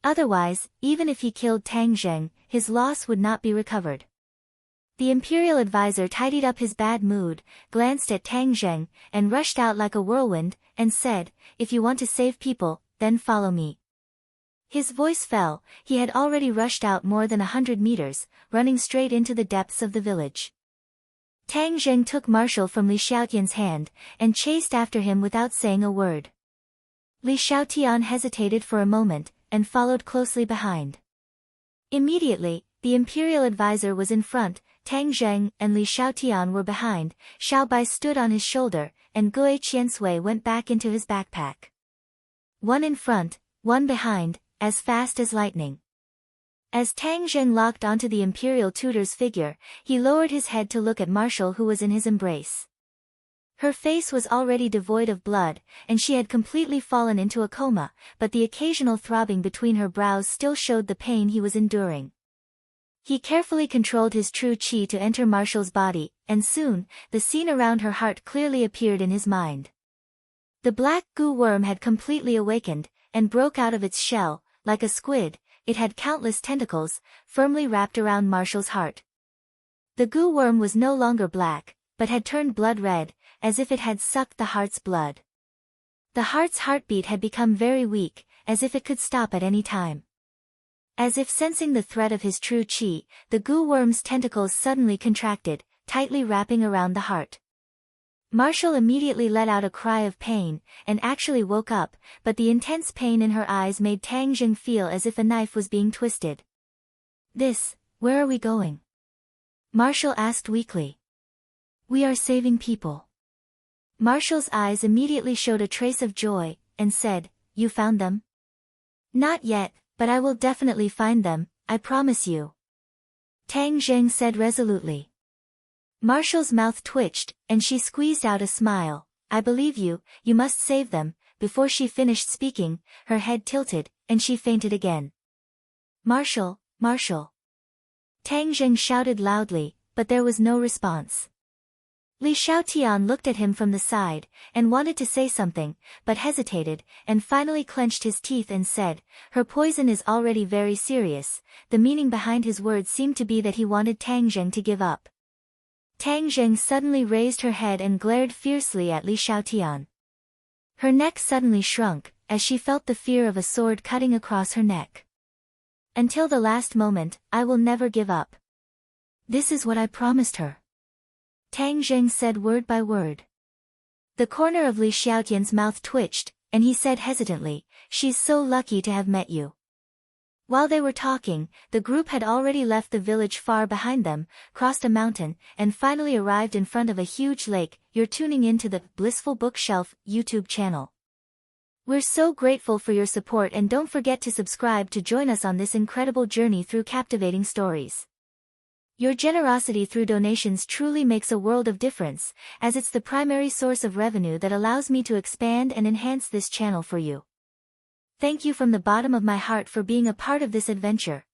Otherwise, even if he killed Tang Zheng, his loss would not be recovered. The imperial advisor tidied up his bad mood, glanced at Tang Zheng, and rushed out like a whirlwind, and said, "If you want to save people, then follow me." His voice fell, he had already rushed out more than 100 meters, running straight into the depths of the village. Tang Zheng took Marshal from Li Xiaotian's hand, and chased after him without saying a word. Li Xiaotian hesitated for a moment, and followed closely behind. Immediately, the imperial advisor was in front, Tang Zheng and Li Xiaotian were behind, Xiao Bai stood on his shoulder, and Gue Qiansui went back into his backpack. One in front, one behind, as fast as lightning. As Tang Zheng locked onto the imperial tutor's figure, he lowered his head to look at Marshal, who was in his embrace. Her face was already devoid of blood, and she had completely fallen into a coma, but the occasional throbbing between her brows still showed the pain he was enduring. He carefully controlled his true qi to enter Marshal's body, and soon, the scene around her heart clearly appeared in his mind. The black goo worm had completely awakened, and broke out of its shell. Like a squid, it had countless tentacles, firmly wrapped around Marshal's heart. The goo worm was no longer black, but had turned blood red, as if it had sucked the heart's blood. The heart's heartbeat had become very weak, as if it could stop at any time. As if sensing the threat of his true qi, the goo worm's tentacles suddenly contracted, tightly wrapping around the heart. Marshal immediately let out a cry of pain, and actually woke up, but the intense pain in her eyes made Tang Zheng feel as if a knife was being twisted. Where are we going?" Marshal asked weakly. "We are saving people." Marshal's eyes immediately showed a trace of joy, and said, "You found them?" "Not yet, but I will definitely find them, I promise you," Tang Zheng said resolutely. Marshal's mouth twitched, and she squeezed out a smile. "I believe you, you must save them." Before she finished speaking, her head tilted, and she fainted again. "Marshal, Marshal!" Tang Zheng shouted loudly, but there was no response. Li Xiaotian looked at him from the side, and wanted to say something, but hesitated, and finally clenched his teeth and said, "Her poison is already very serious." The meaning behind his words seemed to be that he wanted Tang Zheng to give up. Tang Zheng suddenly raised her head and glared fiercely at Li Xiaotian. Her neck suddenly shrunk, as she felt the fear of a sword cutting across her neck. Until the last moment, I will never give up. This is what I promised her. Tang Zheng said word by word. The corner of Li Xiaotian's mouth twitched, and he said hesitantly, "She's so lucky to have met you." While they were talking, the group had already left the village far behind them, crossed a mountain, and finally arrived in front of a huge lake. You're tuning into the Blissful Bookshelf YouTube channel. We're so grateful for your support, and don't forget to subscribe to join us on this incredible journey through captivating stories. Your generosity through donations truly makes a world of difference, as it's the primary source of revenue that allows me to expand and enhance this channel for you. Thank you from the bottom of my heart for being a part of this adventure.